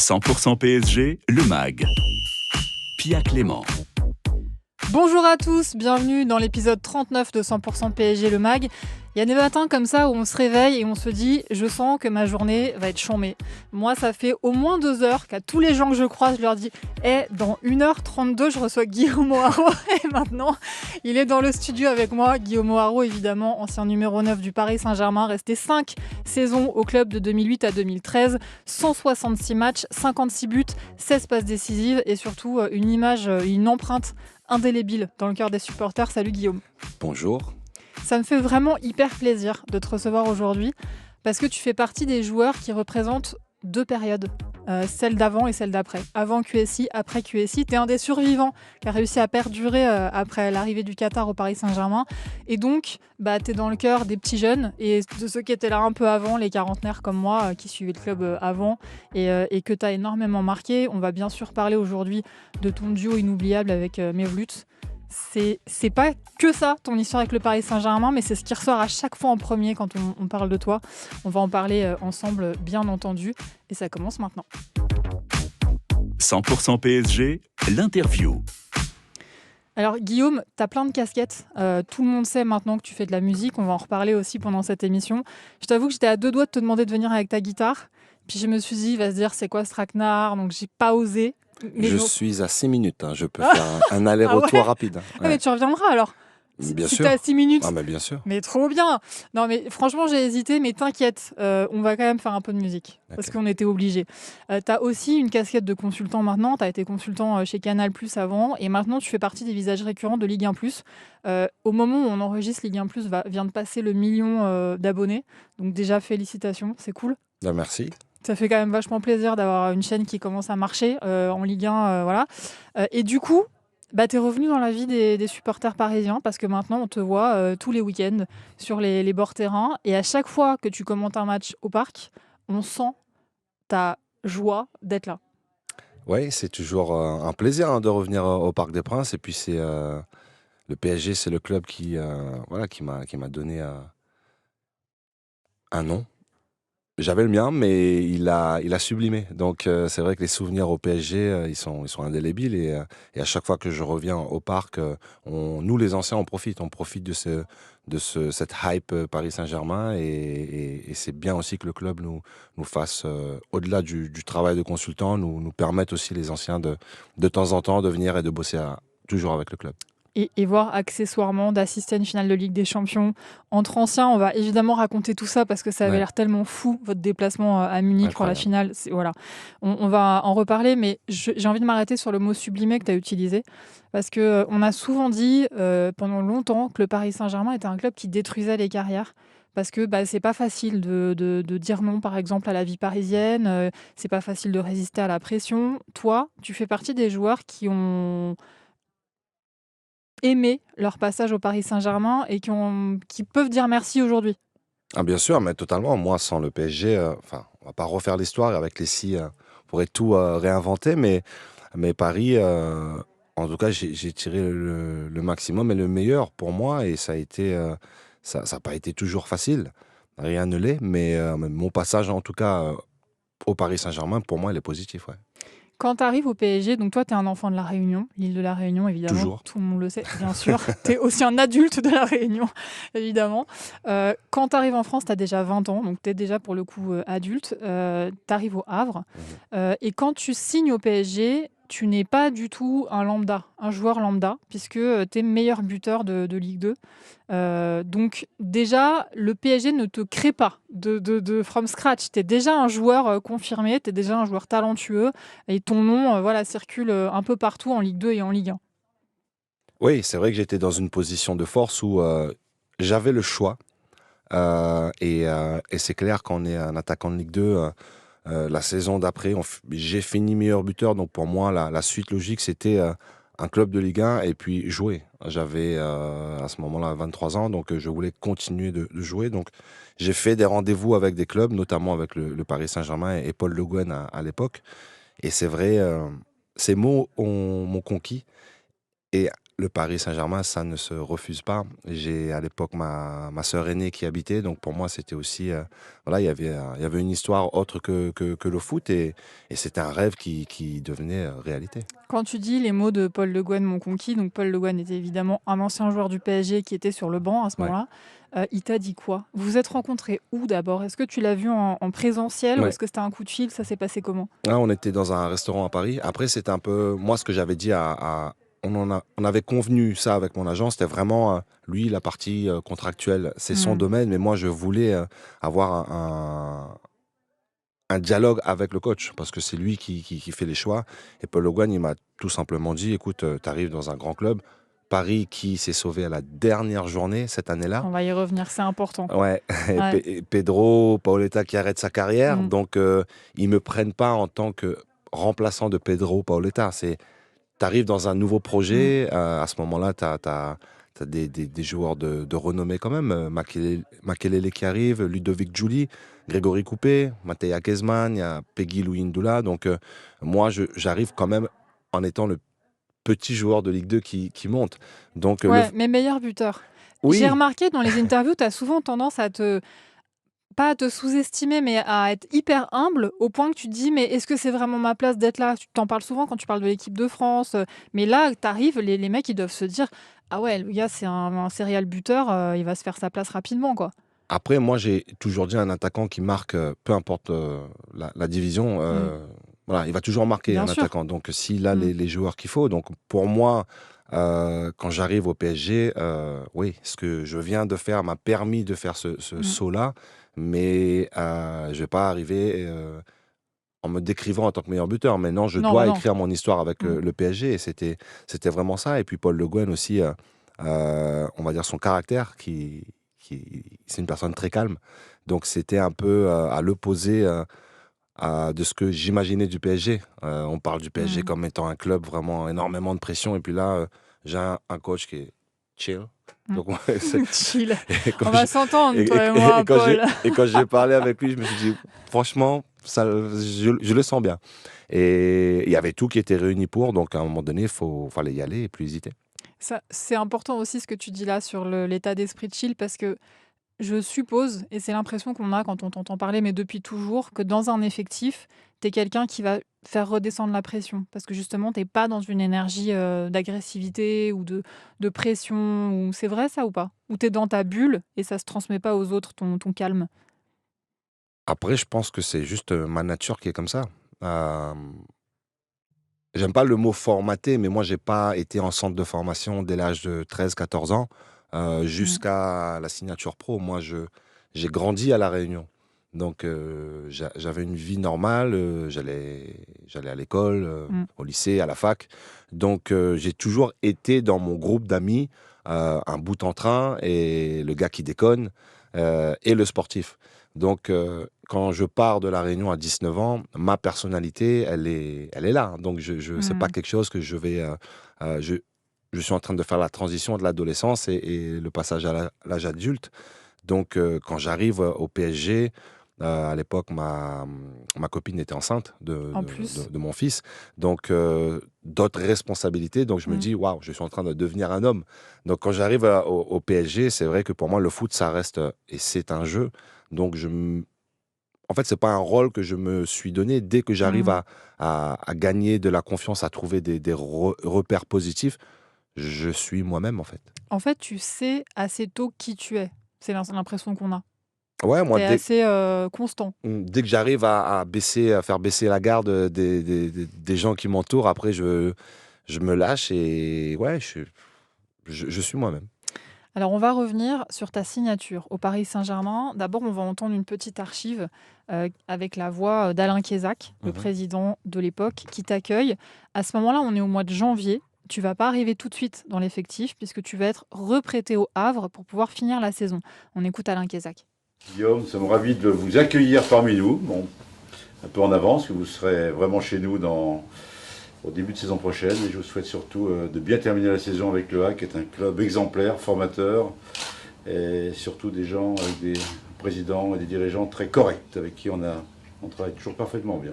100% PSG, le MAG. Pia Clément. Bonjour à tous, bienvenue dans l'épisode 39 de 100% PSG le MAG. Il y a des matins comme ça où on se réveille et on se dit « je sens que ma journée va être chambée ». Moi, ça fait au moins 2 heures qu'à tous les gens que je croise, je leur dis « dans 1h32, je reçois Guillaume Haro ». Et maintenant, il est dans le studio avec moi. Guillaume Haro, évidemment, ancien numéro 9 du Paris Saint-Germain, resté 5 saisons au club de 2008 à 2013, 166 matchs, 56 buts, 16 passes décisives et surtout une image, une empreinte indélébile dans le cœur des supporters. Salut Guillaume. Bonjour. Ça me fait vraiment hyper plaisir de te recevoir aujourd'hui parce que tu fais partie des joueurs qui représentent 2 périodes, celle d'avant et celle d'après. Avant QSI, après QSI, tu es un des survivants qui a réussi à perdurer après l'arrivée du Qatar au Paris Saint-Germain. Et donc, tu es dans le cœur des petits jeunes et de ceux qui étaient là un peu avant, les quarantenaires comme moi, qui suivaient le club avant et que tu as énormément marqué. On va bien sûr parler aujourd'hui de ton duo inoubliable avec Mevlut. C'est pas que ça, ton histoire avec le Paris Saint-Germain, mais c'est ce qui ressort à chaque fois en premier quand on parle de toi. On va en parler ensemble, bien entendu, et ça commence maintenant. 100% PSG, l'interview. Alors Guillaume, tu as plein de casquettes. Tout le monde sait maintenant que tu fais de la musique. On va en reparler aussi pendant cette émission. Je t'avoue que j'étais à 2 doigts de te demander de venir avec ta guitare. Puis je me suis dit, il va se dire, c'est quoi ce traquenard? Donc j'ai pas osé. Je suis à 6 minutes, je peux faire un aller-retour rapide. Ouais. Mais tu reviendras alors. Bien si sûr. t'es à 6 minutes. Ah, mais bien sûr. Mais trop bien. Non, mais franchement, j'ai hésité, mais t'inquiète, on va quand même faire un peu de musique, parce qu'on était obligés. T'as aussi une casquette de consultant maintenant, t'as été consultant chez Canal+, avant, et maintenant tu fais partie des visages récurrents de Ligue 1+. Au moment où on enregistre, Ligue 1+, vient de passer le 1 million d'abonnés, donc déjà félicitations, c'est cool. Merci. Ça fait quand même vachement plaisir d'avoir une chaîne qui commence à marcher en Ligue 1, voilà. Et du coup, tu es revenu dans la vie des supporters parisiens parce que maintenant, on te voit tous les week-ends sur les bords terrain. Et à chaque fois que tu commentes un match au parc, on sent ta joie d'être là. Oui, c'est toujours un plaisir de revenir au Parc des Princes. Et puis, c'est le PSG, c'est le club qui m'a donné un nom. J'avais le mien, mais il a sublimé. Donc, c'est vrai que les souvenirs au PSG, ils sont indélébiles. Et à chaque fois que je reviens au parc, nous, les anciens, on profite. On profite de cette hype Paris Saint-Germain. Et c'est bien aussi que le club nous fasse, au-delà du travail de consultant, nous permette aussi, les anciens, de temps en temps, de venir et de bosser toujours avec le club. Et voir accessoirement d'assister à une finale de Ligue des Champions entre anciens. On va évidemment raconter tout ça parce que ça avait l'air tellement fou, votre déplacement à Munich pour la finale. Voilà. On va en reparler, mais j'ai envie de m'arrêter sur le mot sublimé que tu as utilisé parce qu'on a souvent dit pendant longtemps que le Paris Saint-Germain était un club qui détruisait les carrières. Parce que c'est pas facile de dire non, par exemple, à la vie parisienne. C'est pas facile de résister à la pression. Toi, tu fais partie des joueurs qui ont aimé leur passage au Paris Saint-Germain et qui peuvent dire merci aujourd'hui. Ah, bien sûr, mais totalement. Moi, sans le PSG, on va pas refaire l'histoire avec les six, on pourrait tout réinventer, mais Paris, en tout cas, j'ai tiré le maximum et le meilleur pour moi, et ça a été, ça n'a pas été toujours facile. Rien ne l'est, mais mon passage, en tout cas, au Paris Saint-Germain, pour moi, il est positif, ouais. Quand tu arrives au PSG, donc toi, tu es un enfant de La Réunion, l'île de La Réunion, évidemment. Toujours. Tout le monde le sait, bien sûr. Tu es aussi un adulte de La Réunion, évidemment. Quand tu arrives en France, tu as déjà 20 ans, donc tu es déjà pour le coup adulte. Tu arrives au Havre. Et quand tu signes au PSG, tu n'es pas du tout un joueur lambda, puisque tu es meilleur buteur de Ligue 2. Donc déjà, le PSG ne te crée pas de from scratch. Tu es déjà un joueur confirmé, tu es déjà un joueur talentueux, et ton nom circule un peu partout en Ligue 2 et en Ligue 1. Oui, c'est vrai que j'étais dans une position de force où j'avais le choix. Et c'est clair qu'on est un attaquant de Ligue 2. La saison d'après, j'ai fini meilleur buteur. Donc pour moi, la suite logique, c'était un club de Ligue 1 et puis jouer. J'avais à ce moment-là 23 ans, donc je voulais continuer de jouer. Donc j'ai fait des rendez-vous avec des clubs, notamment avec le Paris Saint-Germain et Paul Le Guen à l'époque. Et c'est vrai, ces mots m'ont conquis. Et le Paris Saint-Germain, ça ne se refuse pas. J'ai à l'époque ma sœur aînée qui habitait, donc pour moi c'était aussi, voilà, il y avait une histoire autre que le foot et c'était un rêve qui devenait réalité. Quand tu dis les mots de Paul Le Guen m'ont conquis, donc Paul Le Guen était évidemment un ancien joueur du PSG qui était sur le banc à ce Ouais. moment-là. Il t'a dit quoi? Vous vous êtes rencontrés où d'abord? Est-ce que tu l'as vu en présentiel ou Ouais. est-ce que c'était un coup de fil? Ça s'est passé comment? Là, on était dans un restaurant à Paris. Après, c'était un peu moi ce que j'avais dit on avait convenu ça avec mon agent. C'était vraiment lui la partie contractuelle, c'est son Hmm. domaine, mais moi je voulais avoir un dialogue avec le coach parce que c'est lui qui fait les choix. Et Paul Le Guen, il m'a tout simplement dit, écoute, tu arrives dans un grand club, Paris qui s'est sauvé à la dernière journée cette année-là. On va y revenir, c'est important. Ouais, et Ouais. Pedro Paoletta qui arrête sa carrière, Hmm. donc ils me prennent pas en tant que remplaçant de Pedro Paoletta. C'est, t'arrives dans un nouveau Hmm. projet, à ce moment-là, t'as des joueurs de renommée quand même, Makelele qui arrive, Ludovic Giuli, Grégory Coupé, Mattia Kezman, il y a Peggy Louis Ndoula, donc moi j'arrive quand même en étant le petit joueur de Ligue 2 qui monte. Donc Ouais, mais meilleur buteur. J'ai oui, remarqué dans les interviews, tu as souvent tendance à pas à te sous-estimer, mais à être hyper humble au point que tu te dis: «Mais est-ce que c'est vraiment ma place d'être là?» Tu t'en parles souvent quand tu parles de l'équipe de France, mais là, tu arrives, les mecs, ils doivent se dire: «Ah ouais, le gars, c'est un serial buteur, il va se faire sa place rapidement, quoi». après, moi, j'ai toujours dit un attaquant qui marque, peu importe la division, Mmh. voilà, il va toujours marquer Bien un sûr. attaquant. Donc, s'il a Mmh. les joueurs qu'il faut, donc pour moi, quand j'arrive au PSG, oui, ce que je viens de faire m'a permis de faire ce Mmh. saut-là, mais je vais pas arriver en me décrivant en tant que meilleur buteur. Maintenant, je Non, bah, dois non. écrire mon histoire avec Mmh. le PSG, et c'était vraiment ça. Et puis Paul Le Guen aussi, on va dire son caractère, c'est une personne très calme. Donc c'était un peu à l'opposé de ce que j'imaginais du PSG. On parle du PSG Mmh. comme étant un club vraiment énormément de pression. Et puis là, j'ai un coach qui est chill. Mmh. Donc, ouais, Chill. et quand On va j'ai s'entendre, et, toi et moi, Paul. et quand j'ai parlé avec lui, je me suis dit, franchement, ça, je le sens bien. Et il y avait tout qui était réuni pour. Donc, à un moment donné, fallait y aller et plus hésiter. Ça, c'est important aussi ce que tu dis là sur l'état d'esprit chill parce que je suppose, et c'est l'impression qu'on a quand on t'entend parler, mais depuis toujours, que dans un effectif, tu es quelqu'un qui va faire redescendre la pression. Parce que justement, tu pas dans une énergie d'agressivité ou de pression. Ou... C'est vrai ça ou pas? Ou tu es dans ta bulle et ça se transmet pas aux autres, ton calme? Après, je pense que c'est juste ma nature qui est comme ça. Euh, J'aime pas le mot formaté, mais moi, j'ai pas été en centre de formation dès l'âge de 13 14 ans Mm. jusqu'à la signature pro. Moi, j'ai grandi à La Réunion. Donc, j'avais une vie normale. J'allais à l'école, Mm. au lycée, à la fac. Donc, j'ai toujours été dans mon groupe d'amis, un bout en train et le gars qui déconne et le sportif. Donc, quand je pars de La Réunion à 19 ans, ma personnalité, elle est là. Donc, c'est pas Mm. quelque chose que je vais. Euh, je, je suis en train de faire la transition de l'adolescence et le passage à l'âge adulte. Donc, quand j'arrive au PSG, à l'époque, ma copine était enceinte En plus. de mon fils. Donc, d'autres responsabilités. Donc, je me Mm. dis, waouh, je suis en train de devenir un homme. Donc, quand j'arrive au PSG, c'est vrai que pour moi, le foot, ça reste, et c'est un jeu. Donc, en fait, c'est pas un rôle que je me suis donné. Dès que j'arrive Mm. à gagner de la confiance, à trouver des repères positifs, je suis moi-même, en fait. En fait, tu sais assez tôt qui tu es. C'est l'impression qu'on a. Ouais, moi, Tu es assez constant. dès que j'arrive à faire baisser la garde des gens qui m'entourent, après, je me lâche et ouais, je suis moi-même. Alors, on va revenir sur ta signature au Paris Saint-Germain. D'abord, on va entendre une petite archive avec la voix d'Alain Kézac, le Mhm. président de l'époque, qui t'accueille. À ce moment-là, on est au mois de janvier. Tu vas pas arriver tout de suite dans l'effectif puisque tu vas être reprêté au Havre pour pouvoir finir la saison. On écoute Alain Kézac. Guillaume, nous sommes ravis de vous accueillir parmi nous. Bon, un peu en avance, que vous serez vraiment chez nous au début de saison prochaine. Et je vous souhaite surtout de bien terminer la saison avec le HAC, qui est un club exemplaire, formateur, et surtout des gens avec des présidents et des dirigeants très corrects, avec qui on travaille toujours parfaitement bien.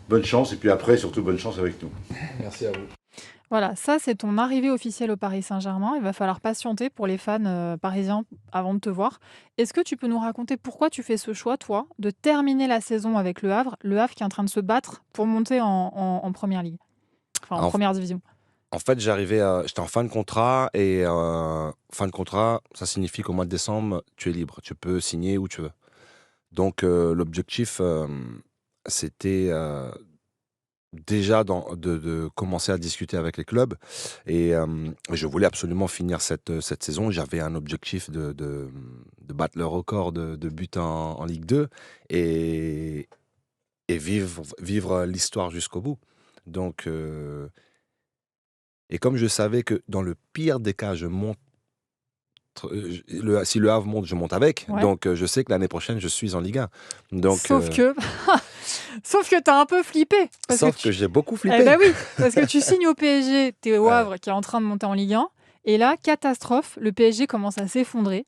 Bonne chance, et puis après, surtout bonne chance avec nous. Merci à vous. Voilà, ça c'est ton arrivée officielle au Paris Saint-Germain. Il va falloir patienter pour les fans parisiens avant de te voir. Est-ce que tu peux nous raconter pourquoi tu fais ce choix, toi, de terminer la saison avec le Havre qui est en train de se battre pour monter en première ligue, enfin en En, première division? en fait, j'étais en fin de contrat et fin de contrat, ça signifie qu'au mois de décembre, tu es libre. Tu peux signer où tu veux. Donc, l'objectif, c'était déjà de commencer à discuter avec les clubs. Et je voulais absolument finir cette saison. J'avais un objectif de battre le record de buts en Ligue 2 et, et vivre l'histoire jusqu'au bout. Donc, et comme je savais que dans le pire des cas, je monte, si le Havre monte, je monte avec. Ouais. Donc, je sais que l'année prochaine, je suis en Ligue 1. Donc, Sauf que, sauf que t'as un peu flippé. sauf que j'ai beaucoup Eh flippé. ben oui, parce que tu signes au PSG, t'es au Ouais. Havre qui est en train de monter en Ligue 1, et là, catastrophe, le PSG commence à s'effondrer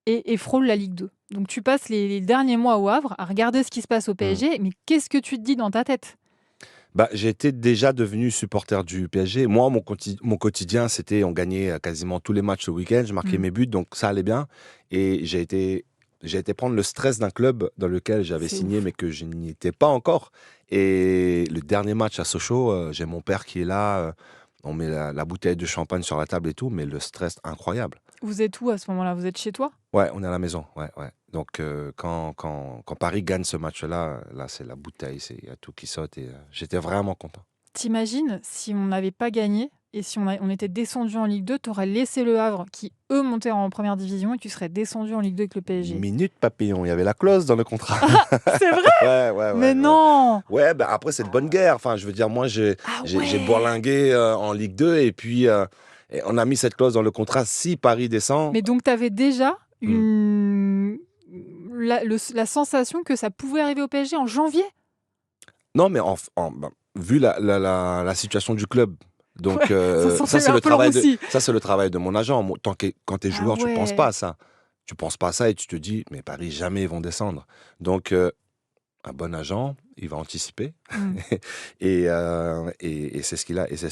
et frôle la Ligue 2. Donc tu passes les derniers mois au Havre à regarder ce qui se passe au PSG, mais qu'est-ce que tu te dis dans ta tête? Bah, j'étais déjà devenu supporter du PSG. Moi, mon quotidien, c'était on gagnait quasiment tous les matchs le week-end, je marquais Mm. mes buts, donc ça allait bien. Et j'ai été prendre le stress d'un club dans lequel j'avais C'est signé, ouf. mais que je n'y étais pas encore. Et le dernier match à Sochaux, j'ai mon père qui est là, on met la bouteille de champagne sur la table et tout, mais le stress incroyable. Vous êtes où à ce moment-là? Vous êtes chez toi? Ouais, on est à la maison, ouais, ouais. Donc, quand Paris gagne ce match-là, là, c'est la bouteille, il y a tout qui saute et j'étais vraiment content. T'imagines si on n'avait pas gagné et si on était descendu en Ligue 2, t'aurais laissé le Havre qui, eux, montaient en première division et tu serais descendu en Ligue 2 avec le PSG. Minute papillon, il y avait la clause dans le contrat. C'est vrai? Ouais, ouais, Mais ouais. non! Ouais, bah après, c'est de bonne guerre. Enfin, je veux dire, moi, j'ai Ah j'ai ouais! bourlingué en Ligue 2 et puis et on a mis cette clause dans le contrat si Paris descend. Mais donc, tu avais déjà Hmm. la sensation que ça pouvait arriver au PSG en janvier? Non, mais vu la situation du club. Donc, Ouais, ça sentait c'est un le peu le travail roussi. c'est le travail de mon agent. Quand tu es Ah joueur, tu penses pas ouais. à ça. Tu penses pas à ça et tu te dis, mais Paris, jamais ils vont descendre. Donc, un bon agent, il va anticiper. Mm. Et c'est ce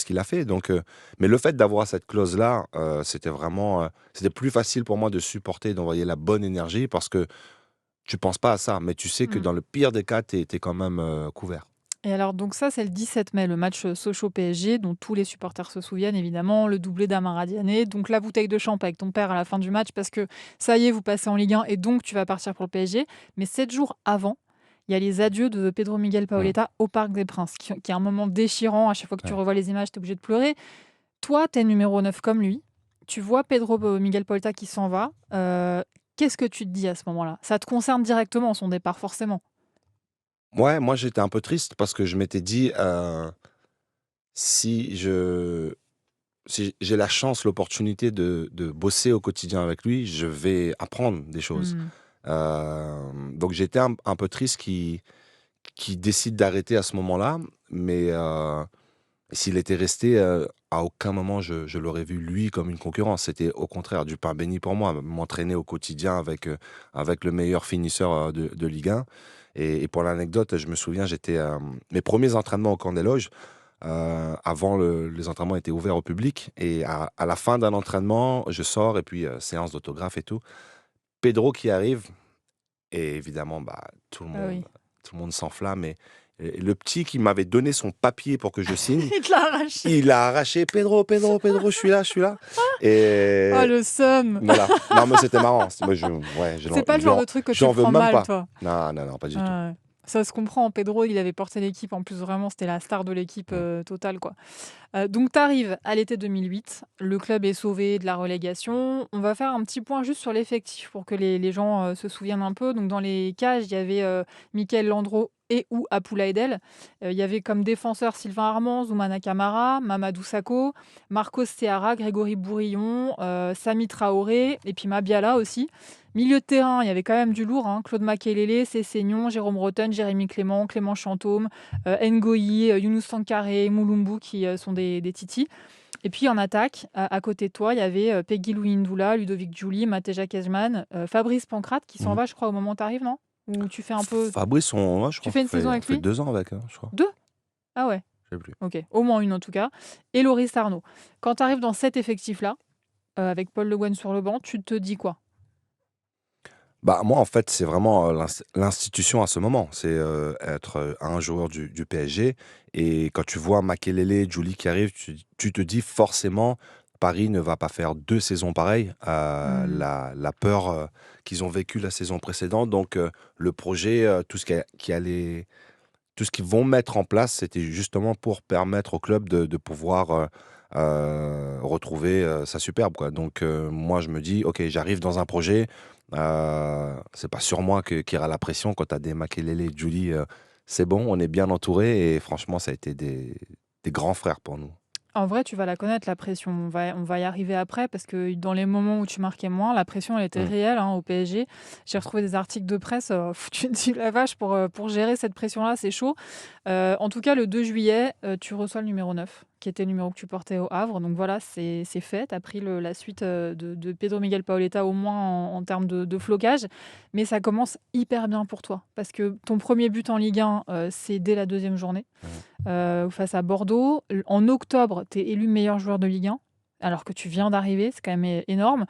qu'il a fait. Donc, mais le fait d'avoir cette clause-là, c'était vraiment, c'était plus facile pour moi de supporter, d'envoyer la bonne énergie parce que tu penses pas à ça, mais tu sais que Mm. dans le pire des cas, tu es quand même couvert. Et alors, donc ça, c'est le 17 mai, le match Sochaux-PSG, dont tous les supporters se souviennent, évidemment, le doublé d'Amara Diané, donc la bouteille de champ avec ton père à la fin du match, parce que ça y est, vous passez en Ligue 1 et donc tu vas partir pour le PSG. Mais 7 jours avant, il y a les adieux de Pedro Miguel Paoletta au Parc des Princes, qui est un moment déchirant. À chaque fois que tu Ouais. revois les images, tu es obligé de pleurer. Toi, tu es numéro 9 comme lui. Tu vois Pedro Miguel Paoletta qui s'en va. Qu'est-ce que tu te dis à ce moment-là? Ça te concerne directement, son départ, forcément. Ouais, moi j'étais un peu triste parce que je m'étais dit, si je si j'ai la chance, l'opportunité de bosser au quotidien avec lui, je vais apprendre des choses. Mm. Donc j'étais un peu triste qui décide d'arrêter à ce moment-là, mais s'il était resté, à aucun moment je l'aurais vu lui comme une concurrence. C'était au contraire du pain béni pour moi, m'entraîner au quotidien avec le meilleur finisseur de Ligue 1. Et pour l'anecdote, je me souviens, j'étais mes premiers entraînements au camp des loges. Avant, les entraînements étaient ouverts au public. Et à la fin d'un entraînement, je sors et puis séance d'autographe et tout. Pedro qui arrive, et évidemment, bah, Ah oui. tout le monde s'enflamme. Et le petit qui m'avait donné son papier pour que je signe, Il te l'a arraché. il a arraché Pedro, Pedro, Pedro, je suis là, je suis là. Et Oh, le seum. voilà. Non, mais c'était marrant. Moi, C'est pas le genre de truc que tu j'en veux prends même mal, pas. toi. Non, non, non, pas du tout. Ouais. Ça se comprend. Pedro, il avait porté l'équipe. En plus, vraiment, c'était la star de l'équipe totale, quoi. Donc, tu arrives à l'été 2008. Le club est sauvé de la relégation. On va faire un petit point juste sur l'effectif pour que les gens se souviennent un peu. Donc, dans les cages, il y avait Michael Landreau et ou Apoula Edel. Il y avait comme défenseurs Sylvain Armand, Zoumana Camara, Mamadou Sakho, Marcos Seara, Grégory Bourillon, Sami Traoré et puis Mabiala aussi. Milieu de terrain, il y avait quand même du lourd, hein. Claude Makelele, Cessignon, Jérôme Rotten, Jérémy Clément, Clément Chantôme, Ngoyi, Younous Sankaré, Moulumbu qui sont des titis. Et puis en attaque, à côté de toi, il y avait Peggy Louindoula, Ludovic Giuli, Mateja Kezman, Fabrice Pancrate qui s'en Mhm. va, je crois, au moment où tu arrives, non? Ou tu fais un peu. Fabrice, je Tu crois fais une qu'on fait, saison on avec fait lui? 2 ans avec, hein, je crois. 2? Ah ouais. Je sais plus. Ok, au moins une en tout cas. Et Loris Arnaud. Quand tu arrives dans cet effectif-là, avec Paul Le Guen sur le banc, tu te dis quoi? Bah, moi, en fait, c'est vraiment l'institution à ce moment. C'est être un joueur du PSG. Et quand tu vois Makelele, Julie qui arrive, tu te dis forcément, Paris ne va pas faire 2 saisons pareilles. Hmm. La peur qu'ils ont vécu la saison précédente. Donc, le projet, tout ce qui allait, tout ce qu'ils vont mettre en place, c'était justement pour permettre au club de pouvoir retrouver sa superbe, quoi. Donc, moi, je me dis, OK, j'arrive dans un projet. C'est pas sur moi qu'il y aura la pression quand tu as des Makelele et Julie. C'est bon, on est bien entouré et franchement, ça a été des grands frères pour nous. En vrai, tu vas la connaître, la pression. On va y arriver après parce que dans les moments où tu marquais moins, la pression, elle était Mm. réelle au PSG. J'ai retrouvé des articles de presse. Tu te dis, la vache, pour gérer cette pression-là, c'est chaud. En tout cas, le 2 juillet, tu reçois le numéro 9, qui était le numéro que tu portais au Havre. Donc voilà, c'est fait. Tu as pris la suite de Pedro Miguel Paoletta, au moins en termes de flocage. Mais ça commence hyper bien pour toi parce que ton premier but en Ligue 1, c'est dès la deuxième journée. Face à Bordeaux. En octobre, tu es élu meilleur joueur de Ligue 1, alors que tu viens d'arriver, c'est quand même énorme.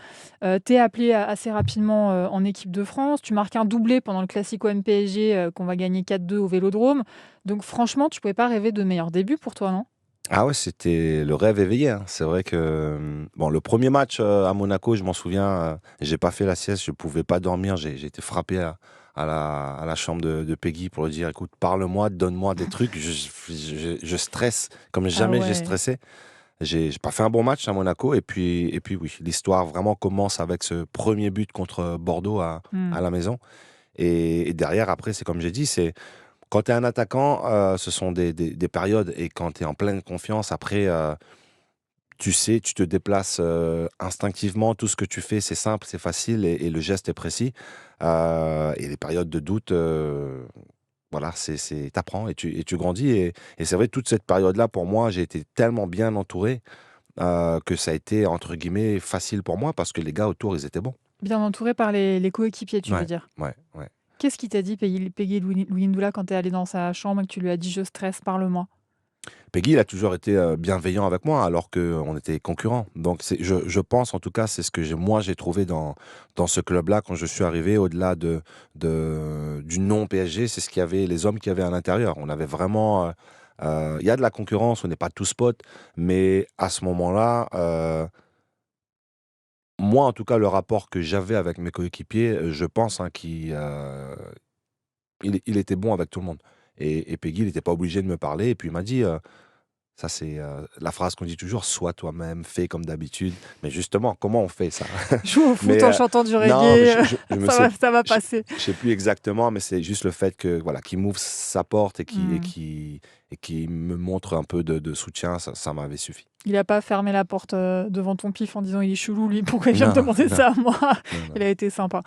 Tu es appelé assez rapidement en équipe de France. Tu marques un doublé pendant le Classico MPSG qu'on va gagner 4-2 au Vélodrome. Donc franchement, tu pouvais pas rêver de meilleur début pour toi, non? Ah ouais, c'était le rêve éveillé, hein. C'est vrai que bon, le premier match à Monaco, je m'en souviens, j'ai pas fait la sieste, je pouvais pas dormir, j'ai été frappé à la chambre de Peggy pour lui dire, écoute, parle-moi, donne-moi des trucs, je stresse comme Ah jamais j'ai ouais. stressé. J'ai pas fait un bon match à Monaco et puis oui, l'histoire vraiment commence avec ce premier but contre Bordeaux Hmm. à la maison. Et derrière, après, c'est comme j'ai dit, c'est quand tu es un attaquant, ce sont des périodes. Et quand tu es en pleine confiance, après, tu sais, tu te déplaces instinctivement. Tout ce que tu fais, c'est simple, c'est facile et le geste est précis. Et les périodes de doute, voilà, t'apprends et tu grandis. Et c'est vrai, toute cette période-là, pour moi, j'ai été tellement bien entouré que ça a été, entre guillemets, facile pour moi parce que les gars autour, ils étaient bons. Bien entouré par les coéquipiers, tu veux Ouais, dire. ouais, ouais. Qu'est-ce qu'il t'a dit, Peggy Louindoula, quand tu es allé dans sa chambre et que tu lui as dit je stresse, parle-moi? Peggy, il a toujours été bienveillant avec moi alors qu'on était concurrents. Donc je pense, en tout cas, c'est ce que j'ai trouvé dans ce club-là quand je suis arrivé, au-delà du non PSG, c'est ce qu'il y avait, les hommes qu'il y avait à l'intérieur. On avait vraiment... il y a de la concurrence, on n'est pas tous potes, mais à ce moment-là, moi, en tout cas, le rapport que j'avais avec mes coéquipiers, je pense il était bon avec tout le monde. Et Peggy, il n'était pas obligé de me parler. Et puis il m'a dit, ça c'est la phrase qu'on dit toujours, sois toi-même, fais comme d'habitude. Mais justement, comment on fait ça? Joue au foot Mais en chantant du non, mais reggae, je me sais, ça va je, passer. je sais plus exactement, mais c'est juste le fait que voilà, qu'il m'ouvre sa porte et Hmm. qui me montre un peu de soutien, ça m'avait suffi. Il a pas fermé la porte devant ton pif en disant il est chelou, lui, pourquoi il vient me Non, demander non, ça à moi? non, Il non. a été sympa.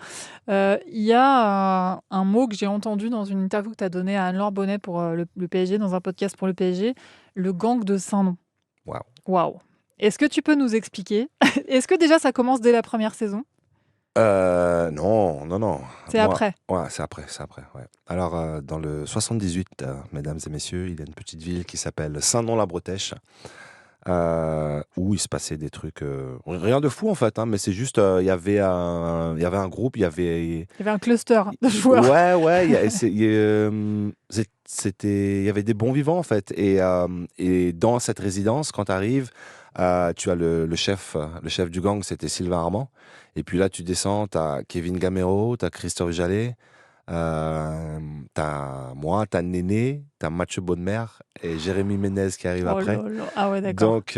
Il y a un mot que j'ai entendu dans une interview que tu as donnée à Anne-Laure Bonnet pour le PSG, dans un podcast pour le PSG, le gang de Saint-Nom. Waouh. Waouh! Est-ce que tu peux nous expliquer? Est-ce que déjà ça commence dès la première saison? Non, non, non. C'est Moi, après? ouais, c'est après, ouais. Alors, dans le 78, mesdames et messieurs, il y a une petite ville qui s'appelle Saint-Nom-la-Bretèche, où il se passait des trucs, rien de fou en fait, hein, mais c'est juste, il y avait un groupe, il y avait, Il y avait un cluster de joueurs. ouais, ouais, il y avait des bons vivants en fait, et dans cette résidence, quand tu arrives, tu as le chef du gang, c'était Sylvain Armand. Et puis là, tu descends, tu as Kevin Gamero, tu as Christophe Jallet, tu as moi, tu as Néné, tu as Mathieu Bonnemer et Jérémy Ménez qui arrive Oh après. là là. Ah ouais, d'accord. Donc,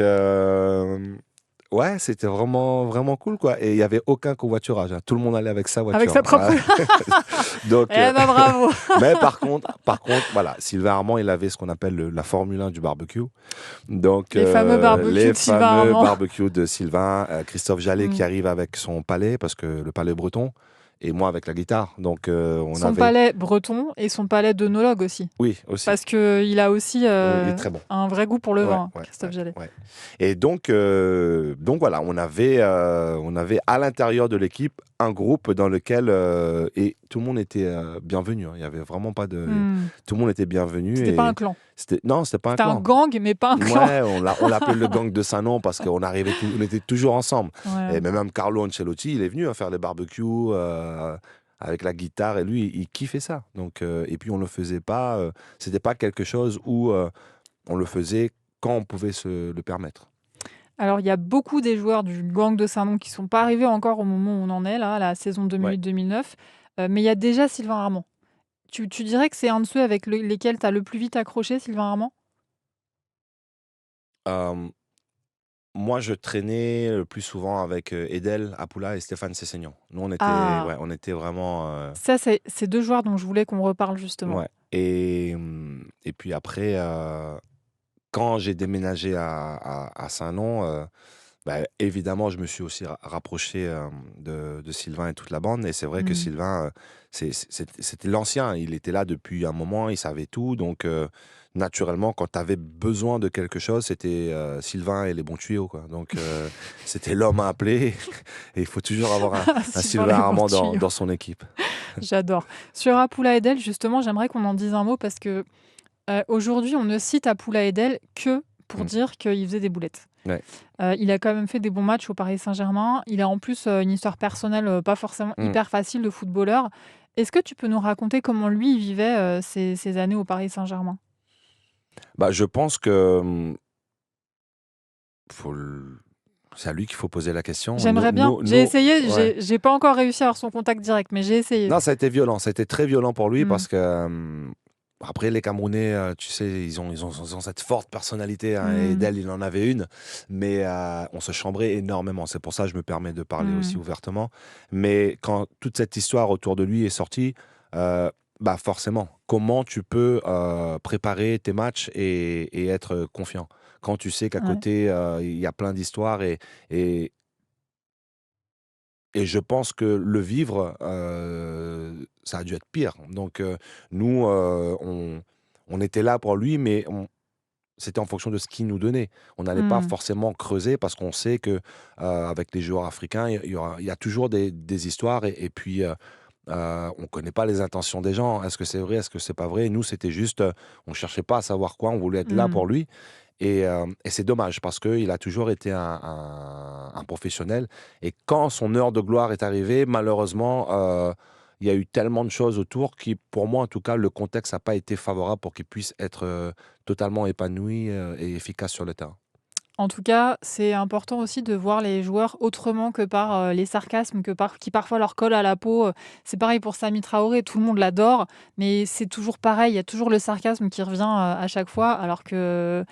ouais, c'était vraiment, vraiment cool, quoi. Et il n'y avait aucun covoiturage, hein. Tout le monde allait avec sa Avec voiture. sa propre. Donc, Eh ben bravo! mais par contre, voilà, Sylvain Armand, il avait ce qu'on appelle la Formule 1 du barbecue. Donc, Les fameux barbecues les de Sylvain fameux Armand. barbecues de Sylvain, Christophe Jallet qui Mm. arrive avec son palais, parce que le palais breton, et moi avec la guitare. Donc on Son avait... palais breton et son palais d'œnologue aussi. Oui, aussi. Parce qu'il a aussi Il est très bon. un vrai goût pour le Ouais, vin, ouais, Christophe ouais, Jallet. ouais. Et donc voilà, on avait à l'intérieur de l'équipe un groupe dans lequel et tout le monde était bienvenu. Hein. Il y avait vraiment pas de, tout le monde était bienvenu. C'était pas un clan. Non, c'était pas un C'était un clan. gang, mais pas un clan. Ouais, on l'appelait le gang de Saint-Nom parce qu'on arrivait, on était toujours ensemble. Ouais. Et même Carlo Ancelotti, il est venu faire les barbecues avec la guitare et lui, il kiffait ça. Donc et puis on le faisait pas. C'était pas quelque chose où on le faisait quand on pouvait se le permettre. Alors, il y a beaucoup des joueurs du gang de Saint-Nom qui sont pas arrivés encore au moment où on en est, là, la saison 2008-2009. Mais il y a déjà Sylvain Armand. Tu dirais que c'est un de ceux avec lesquels tu as le plus vite accroché, Sylvain Armand? Moi, je traînais le plus souvent avec Edel Apoula et Stéphane Sessegnon. Nous, on était vraiment... Ça, c'est deux joueurs dont je voulais qu'on reparle justement. Ouais. Et puis après, quand j'ai déménagé à Saint-Nom, évidemment, je me suis aussi rapproché de Sylvain et toute la bande. Et c'est vrai que Sylvain, c'était l'ancien. Il était là depuis un moment, il savait tout. Donc, naturellement, quand tu avais besoin de quelque chose, c'était Sylvain et les bons tuyaux, quoi. Donc, c'était l'homme à appeler. Et il faut toujours avoir un Sylvain Armand dans son équipe. J'adore. Sur Apoula Edel, justement, j'aimerais qu'on en dise un mot parce que aujourd'hui, on ne cite Apoula Edel que pour dire qu'il faisait des boulettes. Ouais. Il a quand même fait des bons matchs au Paris Saint-Germain. Il a en plus une histoire personnelle pas forcément hyper facile de footballeur. Est-ce que tu peux nous raconter comment lui il vivait ces années au Paris Saint-Germain? Je pense que c'est à lui qu'il faut poser la question. J'aimerais bien. J'ai essayé, ouais. j'ai pas encore réussi à avoir son contact direct, mais j'ai essayé. Non, ça a été violent. Ça a été très violent pour lui parce que après, les Camerounais, tu sais, ils ont cette forte personnalité. Hein, et d'elle, il en avait une. Mais on se chambrait énormément. C'est pour ça que je me permets de parler aussi ouvertement. Mais quand toute cette histoire autour de lui est sortie, forcément, comment tu peux préparer tes matchs et être confiant quand tu sais qu'à côté, il y a plein d'histoires et je pense que le vivre, ça a dû être pire. Donc, nous, on était là pour lui, mais c'était en fonction de ce qu'il nous donnait. On n'allait pas forcément creuser parce qu'on sait que avec les joueurs africains, il y a toujours des histoires et puis on ne connaît pas les intentions des gens. Est-ce que c'est vrai? Est-ce que c'est pas vrai? Nous, c'était juste, on ne cherchait pas à savoir quoi. On voulait être là pour lui. Et c'est dommage parce qu'il a toujours été un professionnel. Et quand son heure de gloire est arrivée, malheureusement, il y a eu tellement de choses autour qui, pour moi en tout cas, le contexte n'a pas été favorable pour qu'il puisse être totalement épanoui et efficace sur le terrain. En tout cas, c'est important aussi de voir les joueurs autrement que par les sarcasmes qui parfois leur collent à la peau. C'est pareil pour Samy Traoré, tout le monde l'adore, mais c'est toujours pareil, il y a toujours le sarcasme qui revient à chaque fois, alors que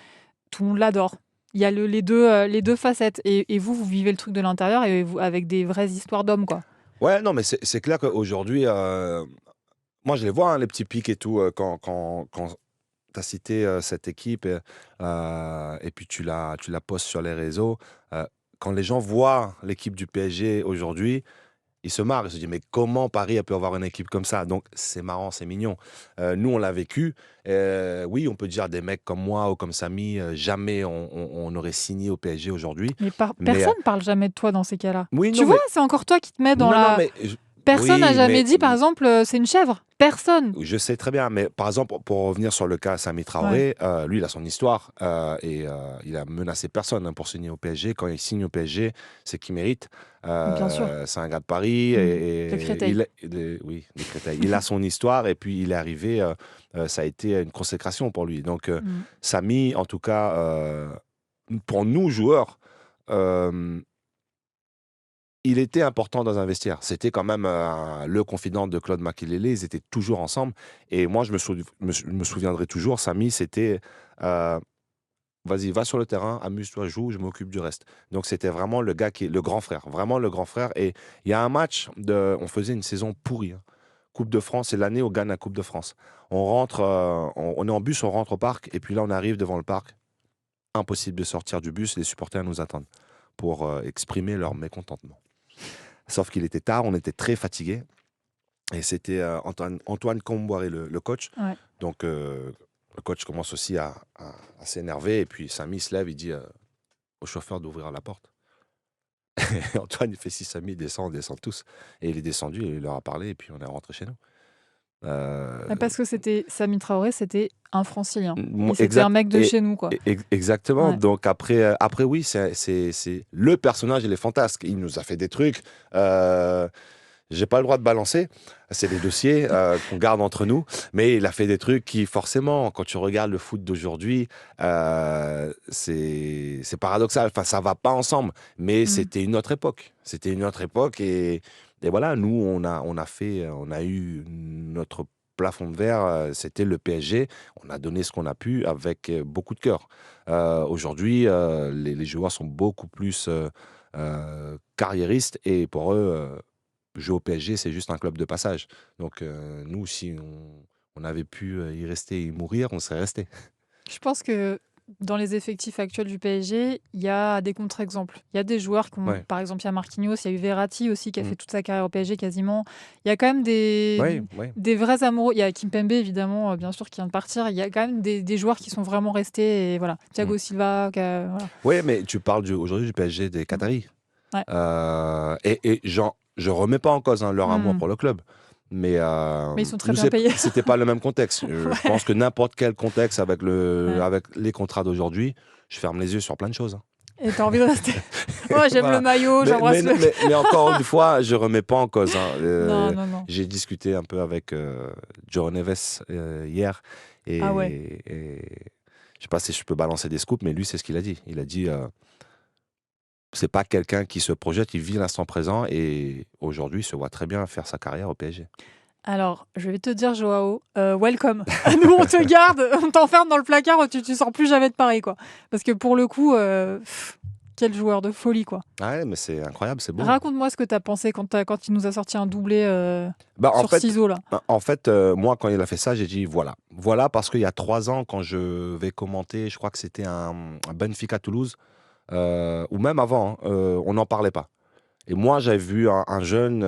tout le monde l'adore. Il y a les deux facettes. Et vous vivez le truc de l'intérieur et vous, avec des vraies histoires d'hommes, quoi. Ouais, non, mais c'est clair qu'aujourd'hui, moi je les vois, hein, les petits pics et tout, quand tu as cité cette équipe et puis tu la postes sur les réseaux. Quand les gens voient l'équipe du PSG aujourd'hui, ils se marrent, ils se disent mais comment Paris a pu avoir une équipe comme ça? Donc c'est marrant, c'est mignon. Nous on l'a vécu. Oui, on peut dire des mecs comme moi ou comme Samy, jamais on aurait signé au PSG aujourd'hui. Mais personne ne parle jamais de toi dans ces cas-là. Oui, tu vois, c'est encore toi qui te mets dans la... Personne n'a jamais dit, par exemple, c'est une chèvre. Personne. Je sais très bien, mais par exemple, pour revenir sur le cas Samy Traoré, lui, il a son histoire et il a menacé personne pour signer au PSG. Quand il signe au PSG, c'est qu'il mérite. Bien sûr. C'est un gars de Paris. De Créteil. Oui, de Créteil. Il a son histoire et puis il est arrivé, ça a été une consécration pour lui. Donc, Samy, en tout cas, pour nous, joueurs, il était important dans un vestiaire. C'était quand même le confident de Claude Makélélé. Ils étaient toujours ensemble. Et moi, je me souviendrai toujours, Samy, c'était vas-y, va sur le terrain, amuse-toi, joue, je m'occupe du reste. Donc, c'était vraiment le gars le grand frère. Vraiment le grand frère. Et il y a un match, on faisait une saison pourrie. Hein. Coupe de France, c'est l'année où on gagne la Coupe de France. On rentre, on est en bus, on rentre au parc. Et puis là, on arrive devant le parc. Impossible de sortir du bus. Les supporters nous attendent pour exprimer leur mécontentement. Sauf qu'il était tard, on était très fatigués. Et c'était Antoine Comboiré, le coach. Ouais. Donc, le coach commence aussi à s'énerver. Et puis, Samy se lève, il dit au chauffeur d'ouvrir la porte. Et Antoine, il fait si Samy on descend tous. Et il est descendu, et il leur a parlé, et puis on est rentré chez nous. Parce que Samy Traoré, c'était un francilien. Moi, Et c'était un mec de chez nous, quoi. Exactement. Ouais. Donc après oui, c'est le personnage, il est fantasque. Il nous a fait des trucs. J'ai pas le droit de balancer. C'est des dossiers qu'on garde entre nous. Mais il a fait des trucs qui, forcément, quand tu regardes le foot d'aujourd'hui, c'est paradoxal. Enfin, ça va pas ensemble. Mais c'était une autre époque. C'était une autre époque. Et voilà, nous, on a eu notre plafond de verre, c'était le PSG. On a donné ce qu'on a pu avec beaucoup de cœur. Aujourd'hui, les joueurs sont beaucoup plus carriéristes et pour eux, jouer au PSG, c'est juste un club de passage. Donc nous, si on avait pu y rester et y mourir, on serait resté. Je pense que dans les effectifs actuels du PSG, il y a des contre-exemples. Il y a des joueurs qui ont, Ouais. par exemple, il y a Marquinhos, il y a eu Verratti aussi qui a fait toute sa carrière au PSG quasiment. Il y a quand même des vrais amoureux. Il y a Kimpembe, évidemment, bien sûr, qui vient de partir. Il y a quand même des joueurs qui sont vraiment restés. Et voilà, Thiago Silva. Voilà. Oui, mais tu parles aujourd'hui du PSG des Qataris. Ouais. Et je remets pas en cause leur amour pour le club. Mais ils sont très nous, bien payés. C'était pas le même contexte. Je pense que n'importe quel contexte avec les contrats d'aujourd'hui, je ferme les yeux sur plein de choses. Et t'as envie de rester. Moi, j'aime le maillot, j'embrasse mais encore une fois, je remets pas en cause. Non. J'ai discuté un peu avec Joe Neves hier. Et je sais pas si je peux balancer des scoops, mais lui, c'est ce qu'il a dit. Il a dit c'est pas quelqu'un qui se projette, il vit l'instant présent et aujourd'hui, il se voit très bien faire sa carrière au PSG. Alors, je vais te dire, Joao, welcome. Nous, on te garde, on t'enferme dans le placard, tu sors plus jamais de Paris, quoi. Parce que pour le coup, quel joueur de folie, quoi. Ouais, mais c'est incroyable, c'est beau. Raconte-moi ce que t'as pensé quand il nous a sorti un doublé sur ciseaux, là. En fait, moi, quand il a fait ça, j'ai dit voilà. Voilà, parce qu'il y a 3 ans, quand je vais commenter, je crois que c'était un Benfica-Toulouse, ou même avant, on n'en parlait pas. Et moi, j'avais vu un jeune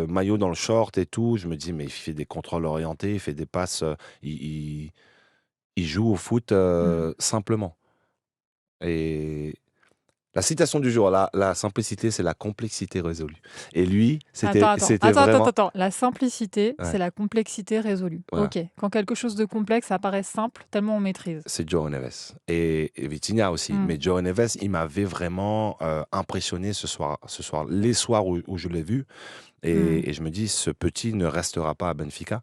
maillot dans le short et tout. Je me dis, mais il fait des contrôles orientés, il fait des passes, il joue au foot simplement. Et la citation du jour, la simplicité, c'est la complexité résolue. Et lui, c'était vraiment... Attends. La simplicité, c'est la complexité résolue. Voilà. Ok. Quand quelque chose de complexe, ça paraît simple, tellement on maîtrise. C'est Joe Neves. Et Vitinha aussi. Mais Joe Neves, il m'avait vraiment impressionné ce soir, les soirs où je l'ai vu. Et je me dis, ce petit ne restera pas à Benfica.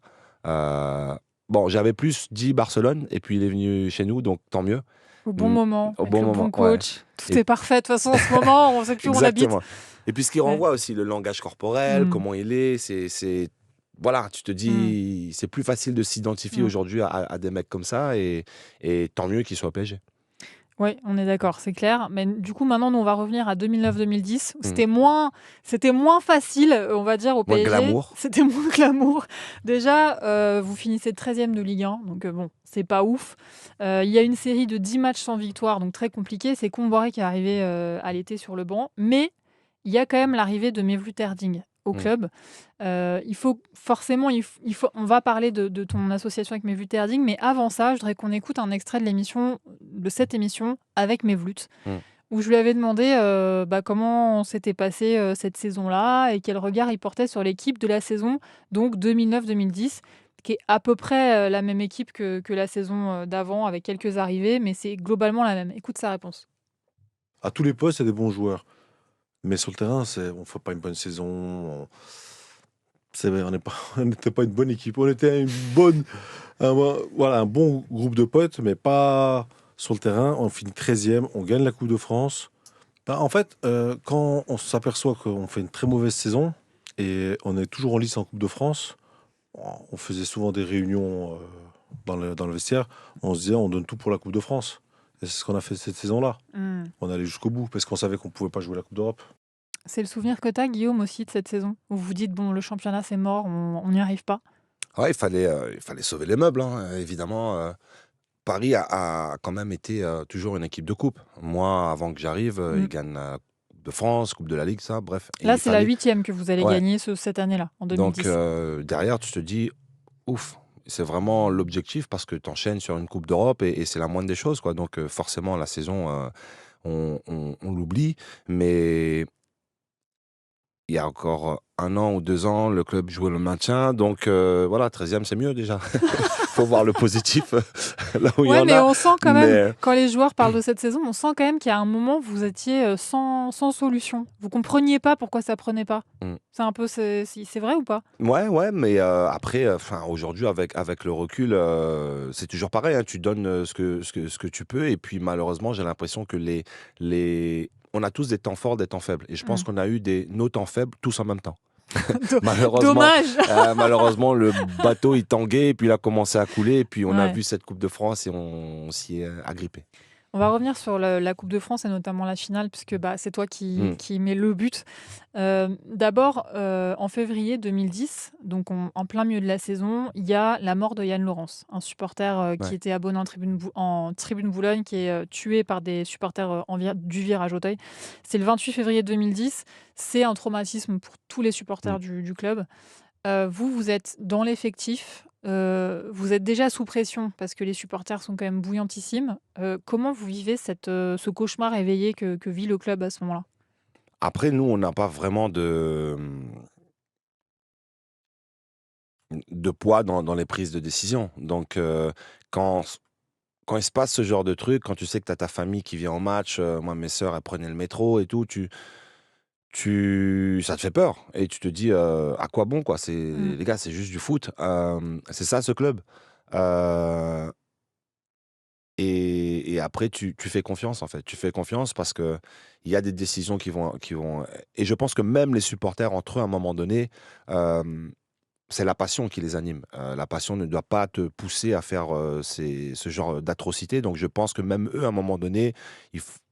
Bon, j'avais plus dit Barcelone, et puis il est venu chez nous, donc tant mieux. Au bon moment, avec bon le moment, bon coach. Tout est parfait. De toute façon, en ce moment, on ne sait plus où on habite. Et puis ce qui renvoie aussi, le langage corporel, comment il est, c'est... Voilà, tu te dis, c'est plus facile de s'identifier aujourd'hui à des mecs comme ça, et tant mieux qu'il soit au PSG. Oui, on est d'accord, c'est clair. Mais du coup, maintenant, nous, on va revenir à 2009-2010. C'était moins facile, on va dire, au PSG. Moins glamour. C'était moins glamour. Déjà, vous finissez 13e de Ligue 1, donc bon, c'est pas ouf. Il y a une série de 10 matchs sans victoire, donc très compliqué. C'est Comboiré qui est arrivé à l'été sur le banc. Mais il y a quand même l'arrivée de Mevlut Erding au club. Il faut forcément, on va parler de ton association avec Mevlut Erding, mais avant ça, je voudrais qu'on écoute un extrait de cette émission avec Mevlut, où je lui avais demandé comment s'était passée cette saison-là et quel regard il portait sur l'équipe de la saison donc 2009-2010, qui est à peu près la même équipe que la saison d'avant, avec quelques arrivées, mais c'est globalement la même. Écoute sa réponse. À tous les postes, il y a des bons joueurs. Mais sur le terrain, on ne fait pas une bonne saison. On n'était pas une bonne équipe. On était un bon groupe de potes, mais pas sur le terrain. On finit 13e, on gagne la Coupe de France. En fait, quand on s'aperçoit qu'on fait une très mauvaise saison et on est toujours en lice en Coupe de France, on faisait souvent des réunions dans le vestiaire. On se disait, on donne tout pour la Coupe de France. Et c'est ce qu'on a fait cette saison-là. On allait jusqu'au bout parce qu'on savait qu'on ne pouvait pas jouer la Coupe d'Europe. C'est le souvenir que tu as, Guillaume, aussi de cette saison, où vous vous dites, bon, le championnat, c'est mort, on n'y arrive pas. Ouais, il fallait sauver les meubles, évidemment. Paris a quand même été toujours une équipe de coupe. Moi, avant que j'arrive, ils gagnent de France, Coupe de la Ligue, ça, bref. Et Là, il c'est la fallait... 8e que vous allez Ouais. gagner cette année-là, en Donc 2010. derrière, tu te dis, ouf, c'est vraiment l'objectif parce que tu enchaînes sur une Coupe d'Europe et c'est la moindre des choses, quoi. Donc forcément, la saison, on l'oublie, mais il y a encore 1 an ou 2 ans, le club jouait le maintien. Donc voilà, 13e, c'est mieux déjà. Faut voir le positif là où il y Ouais, en mais a. on sent quand même, Mais quand les joueurs parlent de cette saison, on sent quand même qu'il y a un moment, vous étiez sans solution. Vous compreniez pas pourquoi ça prenait pas. Mm. C'est un peu, c'est vrai ou pas? ouais, mais après, aujourd'hui, avec le recul, c'est toujours pareil, hein. Tu donnes ce que tu peux. Et puis malheureusement, j'ai l'impression que on a tous des temps forts, des temps faibles. Et je pense Mm. qu'on a eu nos temps faibles tous en même temps. Do- Malheureusement, Dommage. malheureusement, le bateau il tanguait et puis il a commencé à couler. Et puis on a Ouais. vu cette Coupe de France et on s'y est agrippé. On va revenir sur la Coupe de France et notamment la finale, puisque c'est toi Mm. qui mets le but. D'abord, en février 2010, donc en plein milieu de la saison, il y a la mort de Yann Laurence, un supporter qui Ouais. était abonné en tribune Boulogne, qui est tué par des supporters du Virage Auteuil. C'est le 28 février 2010. C'est un traumatisme pour tous les supporters du club. Vous êtes dans l'effectif, vous êtes déjà sous pression parce que les supporters sont quand même bouillantissimes. Comment vous vivez ce cauchemar éveillé que vit le club à ce moment-là? Après, nous, on n'a pas vraiment de poids dans les prises de décision. Donc, quand il se passe ce genre de truc, quand tu sais que tu as ta famille qui vient au match, moi, mes sœurs, elles prenaient le métro et tout, ça te fait peur. Et tu te dis, à quoi bon, quoi? Mm. Les gars, c'est juste du foot. C'est ça, ce club. Euh, et après, tu fais confiance, en fait. Tu fais confiance parce qu'il y a des décisions qui vont. Et je pense que même les supporters, entre eux, à un moment donné, euh, c'est la passion qui les anime. La passion ne doit pas te pousser à faire ce genre d'atrocité. Donc je pense que même eux, à un moment donné,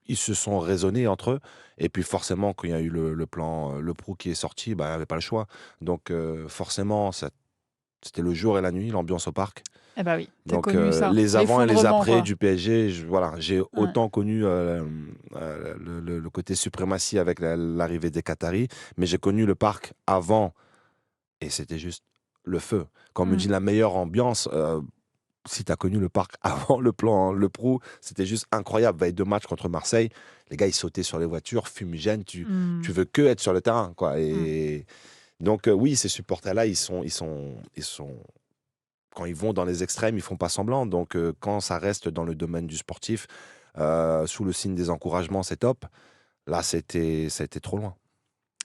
ils se sont raisonnés entre eux. Et puis forcément, quand il y a eu le plan, le Prou qui est sorti, bah, il n'y avait pas le choix. Donc forcément, c'était le jour et la nuit, l'ambiance au parc. Eh ben oui, t'as Donc connu ça, les avant et les l'effondrement, après quoi. du PSG, voilà, j'ai Ouais. autant connu le côté suprématie avec l'arrivée des Qataris, mais j'ai connu le parc avant et c'était juste le feu. Quand on me Mm. dit la meilleure ambiance, si tu as connu le parc avant le plan, le Prou, c'était juste incroyable. Veille de match contre Marseille, les gars ils sautaient sur les voitures, fumigènes, tu Mm. veux que être sur le terrain, quoi. Et donc oui, ces supporters-là, ils sont quand ils vont dans les extrêmes, ils font pas semblant. Donc quand ça reste dans le domaine du sportif, sous le signe des encouragements, c'est top. Là, ça a été trop loin.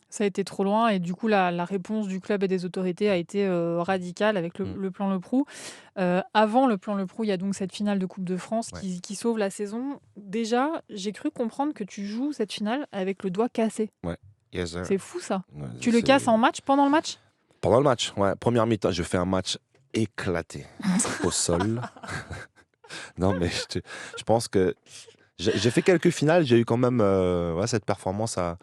Ça a été trop loin et du coup la réponse du club et des autorités a été radicale avec Mm. le plan Le Prou. Avant le plan Le Prou, il y a donc cette finale de Coupe de France Ouais. qui sauve la saison. Déjà, j'ai cru comprendre que tu joues cette finale avec le doigt cassé. Yes, sir. C'est fou ça. Ouais, Tu le c'est- casses en match, pendant le match? Pendant le match, ouais. Première mi-temps, je fais un match éclaté au sol. Non, mais je pense que j'ai fait quelques finales. J'ai eu quand même cette performance à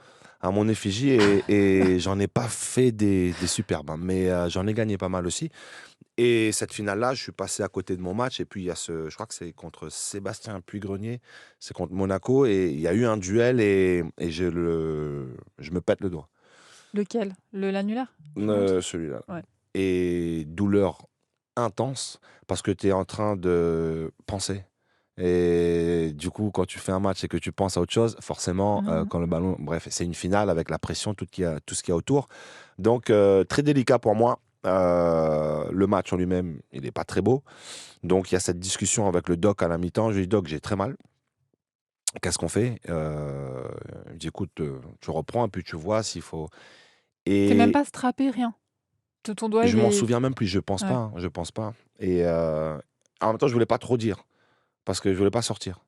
mon effigie et j'en ai pas fait des superbes, hein, mais j'en ai gagné pas mal aussi. Et cette finale-là, je suis passé à côté de mon match. Et puis, il y a je crois que c'est contre Sébastien Puy-Grenier, c'est contre Monaco. Et il y a eu un duel et je me pète le doigt. Lequel? L'annulaire? Tu montres Celui-là. Ouais. Et douleur intense parce que tu es en train de penser. Et du coup, quand tu fais un match et que tu penses à autre chose, forcément, Mhm. quand le ballon. Bref, c'est une finale avec la pression, tout ce qu'il y a autour. Donc, très délicat pour moi. Le match en lui-même, il n'est pas très beau. Donc, il y a cette discussion avec le doc à la mi-temps. Je lui dis, doc, j'ai très mal. Qu'est-ce qu'on fait? Il me dit, écoute, tu reprends et puis tu vois s'il faut. T'es même Et pas strappé, rien. Ton doigt, je il m'en est. souviens même plus, je pense Ouais. pas, hein, je pense pas. Et en même temps, je voulais pas trop dire parce que je voulais pas sortir.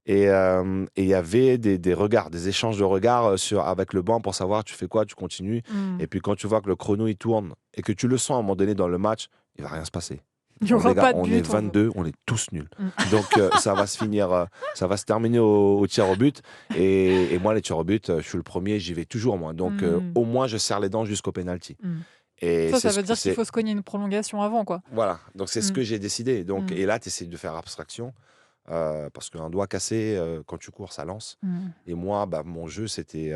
Et il y avait des regards, des échanges de regards avec le banc pour savoir tu fais quoi, tu continues. Mm. Et puis quand tu vois que le chrono il tourne et que tu le sens à un moment donné dans le match, il va rien se passer. Il n'y aura Les gars, pas de on but. est 22, on est tous nuls. Mm. Donc ça va se finir, ça va se terminer au tir au but. Et moi, les tirs au but, je suis le premier, j'y vais toujours moi. Donc au moins, je serre les dents jusqu'au penalty. Mm. Et Ça c'est veut dire qu'il faut se cogner une prolongation avant, quoi. voilà, donc c'est ce Mm. que j'ai décidé. Donc, Mm. et là, tu essaies de faire abstraction. parce qu'un doigt cassé, quand tu cours, ça lance. Et moi, mon jeu, c'était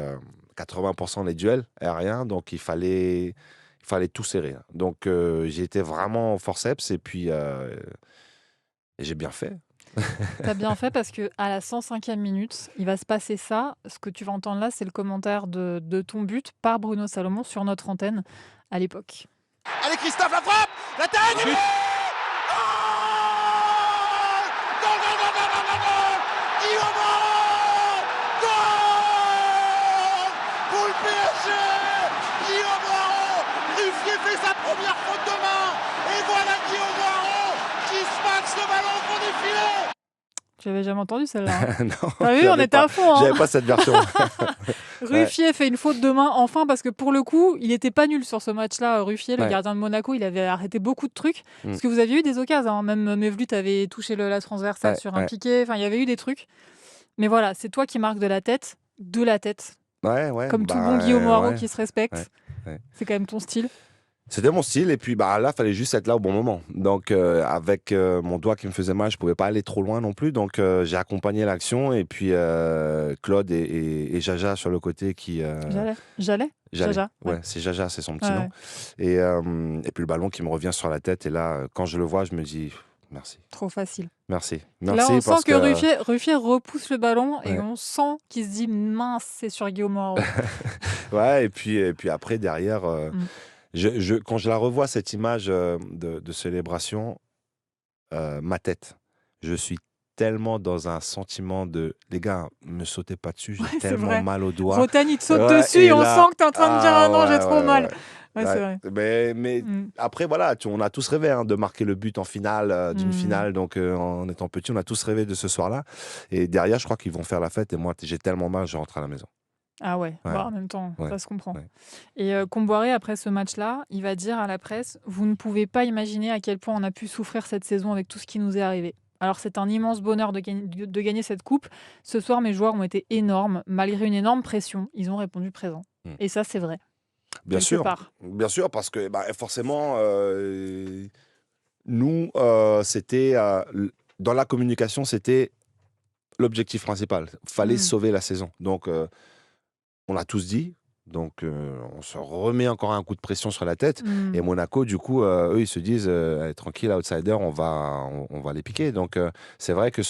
80% les duels aériens, donc il fallait tout serrer. Donc j'ai été vraiment au forceps et puis et j'ai bien fait. T'as bien fait parce que à la 105e minute, il va se passer ça. Ce que tu vas entendre là, c'est le commentaire de ton but par Bruno Salomon sur notre antenne à l'époque. Allez Christophe, la frappe, la tête, but. Goal, goal, goal, goal, goal, goal, goal. Guillaume Marot, goal pour le PSG. Guillaume Marot, Ruffier fait sa première faute de main et voilà Guillaume Marot qui smash le ballon au fond du filet. J'avais jamais entendu celle-là. Hein. Non, T'as vu, on j'avais était à fond. Hein. J'avais pas cette version. Ruffier fait une faute de main enfin parce que pour le coup, il n'était pas nul sur ce match-là. Ruffier, le Ouais. gardien de Monaco, il avait arrêté beaucoup de trucs. Parce que vous aviez eu des occasions. Hein. Même Mevlut avait touché la transversale sur un piqué. Enfin, il y avait eu des trucs. Mais voilà, c'est toi qui marques de la tête. Ouais, Comme tout bon Guillaume Marot ouais. qui se respecte. Ouais. C'est quand même ton style. C'était mon style et puis là, fallait juste être là au bon moment. Donc avec mon doigt qui me faisait mal, je pouvais pas aller trop loin non plus. Donc j'ai accompagné l'action et puis Claude et Jaja sur le côté qui. Jaja. Ouais, c'est Jaja, c'est son petit Ouais. nom. Et puis le ballon qui me revient sur la tête et là, quand je le vois, je me dis merci. Trop facile. Merci. Là, on sent parce que Ruffier repousse le ballon et Ouais. on sent qu'il se dit mince, c'est sur Guillaume Marot. Ouais, et puis après, derrière, quand je la revois, cette image de célébration, ma tête, je suis tellement dans un sentiment de les gars, me sautez pas dessus, j'ai c'est tellement vrai. mal au doigt. Roten, il te saute Ouais, dessus et et on là- sent que t'es en train de dire ah non, ouais, j'ai trop ouais, mal. ouais. Ouais, c'est vrai. Mais après, voilà, on a tous rêvé de marquer le but en finale, d'une finale. Donc, en étant petit, on a tous rêvé de ce soir-là. Et derrière, je crois qu'ils vont faire la fête. Et moi, j'ai tellement mal, je rentre à la maison. Ah ouais, Ouais. bah, en même temps, Ouais. ça se comprend. Ouais. Et Comboiré, après ce match-là, il va dire à la presse, vous ne pouvez pas imaginer à quel point on a pu souffrir cette saison avec tout ce qui nous est arrivé. Alors c'est un immense bonheur de gagner cette coupe. Ce soir, mes joueurs ont été énormes. Malgré une énorme pression, ils ont répondu présent. Et ça, c'est vrai. Bien quelque sûr, part. bien sûr, parce que forcément, nous, c'était dans la communication, c'était l'objectif principal. Fallait sauver la saison. Donc, on l'a tous dit. Donc, on se remet encore un coup de pression sur la tête. Et Monaco, du coup, eux, ils se disent tranquille, outsider, on va les piquer. Donc, c'est vrai que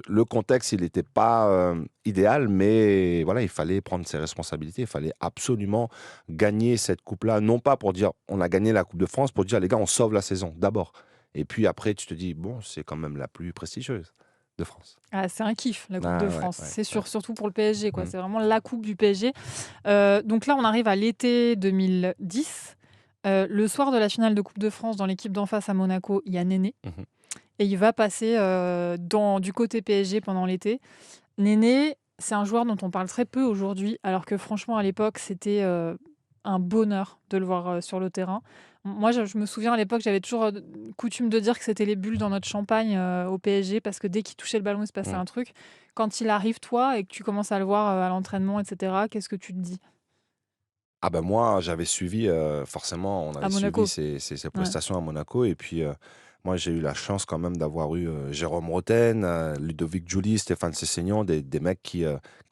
le contexte, il n'était pas idéal, mais voilà, il fallait prendre ses responsabilités. Il fallait absolument gagner cette coupe-là. Non pas pour dire on a gagné la Coupe de France, pour dire les gars, on sauve la saison d'abord. Et puis après, tu te dis bon, c'est quand même la plus prestigieuse de France. Ah, c'est un kiff, la Coupe Ah, de ouais, France. ouais, C'est surtout pour le PSG. Quoi. Mm. C'est vraiment la Coupe du PSG. Donc là, on arrive à l'été 2010. Le soir de la finale de Coupe de France, dans l'équipe d'en face à Monaco, il y a Néné. Mhm. Et il va passer du côté PSG pendant l'été. Néné, c'est un joueur dont on parle très peu aujourd'hui, alors que franchement, à l'époque, c'était un bonheur de le voir sur le terrain. Moi, je me souviens à l'époque, j'avais toujours coutume de dire que c'était les bulles dans notre champagne au PSG, parce que dès qu'il touchait le ballon, il se passait un truc. Quand il arrive, toi, et que tu commences à le voir à l'entraînement, etc., qu'est-ce que tu te dis? Ah ben moi, j'avais suivi, forcément, on avait Monaco. suivi ses prestations à Monaco. Et puis, moi, j'ai eu la chance quand même d'avoir eu Jérôme Roten, Ludovic Giuly, Stéphane Sessegnon, des mecs qui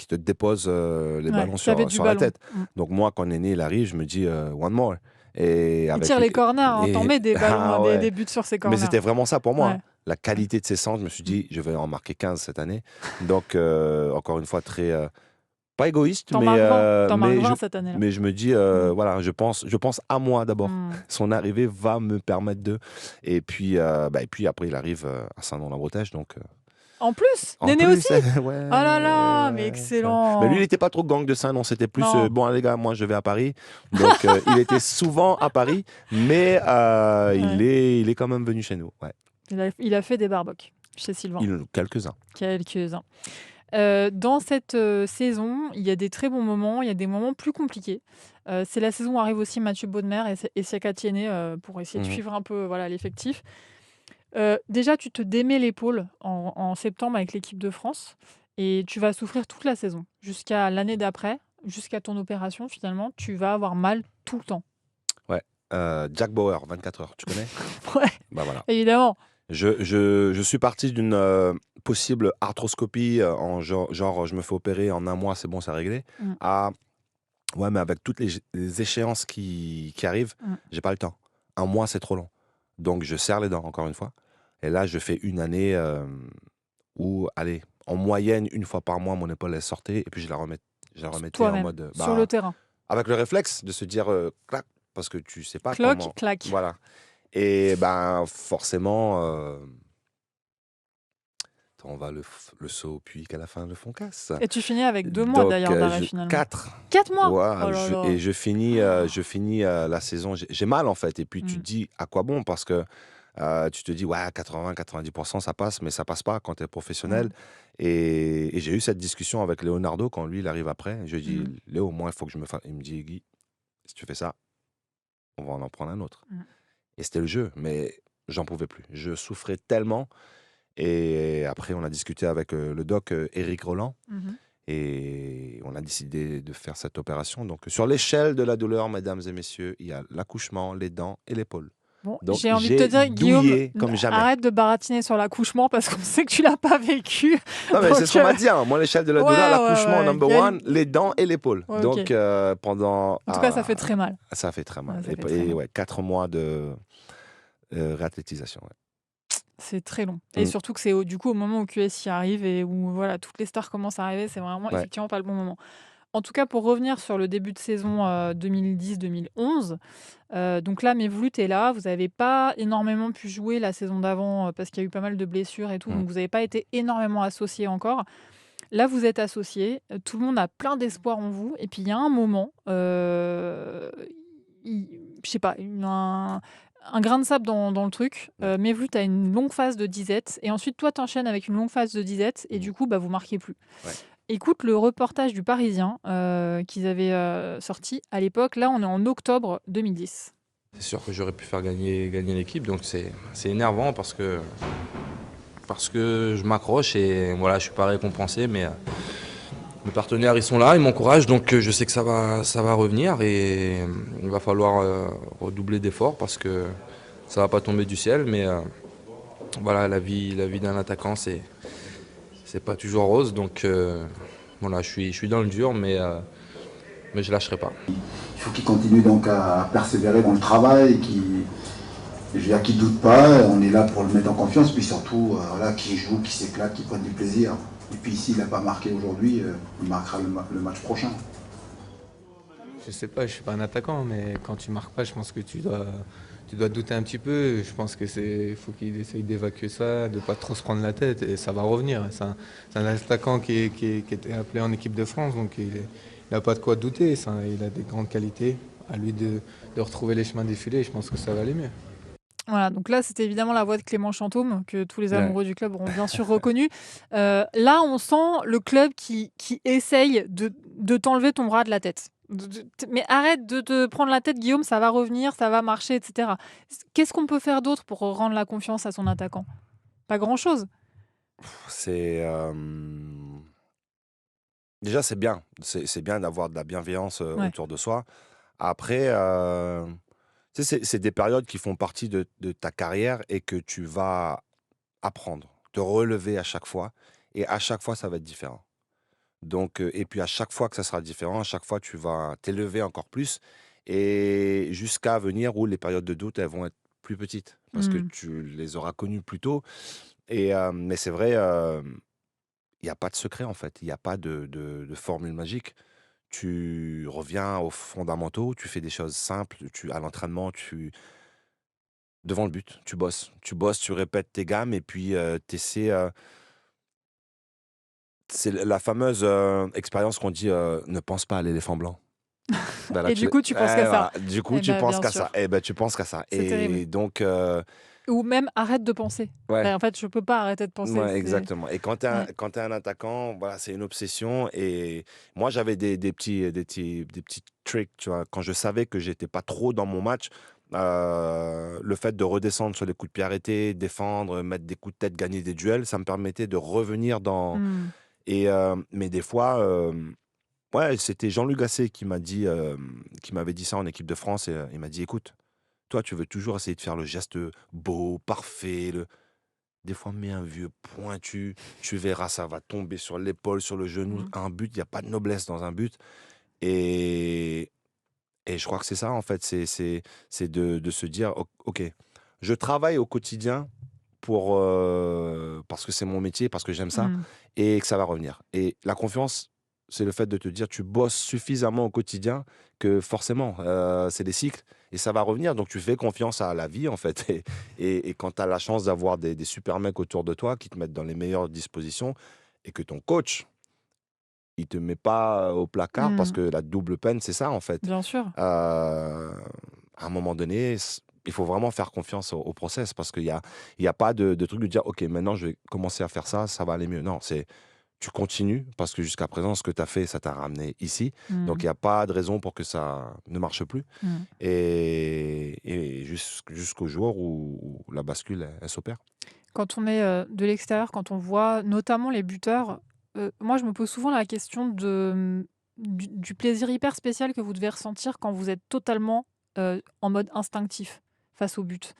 te déposent les ballons sur la tête. Donc moi, quand Néné il arrive, je me dis one more. Et Il tire les corners, hein, t'en mets des ballons, ouais. des buts sur ses corners. Mais c'était vraiment ça pour moi. Ouais. Hein. La qualité de ses centres, je me suis dit, je vais en marquer 15 cette année. Donc, encore une fois, très... pas égoïste, T'en mais, marques 20 cette année-là. mais je me dis, voilà, je pense à moi d'abord. Son arrivée va me permettre de... Et puis après, il arrive à Saint-Nom-la-Bretèche, donc... En plus, Néné aussi. Ouais, oh là là, mais excellent. Mais lui, il n'était pas trop gang de Saint-Nom, c'était plus, Non. bon, les gars, moi, je vais à Paris. Donc, il était souvent à Paris, mais il est quand même venu chez nous. Ouais. Il a fait des barbecues chez Sylvain. Quelques-uns. Quelques-uns. Dans cette saison, il y a des très bons moments, il y a des moments plus compliqués. C'est la saison où arrive aussi Mathieu Bodmer et Siaka Tiéné pour essayer de suivre un peu l'effectif. Déjà, tu te démets l'épaule en septembre avec l'équipe de France et tu vas souffrir toute la saison. Jusqu'à l'année d'après, jusqu'à ton opération, finalement, tu vas avoir mal tout le temps. Ouais. Jack Bauer, 24 heures, tu connais? Ouais, Bah voilà. évidemment. Je suis parti d'une possible arthroscopie, genre, je me fais opérer en un mois, c'est bon, c'est réglé, à ouais, mais avec toutes les échéances qui arrivent, j'ai pas le temps. Un mois, c'est trop long. Donc, je serre les dents, encore une fois. Et là, je fais une année où, allez, en moyenne, une fois par mois, mon épaule, elle sortait, et puis je la remettais en Toi-même, mode. sur le terrain. Avec le réflexe de se dire clac, parce que tu sais pas Cloc, comment. clac. Voilà. Et ben, forcément, on va le saut, puis qu'à la fin, le fond casse. Et tu finis avec 2 mois Donc, d'ailleurs d'arrêt finalement. 4. 4 mois. Ouais, Oh là là. et je finis la saison. J'ai mal en fait. Et puis tu te dis à quoi bon, parce que tu te dis ouais, 80-90% ça passe, mais ça passe pas quand tu es professionnel. Et j'ai eu cette discussion avec Leonardo quand lui il arrive après. Je lui dis Léo, moi il faut que je me fasse. Il me dit Guy, si tu fais ça, on va en prendre un autre. Et c'était le jeu, mais j'en pouvais plus. Je souffrais tellement. Et après, on a discuté avec le doc Éric Roland. Et on a décidé de faire cette opération. Donc, sur l'échelle de la douleur, mesdames et messieurs, il y a l'accouchement, les dents et l'épaule. Bon, Donc, j'ai envie de te dire, douillé Guillaume, comme jamais. arrête de baratiner sur l'accouchement parce qu'on sait que tu l'as pas vécu. Non, mais Donc, c'est ce qu'on m'a dit. Moi, l'échelle de la douleur, l'accouchement number Gaël- one, les dents et l'épaule. Ouais, Donc, ok. pendant. En tout cas, ça fait très mal. Ça fait très mal. Ouais, ça fait très mal. Ouais, 4 mois de réathlétisation. Ouais. C'est très long. Et surtout que c'est du coup au moment où QSI arrive et où voilà, toutes les stars commencent à arriver, c'est vraiment effectivement pas le bon moment. En tout cas, pour revenir sur le début de saison 2010-2011, donc là, Mevlut est là. Vous n'avez pas énormément pu jouer la saison d'avant parce qu'il y a eu pas mal de blessures et tout. Donc vous n'avez pas été énormément associés encore. Là, vous êtes associés. Tout le monde a plein d'espoir en vous. Et puis il y a un moment, je sais pas, un grain de sable dans le truc. Mevlut a une longue phase de disette. Et ensuite, toi, t'enchaînes avec une longue phase de disette. Et du coup, vous marquez plus. Ouais. Écoute le reportage du Parisien qu'ils avaient sorti à l'époque. Là, on est en octobre 2010. C'est sûr que j'aurais pu faire gagner l'équipe. Donc c'est énervant parce que je m'accroche et voilà, je suis pas récompensé. Mais mes partenaires, ils sont là, ils m'encouragent. Donc je sais que ça va revenir et il va falloir redoubler d'efforts parce que ça va pas tomber du ciel. Mais voilà, la vie d'un attaquant, c'est pas toujours rose. Donc voilà, je suis dans le dur, mais je lâcherai pas. Il faut qu'il continue donc à persévérer dans le travail, qu'il ne doute pas. On est là pour le mettre en confiance, puis surtout qu'il joue, qu'il s'éclate, qu'il prenne du plaisir. Et puis s'il n'a pas marqué aujourd'hui, il marquera le match prochain. Je sais pas, je suis pas un attaquant, mais quand tu marques pas, je pense que tu dois douter un petit peu. Je pense faut qu'il essaye d'évacuer ça, de pas trop se prendre la tête, et ça va revenir. C'est un attaquant qui était appelé en équipe de France, donc il n'a pas de quoi douter. Il a des grandes qualités. À lui de retrouver les chemins défilés, je pense que ça va aller mieux. Voilà, donc là, c'était évidemment la voix de Clément Chantôme, que tous les amoureux du club auront bien sûr reconnu. Là, on sent le club qui essaye de t'enlever ton bras de la tête. Mais arrête de te prendre la tête, Guillaume, ça va revenir, ça va marcher, etc. Qu'est-ce qu'on peut faire d'autre pour rendre la confiance à son attaquant ? Pas grand-chose. Déjà, c'est bien. C'est bien d'avoir de la bienveillance autour de soi. Après, c'est des périodes qui font partie de ta carrière et que tu vas apprendre, te relever à chaque fois. Et à chaque fois, ça va être différent. Donc, et puis à chaque fois que ça sera différent, à chaque fois, tu vas t'élever encore plus. Et jusqu'à venir où les périodes de doute, elles vont être plus petites. Parce que tu les auras connues plus tôt. Mais c'est vrai, il n'y a pas de secret en fait. Il n'y a pas de formule magique. Tu reviens aux fondamentaux, tu fais des choses simples, à l'entraînement, devant le but, tu bosses, tu répètes tes gammes et puis tu essaies. C'est la fameuse expérience qu'on dit ne pense pas à l'éléphant blanc. Et du coup, tu penses qu'à ça. Du coup, tu penses qu'à ça. Et ben, tu penses qu'à ça. C'est terrible. Et donc. Ou même arrête de penser. Ouais. En fait, je peux pas arrêter de penser. Ouais, exactement. Et quand tu es un attaquant, voilà, c'est une obsession. Et moi, j'avais des petits tricks, tu vois. Quand je savais que j'étais pas trop dans mon match, le fait de redescendre sur les coups de pied arrêtés, défendre, mettre des coups de tête, gagner des duels, ça me permettait de revenir dans. Mais des fois, ouais, c'était Jean-Luc Gasset qui m'avait dit ça en équipe de France. Et il m'a dit, écoute, toi, tu veux toujours essayer de faire le geste beau, parfait. des fois, mets un vieux pointu, tu verras, ça va tomber sur l'épaule, sur le genou. Un but, il n'y a pas de noblesse dans un but. Et, et je crois que c'est ça, en fait, c'est de se dire, OK, je travaille au quotidien parce que c'est mon métier, parce que j'aime ça, et que ça va revenir. Et la confiance, c'est le fait de te dire, tu bosses suffisamment au quotidien que forcément, c'est des cycles, et ça va revenir. Donc, tu fais confiance à la vie, en fait. Et quand tu as la chance d'avoir des super mecs autour de toi qui te mettent dans les meilleures dispositions, et que ton coach, il te met pas au placard, parce que la double peine, c'est ça, en fait. Bien sûr. À un moment donné, il faut vraiment faire confiance au process, parce qu'il y a pas de truc de dire, OK, maintenant, je vais commencer à faire ça, ça va aller mieux. Non, tu continues, parce que jusqu'à présent, ce que tu as fait, ça t'a ramené ici. Donc, il n'y a pas de raison pour que ça ne marche plus. Et jusqu'au jour où la bascule, elle s'opère. Quand on est de l'extérieur, quand on voit notamment les buteurs, moi, je me pose souvent la question du plaisir hyper spécial que vous devez ressentir quand vous êtes totalement en mode instinctif face au but.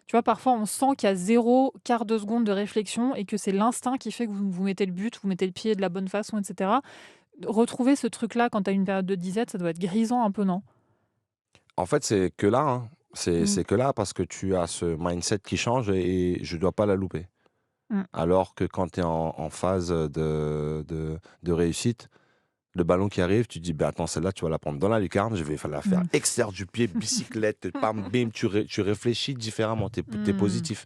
Tu vois, parfois, on sent qu'il y a 0 quart de seconde de réflexion et que c'est l'instinct qui fait que vous mettez le but, vous mettez le pied de la bonne façon, etc. Retrouver ce truc-là quand tu as une période de disette, ça doit être grisant un peu, non? En fait, c'est que là, hein. C'est que là, parce que tu as ce mindset qui change, et je ne dois pas la louper. Alors que quand tu es en phase de réussite, le ballon qui arrive, tu te dis, bah, attends, celle-là, tu vas la prendre dans la lucarne, je vais la faire externe du pied, bicyclette, bam, bim, tu réfléchis différemment, tu es positif.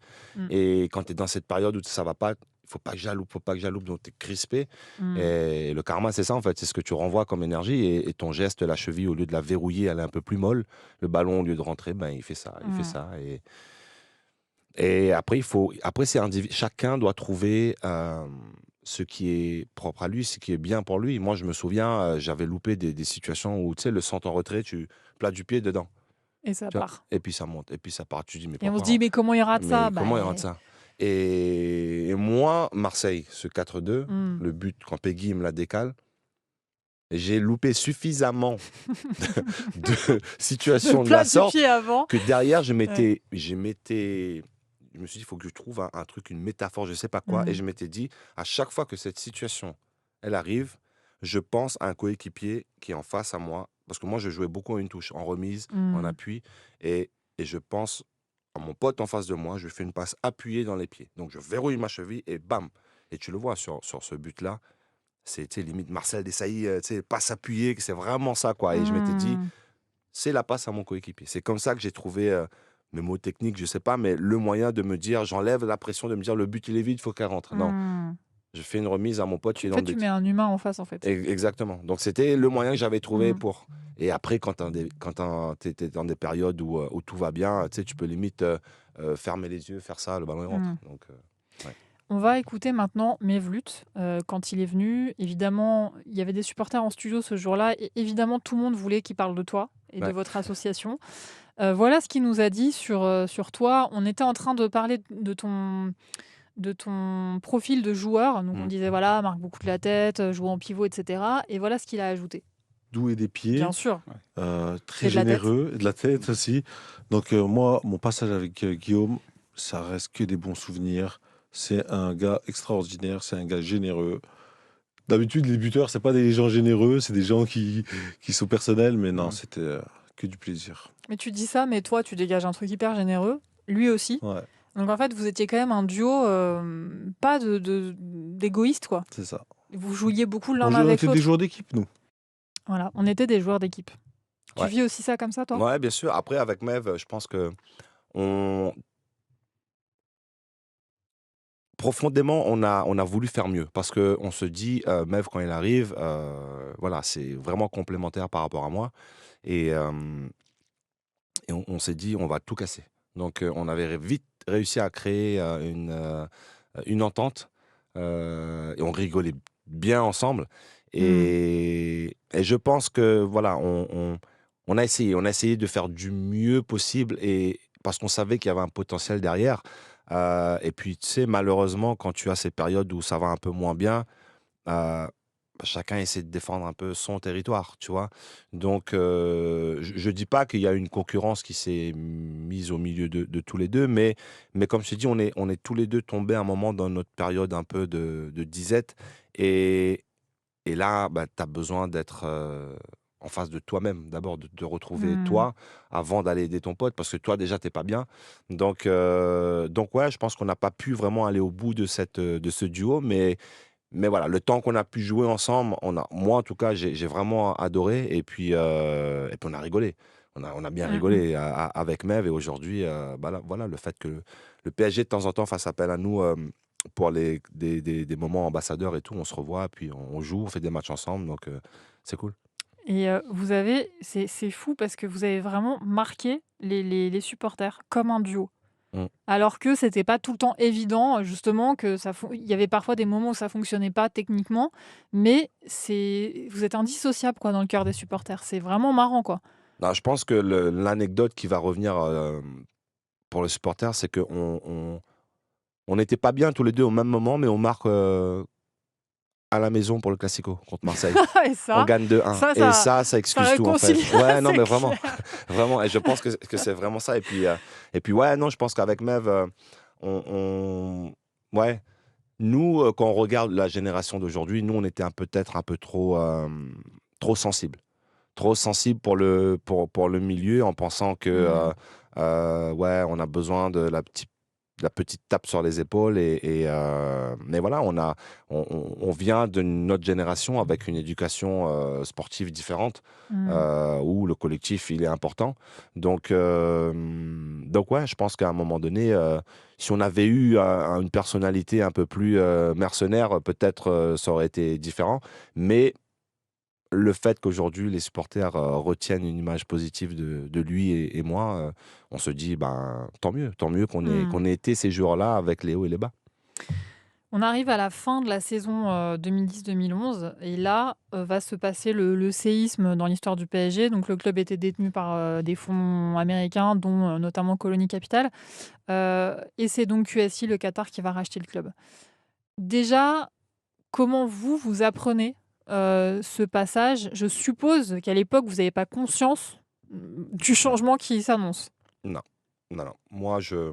Et quand tu es dans cette période où ça va pas, faut pas que j'alloupe, donc tu es crispé. Et le karma, c'est ça, en fait, c'est ce que tu renvoies comme énergie, et ton geste, la cheville, au lieu de la verrouiller, elle est un peu plus molle. Le ballon, au lieu de rentrer, ben, il fait ça, il fait ça. Et après, chacun doit trouver ce qui est propre à lui, ce qui est bien pour lui. Moi, je me souviens, j'avais loupé des situations où, tu sais, le centre en retrait, tu plat du pied dedans. Et ça Tu vois, part. et puis ça monte, et puis ça part. Tu dis, mais Et on se pourquoi, dit, mais comment il rate ça? comment il rate ça? Et moi, Marseille, ce 4-2, le but, quand Peggy me la décale, j'ai loupé suffisamment de situations de la sorte que derrière, je me suis dit, il faut que je trouve un truc, une métaphore, je ne sais pas quoi. Et je m'étais dit, à chaque fois que cette situation, elle arrive, je pense à un coéquipier qui est en face à moi. Parce que moi, je jouais beaucoup en une touche, en remise, en appui. Et je pense à mon pote en face de moi, je lui fais une passe appuyée dans les pieds. Donc, je verrouille ma cheville et bam. Et tu le vois sur ce but-là, c'est limite Marcel Desailly, passe appuyée, c'est vraiment ça, quoi. Et je m'étais dit, c'est la passe à mon coéquipier. C'est comme ça que j'ai trouvé, mes mots techniques, je sais pas, mais le moyen de me dire, j'enlève la pression de me dire, le but il est vide, il faut qu'elle rentre. Non, je fais une remise à mon pote qui est En dans fait, le tu but. mets un humain en face, en fait. Exactement. Donc c'était le moyen que j'avais trouvé pour. Et après, quand t'es dans des périodes où tout va bien, tu peux limite fermer les yeux, faire ça, le ballon il rentre. Donc, ouais. On va écouter maintenant Mevlut quand il est venu. Évidemment, il y avait des supporters en studio ce jour-là. Et évidemment, tout le monde voulait qu'il parle de toi et de Ouais. votre association. Voilà ce qu'il nous a dit sur toi. On était en train de parler de ton profil de joueur. Donc, on disait, voilà, marque beaucoup de la tête, joue en pivot, etc. Et voilà ce qu'il a ajouté. Doué des pieds, Bien sûr. très Et de la tête. généreux, et de la tête aussi. Donc moi, mon passage avec Guillaume, ça reste que des bons souvenirs. C'est un gars extraordinaire, c'est un gars généreux. D'habitude, les buteurs, c'est pas des gens généreux, c'est des gens qui sont personnels, mais non, c'était que du plaisir. Mais tu dis ça, mais toi, tu dégages un truc hyper généreux. Lui aussi. Ouais, Donc, en fait, vous étiez quand même un duo pas d'égoïste, quoi. c'est ça. Vous jouiez beaucoup l'un On avec était l'autre. des joueurs d'équipe, nous. Voilà, on était des joueurs d'équipe. Tu Ouais. vis aussi ça comme ça, toi? Ouais, bien sûr. Après, avec Mev, je pense que profondément, on a voulu faire mieux, parce qu'on se dit, Mev, quand il arrive, voilà, c'est vraiment complémentaire par rapport à moi. Et on s'est dit, on va tout casser. Donc, on avait vite réussi à créer une entente, et on rigolait bien ensemble. Et je pense que, voilà, on a essayé de faire du mieux possible, et parce qu'on savait qu'il y avait un potentiel derrière. Et puis, tu sais, malheureusement, quand tu as ces périodes où ça va un peu moins bien, chacun essaie de défendre un peu son territoire, tu vois. Donc, je ne dis pas qu'il y a une concurrence qui s'est mise au milieu de tous les deux, mais comme je te dis, on est tous les deux tombés à un moment dans notre période un peu de disette. Et, et là, bah, tu as besoin d'être en face de toi-même, d'abord, de te retrouver Hmm. toi avant d'aller aider ton pote, parce que toi, déjà, t'es pas bien. Donc ouais, je pense qu'on n'a pas pu vraiment aller au bout de ce duo, mais voilà, le temps qu'on a pu jouer ensemble, moi en tout cas, j'ai vraiment adoré et puis on a rigolé. On a bien Hmm, hmm. rigolé avec Mev et aujourd'hui, bah là, voilà, le fait que le PSG de temps en temps fasse appel à nous pour des moments ambassadeurs et tout, on se revoit, puis on joue, on fait des matchs ensemble, donc c'est cool. Et c'est fou parce que vous avez vraiment marqué les supporters comme un duo. Mm. Alors que c'était pas tout le temps évident, justement, il y avait parfois des moments où ça fonctionnait pas techniquement, mais vous êtes indissociables quoi dans le cœur des supporters. C'est vraiment marrant quoi. Non, je pense que l'anecdote qui va revenir pour le supporter, c'est on n'était pas bien tous les deux au même moment, mais on marque à la maison pour le Classico contre Marseille. Et On ça, gagne 2-1. ça, Et ça, ça ça excuse tout, en fait. réconcilie, Ouais, non, c'est mais vraiment. clair. Vraiment. Et je pense que c'est vraiment ça. Et puis, ouais, non, je pense qu'avec Mev, ouais, nous, quand on regarde la génération d'aujourd'hui, nous, on était peut-être un peu trop sensibles. Trop sensibles pour le milieu en pensant que, ouais, on a besoin de la petite tape sur les épaules. Mais voilà, on vient de notre génération avec une éducation sportive différente Mm. où le collectif, il est important. Donc ouais, je pense qu'à un moment donné, si on avait eu une personnalité un peu plus mercenaire, peut-être ça aurait été différent. Mais le fait qu'aujourd'hui les supporters retiennent une image positive de lui et moi, on se dit ben tant mieux Mm. qu'on ait été ces joueurs-là avec les hauts et les bas. On arrive à la fin de la saison 2010-2011 et là va se passer le séisme dans l'histoire du PSG. Donc le club était détenu par des fonds américains, dont notamment Colony Capital. Et c'est donc QSI, le Qatar, qui va racheter le club. Déjà, comment vous apprenez ce passage? Je suppose qu'à l'époque, vous n'avez pas conscience du Non, changement qui s'annonce. non, non. Moi, je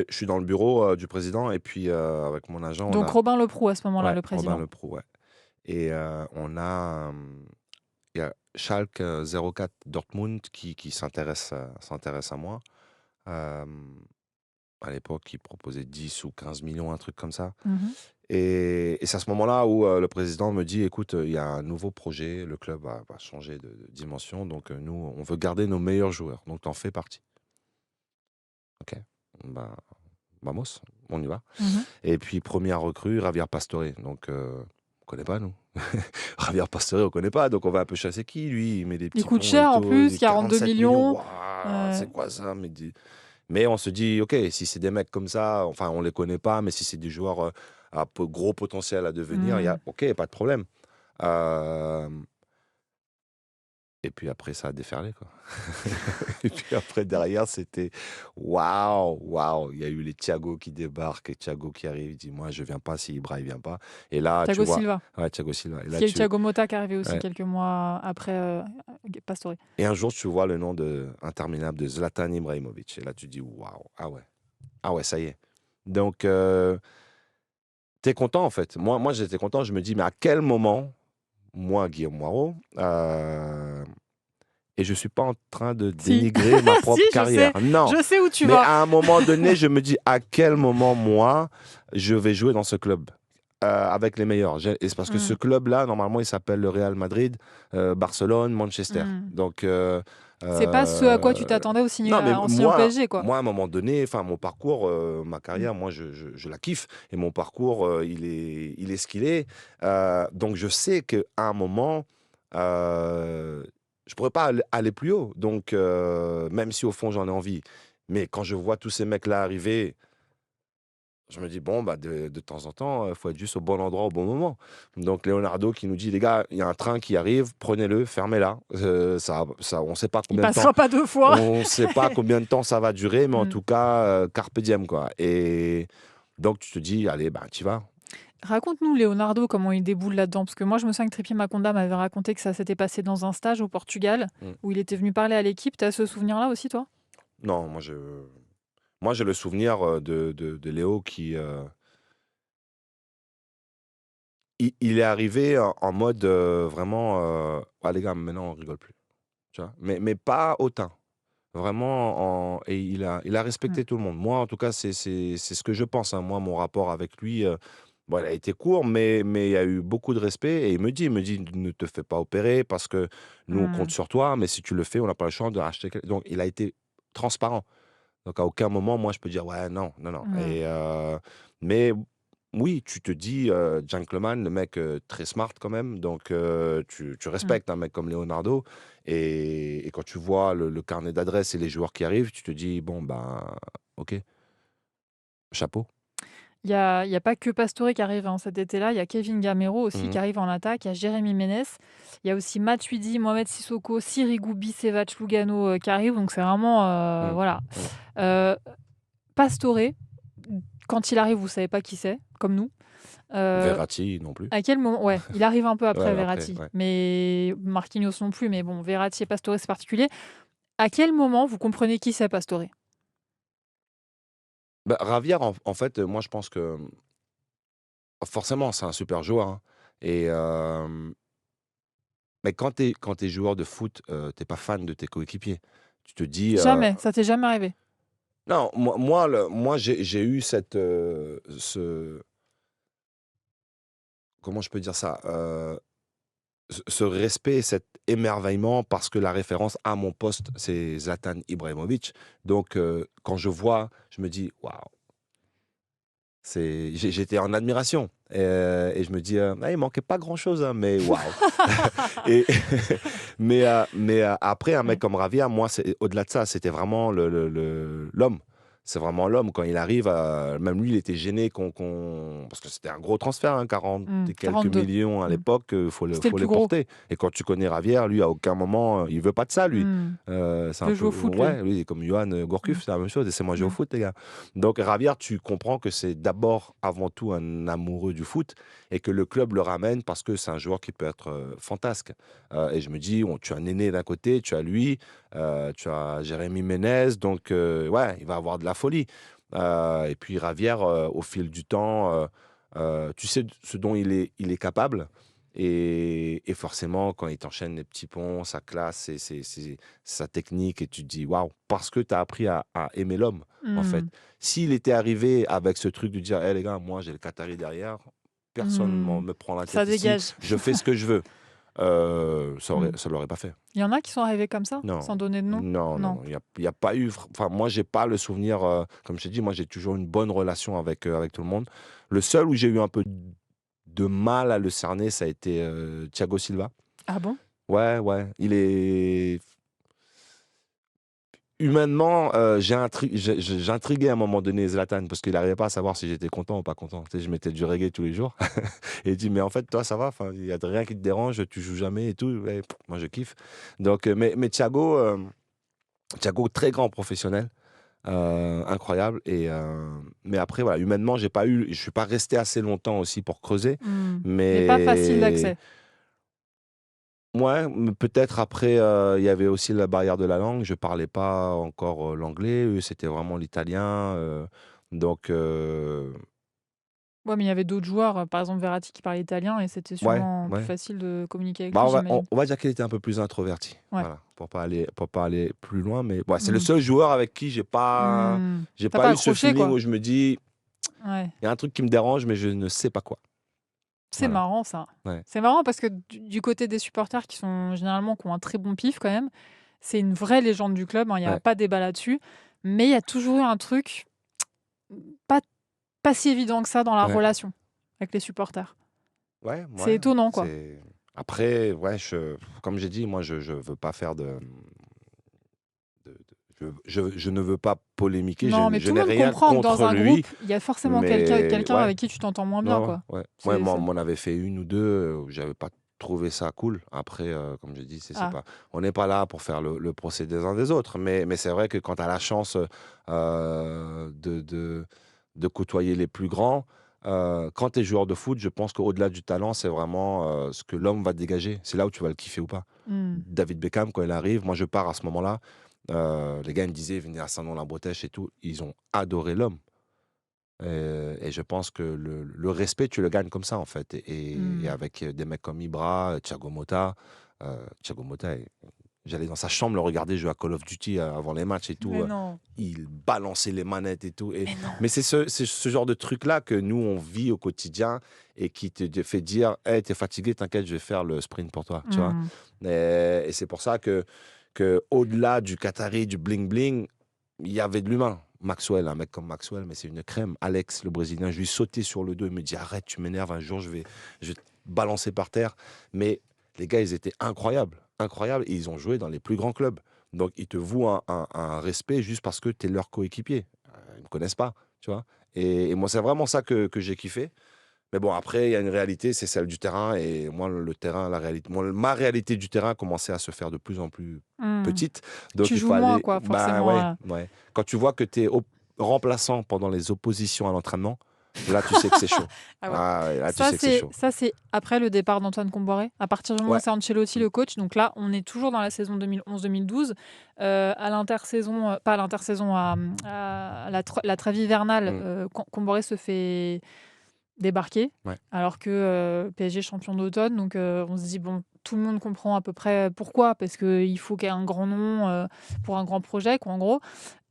suis dans le bureau du président et puis avec mon agent, on Donc a Robin Leproux à ce moment-là, ouais le Robin président. Leproux, ouais. Et il y a Schalke 04 Dortmund qui s'intéresse à moi. Euh, à l'époque, il proposait 10 ou 15 millions, un truc comme ça. Mhm. Et c'est à ce moment-là où le président me dit, écoute, il y a un nouveau projet, le club va changer de dimension, donc nous, on veut garder nos meilleurs joueurs, donc t'en fais partie. Ok, bah, vamos, on y va. Mhm. Et puis, première recrue, Javier Pastore, donc on connaît pas, nous. Javier Pastore, on connaît pas, donc on va un peu chasser qui, lui, il met des Il petits coûte plombs et cher en tout, plus, des 42 47 millions, millions. waouh, c'est quoi ça? Mais on se dit, ok, si c'est des mecs comme ça, enfin, on les connaît pas, mais si c'est des joueurs à gros potentiel à devenir, ok, pas de problème. Euh, Et puis après, ça a déferlé, quoi. Et puis après, derrière, c'était waouh. Il y a eu les Thiago qui débarquent et Thiago qui arrive. Il dit, moi, je viens pas si Ibra, il vient pas. Et là, tu Thiago vois. Silva. Ouais, Thiago Silva. Et Parce là, qu'il y a eu Thiago Motta qui est arrivé aussi ouais. quelques mois après Pastore. Et un jour, tu vois le nom interminable de Zlatan Ibrahimovic. Et là, tu dis, waouh, ah ouais, ça y est. Donc, t'es content, en fait. Moi, j'étais content. Je me dis, mais à quel moment, moi, Guillaume Moirot, et je ne suis pas en train de Si. dénigrer ma propre Si, carrière. Non. Je sais où tu Mais vas. à un moment donné, je me dis à quel moment, moi, je vais jouer dans ce club avec les meilleurs. Et c'est parce que ce club-là, normalement, il s'appelle le Real Madrid, Barcelone, Manchester. Donc, c'est pas ce à quoi tu t'attendais en signant au PSG, quoi. Moi, à un moment donné, mon parcours, ma carrière, moi, je la kiffe. Et mon parcours, il est ce qu'il est. Donc, je sais qu'à un moment, je pourrais pas aller plus haut. Donc, même si au fond, j'en ai envie. Mais quand je vois tous ces mecs-là arriver, je me dis, bon, bah, de temps en temps, il faut être juste au bon endroit au bon moment. Donc, Leonardo qui nous dit, les gars, il y a un train qui arrive, prenez-le, fermez-la. On ne sait pas combien de temps. Il passera pas deux fois. On ne sait pas combien de temps ça va durer, mais en tout cas, carpe diem, quoi. Et donc, tu te dis, allez, bah, tu vas. Raconte-nous, Leonardo, comment il déboule là-dedans. Parce que moi, je me souviens que Trippier Makonda m'avait raconté que ça s'était passé dans un stage au Portugal, Mm. où il était venu parler à l'équipe. Tu as ce souvenir-là aussi, toi? Non, moi j'ai le souvenir de Léo qui il est arrivé en mode vraiment ah les gars maintenant on rigole plus, tu vois, mais pas autant. Vraiment, et il a Mm. respecté tout le monde. Moi, en tout cas, c'est ce que je pense, hein. Moi, mon rapport avec lui, bon, il a été court, mais il y a eu beaucoup de respect. Et il me dit, ne te fais pas opérer parce que nous, on compte Mm. sur toi, mais si tu le fais, on n'a pas le choix de racheter. Donc, il a été transparent. Donc, à aucun moment, moi, je peux dire, ouais, non, non, non. Mm. Mais oui, tu te dis, gentleman, le mec très smart quand même. Donc, tu Mm. respectes un mec comme Leonardo. Et quand tu vois le carnet d'adresses et les joueurs qui arrivent, tu te dis, bon, ben, ok, chapeau. Il y a pas que Pastore qui arrive hein, cet été-là. Il y a Kevin Gamero aussi qui Mhm. arrive en attaque. Il y a Jérémy Ménez. Il y a aussi Matuidi, Mohamed Sissoko, Sirigu, Bicevac, Lugano qui arrivent. Donc c'est vraiment Mhm. voilà. Mhm. Euh, Pastore, quand il arrive, vous savez pas qui c'est, comme nous. Euh, Verratti non plus. à quel moment? Ouais, il arrive un peu après Ouais, après, Verratti, ouais. mais Marquinhos non plus. Mais bon, Verratti et Pastore c'est particulier. À quel moment vous comprenez qui c'est Pastore? Bah, Ravière, en fait, moi, je pense que forcément, c'est un super joueur, hein. Et, mais quand t'es joueur de foot, t'es pas fan de tes coéquipiers. Tu te dis, Jamais, ça t'est jamais arrivé. non, moi j'ai eu comment je peux dire ça, ce respect, cet émerveillement parce que la référence à mon poste, c'est Zlatan Ibrahimovic. Donc, quand je vois, je me dis, waouh, j'étais en admiration. Et je me dis, ah, il manquait pas grand-chose, hein, mais waouh. Et, mais après, un mec Ouais. comme Ravia, moi, au-delà de ça, c'était vraiment l'homme. C'est vraiment l'homme. Quand il arrive, même lui, il était gêné parce que c'était un gros transfert, hein, 40 et quelques 42. millions à l'époque, il faut C'était le faut plus les gros. porter. Et quand tu connais Ravière, lui, à aucun moment, il veut pas de ça, lui. C'est Il un veut peu, jouer au foot, lui. ouais, lui, comme Johan Mm. Gourcuff, c'est la même chose. Laissez-moi jouer au Mm. foot, les gars. Donc, Ravière, tu comprends que c'est d'abord, avant tout, un amoureux du foot et que le club le ramène parce que c'est un joueur qui peut être fantasque. Et je me dis, tu as Néné d'un côté, tu as lui, tu as Jérémy Ménez, donc ouais, il va avoir de la folie. Et puis Ravière, au fil du temps, tu sais ce dont il est capable. Et forcément, quand il t'enchaîne les petits ponts, sa classe, sa technique, et tu te dis, waouh, parce que tu as appris à aimer l'homme, en fait. Mm. S'il était arrivé avec ce truc de dire, hé les gars, moi j'ai le Qatari derrière, personne Mm. me prend la Ça tête ici, dégage. je fais ce que je veux. Mm. Ça l'aurait pas fait. Il y en a qui sont arrivés comme ça, Non, sans donner de nom? non, non, Non. non. Il y a pas eu. Enfin, moi, j'ai pas le souvenir. Comme je t'ai dit, moi, j'ai toujours une bonne relation avec tout le monde. Le seul où j'ai eu un peu de mal à le cerner, ça a été Thiago Silva. Ah bon? Ouais, ouais. Il est. Humainement, j'intriguais à un moment donné Zlatan parce qu'il n'arrivait pas à savoir si j'étais content ou pas content. Tu sais, je mettais du reggae tous les jours et il dit mais en fait toi ça va, enfin il y a rien qui te dérange, tu joues jamais et tout. Ouais, moi je kiffe. Donc mais Thiago très grand professionnel, incroyable mais après voilà humainement je suis pas resté assez longtemps aussi pour creuser, Mais pas facile mais d'accès. ouais, mais peut-être après, il y avait aussi la barrière de la langue. Je parlais pas encore l'anglais. Eux, c'était vraiment l'italien. Donc, Ouais, mais il y avait d'autres joueurs, par exemple Verratti qui parlait italien et c'était ouais, sûrement plus ouais. facile de communiquer avec Bah, lui, on va, on, j'imagine. on va dire qu'il était un peu plus introverti. Ouais. Voilà, pour pas aller plus loin. Mais ouais, c'est le Mm. seul joueur avec qui j'ai pas, Mm. j'ai T'as pas pas eu ce accroché, feeling quoi. où je me dis, Ouais. il y a un truc qui me dérange, mais je ne sais pas quoi. C'est Voilà. marrant ça. Ouais. C'est marrant parce que du côté des supporters qui sont généralement qui ont un très bon pif quand même, c'est une vraie légende du club, hein, il y a Ouais. pas débat là-dessus. Mais il y a toujours eu un truc pas, pas si évident que ça dans la Ouais. relation avec les supporters. Ouais, C'est ouais. étonnant, quoi. Après, ouais, comme j'ai dit, moi, je veux pas faire je ne veux pas polémiquer, Non, mais je tout le n'ai monde rien comprend que dans contre un lui, groupe, il y a forcément mais quelqu'un ouais, avec qui tu t'entends moins ouais, bien, ouais, quoi. ouais. Ouais, C'est, moi, c'est... on m'en avait fait une ou deux où j'avais pas trouvé ça cool. Après, comme je dis, Ah, on n'est pas là pour faire le procès des uns des autres, mais c'est vrai que quand tu as la chance de côtoyer les plus grands, quand tu es joueur de foot, je pense qu'au-delà du talent, c'est vraiment ce que l'homme va dégager. C'est là où tu vas le kiffer ou pas. David Beckham, quand il arrive, moi je pars à ce moment-là. Les gars ils me disaient, venez à Saint-Nom-la-Bretèche et tout. Ils ont adoré l'homme. Et je pense que le respect, tu le gagnes comme ça, en fait. Et avec des mecs comme Ibra, Thiago Motta. Thiago Motta, j'allais dans sa chambre le regarder jouer à Call of Duty avant les matchs et tout. Mais non. Il balançait les manettes et tout. Mais non. Mais c'est ce genre de truc-là que nous, on vit au quotidien et qui te fait dire, hey, t'es fatigué, t'inquiète, je vais faire le sprint pour toi. Tu vois. Et c'est pour ça que au-delà du Qatari, du bling-bling, il y avait de l'humain. Maxwell, un mec comme Maxwell, mais c'est une crème. Alex, le Brésilien, je lui sautais sur le dos. Il me dit, arrête, tu m'énerves, un jour, je vais te balancer par terre. Mais les gars, ils étaient incroyables. Incroyables. Et ils ont joué dans les plus grands clubs. Donc, ils te vouent un respect juste parce que tu es leur coéquipier. Ils ne me connaissent pas, tu vois. Et moi, c'est vraiment ça que j'ai kiffé. Mais bon, après, il y a une réalité, c'est celle du terrain. Et moi, le terrain, la réalité, ma réalité du terrain commençait à se faire de plus en plus petite. Donc, Tu il joues faut moins, aller. quoi, forcément. Ouais. Quand tu vois que tu es remplaçant pendant les oppositions à l'entraînement, là, tu sais que c'est chaud. Ah ouais. Là, tu sais que c'est chaud. Ça, c'est après le départ d'Antoine Comboiré. À partir du moment où c'est Ancelotti le coach, donc là, on est toujours dans la saison 2011-2012. À l'intersaison, pas à l'intersaison, à la trêve hivernale, Comboiré se fait débarquer, alors que PSG est champion d'automne. Donc, on se dit, bon, tout le monde comprend à peu près pourquoi, parce qu'il faut qu'il y ait un grand nom pour un grand projet, quoi, en gros.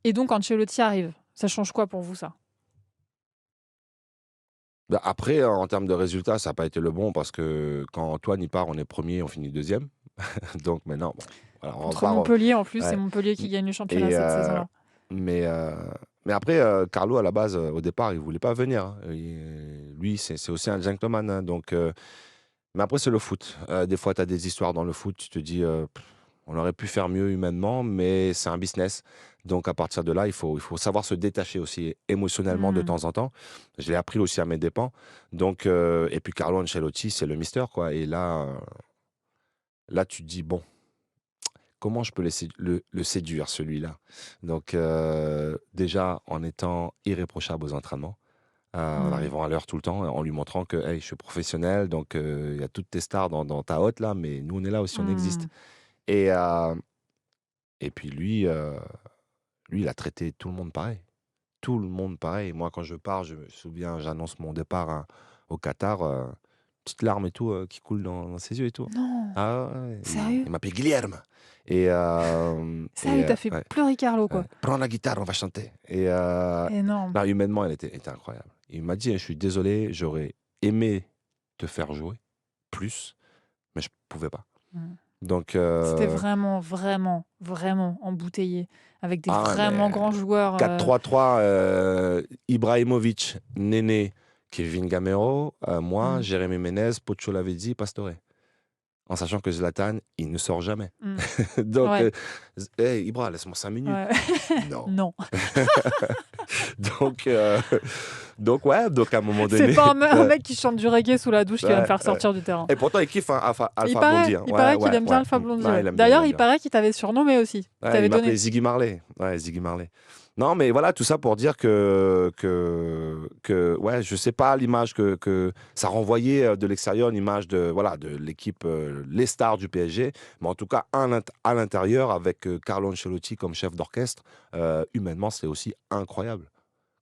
Et donc, Ancelotti arrive. Ça change quoi pour vous, ça ? Bah, après, en termes de résultats, ça n'a pas été le bon parce que quand Antoine y part, on est premier, on finit deuxième. Donc maintenant, bon, voilà, on Contre repart, Montpellier, en plus, ouais. c'est Montpellier qui gagne le championnat Et, cette saison-là. mais après, Carlo, à la base, au départ, il ne voulait pas venir. Hein. Lui, c'est aussi un gentleman. Hein. Donc, mais après, c'est le foot. Des fois, tu as des histoires dans le foot, tu te dis, on aurait pu faire mieux humainement, mais c'est un business. Donc, à partir de là, il faut savoir se détacher aussi émotionnellement de temps en temps. Je l'ai appris aussi à mes dépens. Donc, et puis, Carlo Ancelotti, c'est le mister, quoi. Et là, tu te dis, bon, comment je peux le séduire, celui-là? Donc, déjà, en étant irréprochable aux entraînements, en arrivant à l'heure tout le temps, en lui montrant que hey, je suis professionnel, donc il y a toutes tes stars dans ta hotte, là, mais nous, on est là aussi, on existe. Et puis lui, il a traité tout le monde pareil. Tout le monde pareil. Moi, quand je pars, je me souviens, j'annonce mon départ au Qatar, petite larme et tout qui coule dans ses yeux et tout. Non. Ah ouais, Sérieux? il m'appelle Guilherme. Et, Sérieux, t'as fait pleurer Carlo, quoi. Prends la guitare, on va chanter. Et énorme. Non, humainement, elle était incroyable. Il m'a dit, je suis désolé, j'aurais aimé te faire jouer plus, mais je pouvais pas. Donc, c'était vraiment, vraiment, vraiment embouteillé, avec des vraiment grands joueurs. 4-3-3, Ibrahimovic, Néné, Kevin Gamero, moi, Jérémy Ménez, Pocho Lavezzi, Pastore. En sachant que Zlatan, il ne sort jamais. Donc, hey, Ibra, laisse-moi 5 minutes. Non. Non. donc, à un moment donné... C'est pas un mec qui chante du reggae sous la douche qui va me faire sortir du terrain. Et pourtant, il kiffe Alpha Blondy. Il paraît qu'il aime bien Alpha Blondy. D'ailleurs, il paraît qu'il t'avait surnommé aussi. Il m'appelait Ziggy Marley. Ouais, Ziggy Marley. Non, mais voilà, tout ça pour dire que ouais, je sais pas l'image que ça renvoyait de l'extérieur, l'image de l'équipe, les stars du PSG, mais en tout cas à l'intérieur avec Carlo Ancelotti comme chef d'orchestre, humainement c'est aussi incroyable.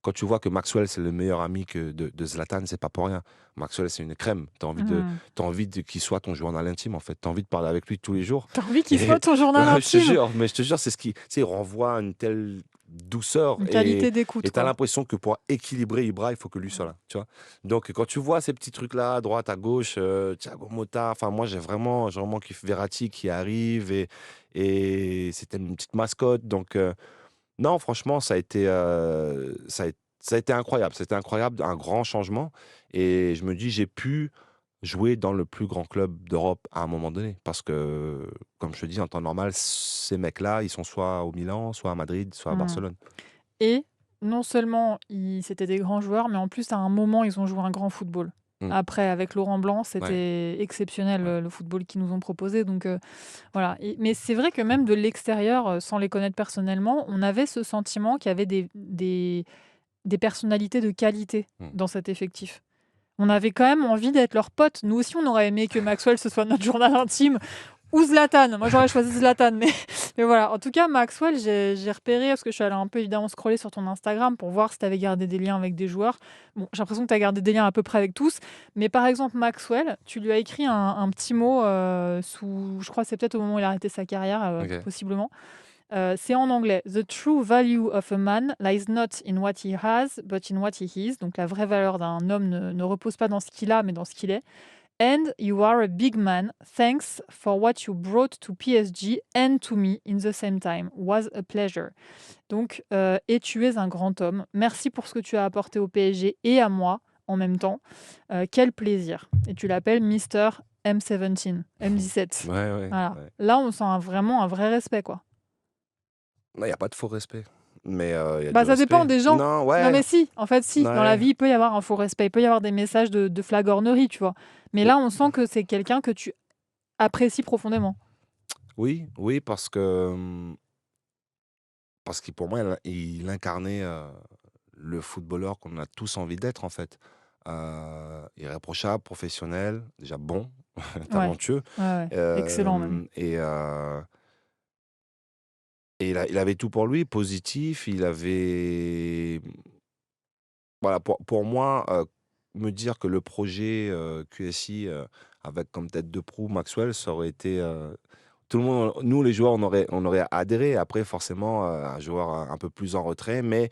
Quand tu vois que Maxwell c'est le meilleur ami de Zlatan, c'est pas pour rien. Maxwell c'est une crème. T'as envie qu'il soit ton journal intime en fait. T'as envie de parler avec lui tous les jours. T'as envie qu'il soit ton journal intime. Je te jure, c'est ce qui, il renvoie une telle douceur, une qualité d'écoute. Et tu as l'impression que pour équilibrer Ibra, il faut que lui soit là. Tu vois. Donc, quand tu vois ces petits trucs-là, à droite, à gauche, Thiago Motta, enfin, moi, j'ai vraiment kiffé Verratti qui arrive et c'était une petite mascotte. Donc, non, franchement, ça a été incroyable. C'était incroyable, un grand changement. Et je me dis, j'ai pu jouer dans le plus grand club d'Europe à un moment donné. Parce que, comme je te dis, en temps normal, ces mecs-là, ils sont soit au Milan, soit à Madrid, soit à Barcelone. Et non seulement c'était des grands joueurs, mais en plus, à un moment, ils ont joué un grand football. Après, avec Laurent Blanc, c'était exceptionnel le football qu'ils nous ont proposé. Donc, voilà. Mais c'est vrai que même de l'extérieur, sans les connaître personnellement, on avait ce sentiment qu'il y avait des personnalités de qualité Mm. dans cet effectif. On avait quand même envie d'être leurs potes. Nous aussi, on aurait aimé que Maxwell ce soit notre journal intime ou Zlatan. Moi, j'aurais choisi Zlatan, mais voilà. En tout cas, Maxwell, j'ai repéré parce que je suis allée un peu évidemment scroller sur ton Instagram pour voir si tu avais gardé des liens avec des joueurs. Bon, j'ai l'impression que tu as gardé des liens à peu près avec tous, mais par exemple Maxwell, tu lui as écrit un petit mot je crois que c'est peut-être au moment où il a arrêté sa carrière, Ok. possiblement. C'est en anglais. The true value of a man lies not in what he has, but in what he is. Donc la vraie valeur d'un homme ne repose pas dans ce qu'il a, mais dans ce qu'il est. And you are a big man. Thanks for what you brought to PSG and to me in the same time. Was a pleasure. Donc, et tu es un grand homme. Merci pour ce que tu as apporté au PSG et à moi en même temps. Quel plaisir. Et tu l'appelles Mister M17, M17. Ouais. Voilà. Là, on sent vraiment un vrai respect, quoi. Il n'y a pas de faux respect. Mais il y a Bah, du ça dépend respect. des gens. Non, ouais. Non, mais si, en fait, si. Dans la Ouais. vie, il peut y avoir un faux respect. Il peut y avoir des messages de flagornerie, tu vois. Mais là, on sent que c'est quelqu'un que tu apprécies profondément. Oui, parce que pour moi, il incarnait le footballeur qu'on a tous envie d'être, en fait. Irréprochable, professionnel, déjà bon, Ouais, talentueux. ouais. Excellent même. Et il avait tout pour lui, positif. Il avait. Voilà, pour moi, me dire que le projet QSI avec comme tête de proue Maxwell, ça aurait été. Tout le monde, nous les joueurs, on aurait adhéré. Après, forcément, un joueur un peu plus en retrait. Mais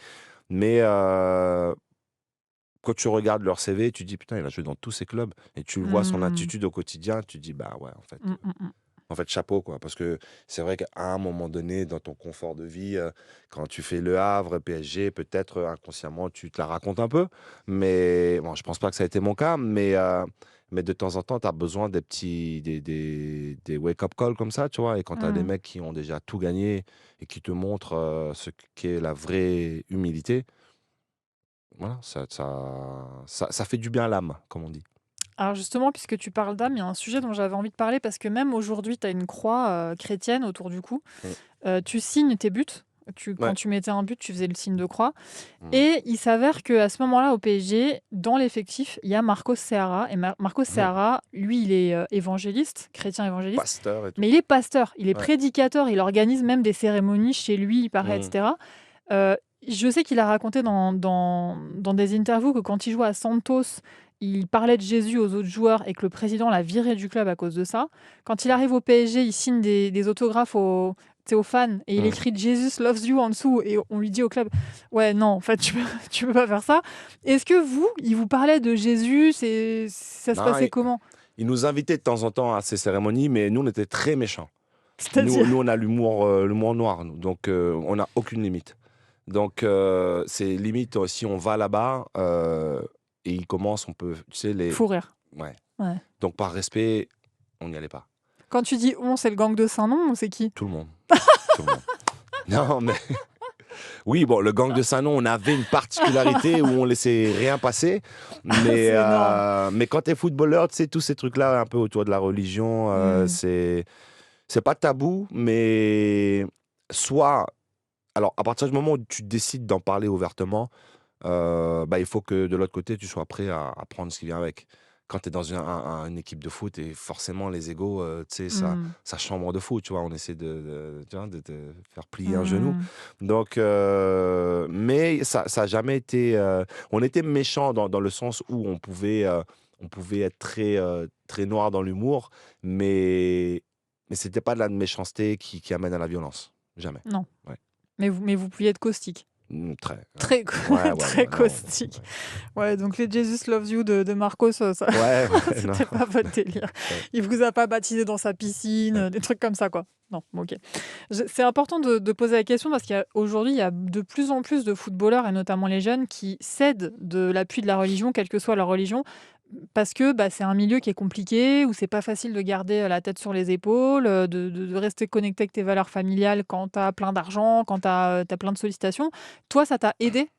quand tu regardes leur CV, tu dis putain, il a joué dans tous ces clubs. Et tu vois son Mm. attitude au quotidien, tu dis bah ouais, en fait. En fait, chapeau, quoi. Parce que c'est vrai qu'à un moment donné, dans ton confort de vie, quand tu fais Le Havre, PSG, peut-être inconsciemment, tu te la racontes un peu. Mais bon, je pense pas que ça a été mon cas. Mais de temps en temps, tu as besoin des petits des wake-up calls comme ça, tu vois. Et quand tu as des Mm. mecs qui ont déjà tout gagné et qui te montrent ce qu'est la vraie humilité, voilà, ça fait du bien à l'âme, comme on dit. Alors justement, puisque tu parles d'âme, il y a un sujet dont j'avais envie de parler parce que même aujourd'hui, tu as une croix chrétienne autour du cou. Tu signes tes buts. Quand Ouais. tu mettais un but, tu faisais le signe de croix. Mm. Et il s'avère qu'à ce moment-là, au PSG, dans l'effectif, il y a Marcos Seara. Et Marcos Seara, lui, il est évangéliste, chrétien évangéliste. Pasteur et tout. Mais il est pasteur, il est Ouais. prédicateur, il organise même des cérémonies chez lui, il paraît, Mm. etc. Je sais qu'il a raconté dans des interviews que quand il jouait à Santos, il parlait de Jésus aux autres joueurs et que le président l'a viré du club à cause de ça. Quand il arrive au PSG, il signe des autographes aux fans et il écrit Jesus loves you en dessous et on lui dit au club ouais non en fait tu peux pas faire ça. Est-ce que il vous parlait de Jésus, ça se Non, passait comment? Il nous invitait de temps en temps à ces cérémonies, mais nous, on était très méchants. C'est-à-dire Nous, on a l'humour noir, nous. Donc, on n'a aucune limite. Donc, c'est limite, si on va là-bas et il commence, on peut, tu sais, fou rire. Ouais. Ouais. Donc, par respect, on n'y allait pas. Quand tu dis on, c'est le gang de Saint-Nom ou c'est qui? Tout le monde. Tout le monde. Non, mais... Oui, bon, le gang de Saint-Nom, on avait une particularité où on laissait rien passer. Mais, mais quand t'es footballeur, tu sais, tous ces trucs-là, un peu autour de la religion, c'est pas tabou, mais soit... Alors, à partir du moment où tu décides d'en parler ouvertement, il faut que de l'autre côté, tu sois prêt à prendre ce qui vient avec. Quand tu es dans une équipe de foot, et forcément, les égos, tu sais, ça chambre de foot, tu vois. On essaie de te faire plier un genou. Donc, mais ça n'a jamais été... on était méchants dans le sens où on pouvait être très noir dans l'humour, mais c'était pas de la méchanceté qui amène à la violence. Jamais. Non. Ouais. Mais vous pouviez être caustique. Très caustique. Ouais, donc les Jesus Loves You de Marcos, ça, c'était pas votre délire. Il vous a pas baptisé dans sa piscine, des trucs comme ça, quoi. Non, ok. C'est important de poser la question parce qu'aujourd'hui, il y a de plus en plus de footballeurs, et notamment les jeunes, qui cèdent de l'appui de la religion, quelle que soit leur religion, parce que c'est un milieu qui est compliqué, où c'est pas facile de garder la tête sur les épaules, de rester connecté avec tes valeurs familiales quand tu as plein d'argent, quand tu as plein de sollicitations. Toi, ça t'a aidé?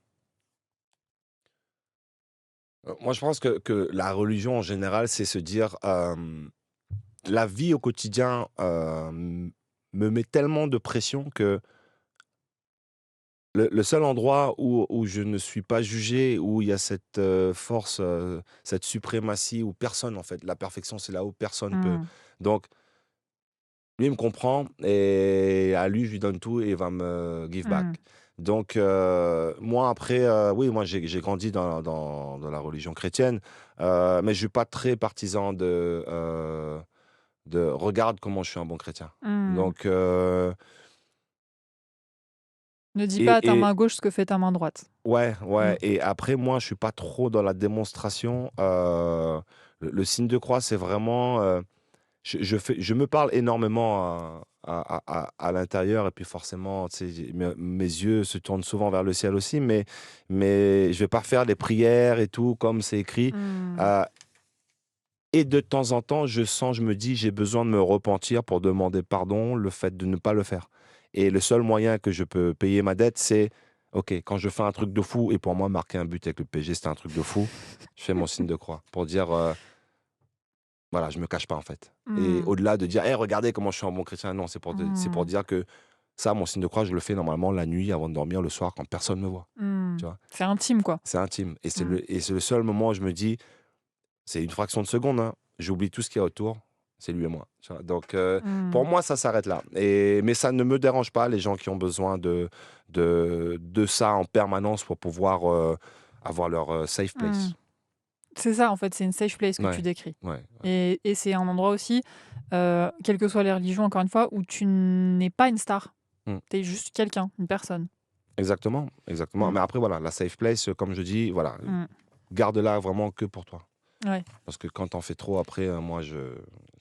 Moi, je pense que la religion, en général, c'est se dire... la vie au quotidien me met tellement de pression que le seul endroit où je ne suis pas jugé, où il y a cette force, cette suprématie, où personne, en fait, la perfection, c'est là où personne peut. Hmm. Donc, lui, il me comprend et à lui, je lui donne tout et il va me give back. Hmm. Donc, moi, après, oui, moi, j'ai grandi dans la religion chrétienne, mais je ne suis pas très partisan de regarde comment je suis un bon chrétien. Hmm. Donc, Ne dis pas à ta et main gauche ce que fait ta main droite. ouais, Hmm. ouais. Et après, moi, je suis pas trop dans la démonstration. Le signe de croix, c'est vraiment. Je me parle énormément à l'intérieur, et puis forcément, tu sais, mes yeux se tournent souvent vers le ciel aussi, mais je vais pas faire des prières et tout comme c'est écrit. Hmm. Et de temps en temps, je me dis, j'ai besoin de me repentir pour demander pardon, le fait de ne pas le faire. Et le seul moyen que je peux payer ma dette, c'est, OK, quand je fais un truc de fou, et pour moi, marquer un but avec le PSG, c'était un truc de fou, je fais mon signe de croix pour dire, voilà, je me cache pas en fait. Et Hmm. au-delà de dire, hey, regardez comment je suis un bon chrétien, non, c'est pour Hmm. dire que ça, mon signe de croix, je le fais normalement la nuit avant de dormir, le soir, quand personne ne me voit. Hmm. Tu vois, C'est intime, quoi. c'est intime. Et Hmm. c'est le seul moment où je me dis, c'est une fraction de seconde, hein. J'oublie tout ce qu'il y a autour. C'est lui et moi. Tu vois. Donc, Hmm. pour moi, ça s'arrête là. Mais ça ne me dérange pas, les gens qui ont besoin de ça en permanence pour pouvoir avoir leur safe place. Hmm. C'est ça, en fait, c'est une safe place que tu Ouais, décris. ouais, Et c'est un endroit aussi, quelles que soient les religions, encore une fois, où tu n'es pas une star. Mm. Tu es juste quelqu'un, une personne. Exactement, exactement. Mm. Mais après, voilà, la safe place, comme je dis, voilà, Mm. garde-la vraiment que pour toi. Ouais. Parce que quand t'en fais trop, après, moi,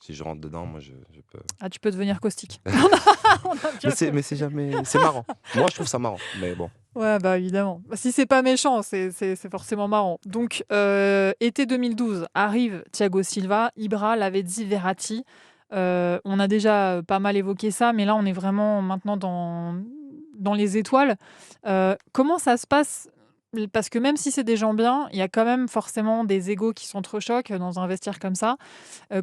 si je rentre dedans, moi, je peux. Ah, tu peux devenir caustique. On a bien compris. Mais c'est jamais. C'est marrant. Moi, je trouve ça marrant. Mais bon. Ouais, bah évidemment. Bah, si c'est pas méchant, c'est forcément marrant. Donc, été 2012, arrive Thiago Silva, Ibra, Lavezzi, Verratti. On a déjà pas mal évoqué ça, mais là, on est vraiment maintenant dans les étoiles. Comment ça se passe? Parce que même si c'est des gens bien, il y a quand même forcément des égos qui s'entrechoquent dans un vestiaire comme ça.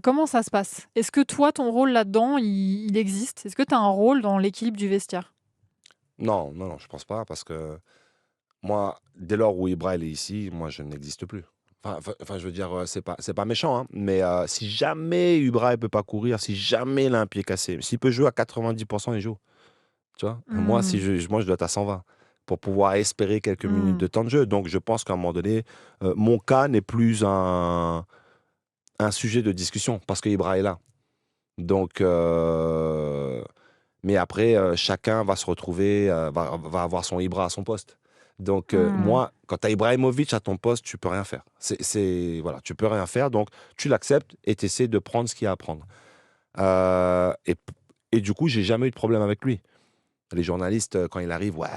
Comment ça se passe? Est-ce que toi, ton rôle là-dedans, il existe? Est-ce que tu as un rôle dans l'équilibre du vestiaire? Non, non, non, je pense pas. Parce que moi, dès lors où Ibra il est ici, moi, je n'existe plus. Enfin, je veux dire, c'est pas méchant, hein, mais si jamais Ibra ne peut pas courir, si jamais il a un pied cassé, s'il peut jouer à 90%, il joue. Tu vois? Moi, Hmm. moi, je dois être à 120 pour pouvoir espérer quelques minutes Hmm. de temps de jeu. Donc, je pense qu'à un moment donné, mon cas n'est plus un sujet de discussion parce que Ibra est là. Donc, mais après, chacun va se retrouver, va avoir son Ibra à son poste. Donc, Hmm. moi, quand tu as Ibrahimovic à ton poste, tu peux rien faire. Voilà, tu peux rien faire. Donc, tu l'acceptes et tu essaies de prendre ce qu'il y a à prendre. Euh, et, et du coup, j'ai jamais eu de problème avec lui. Les journalistes, quand il arrive, ouais,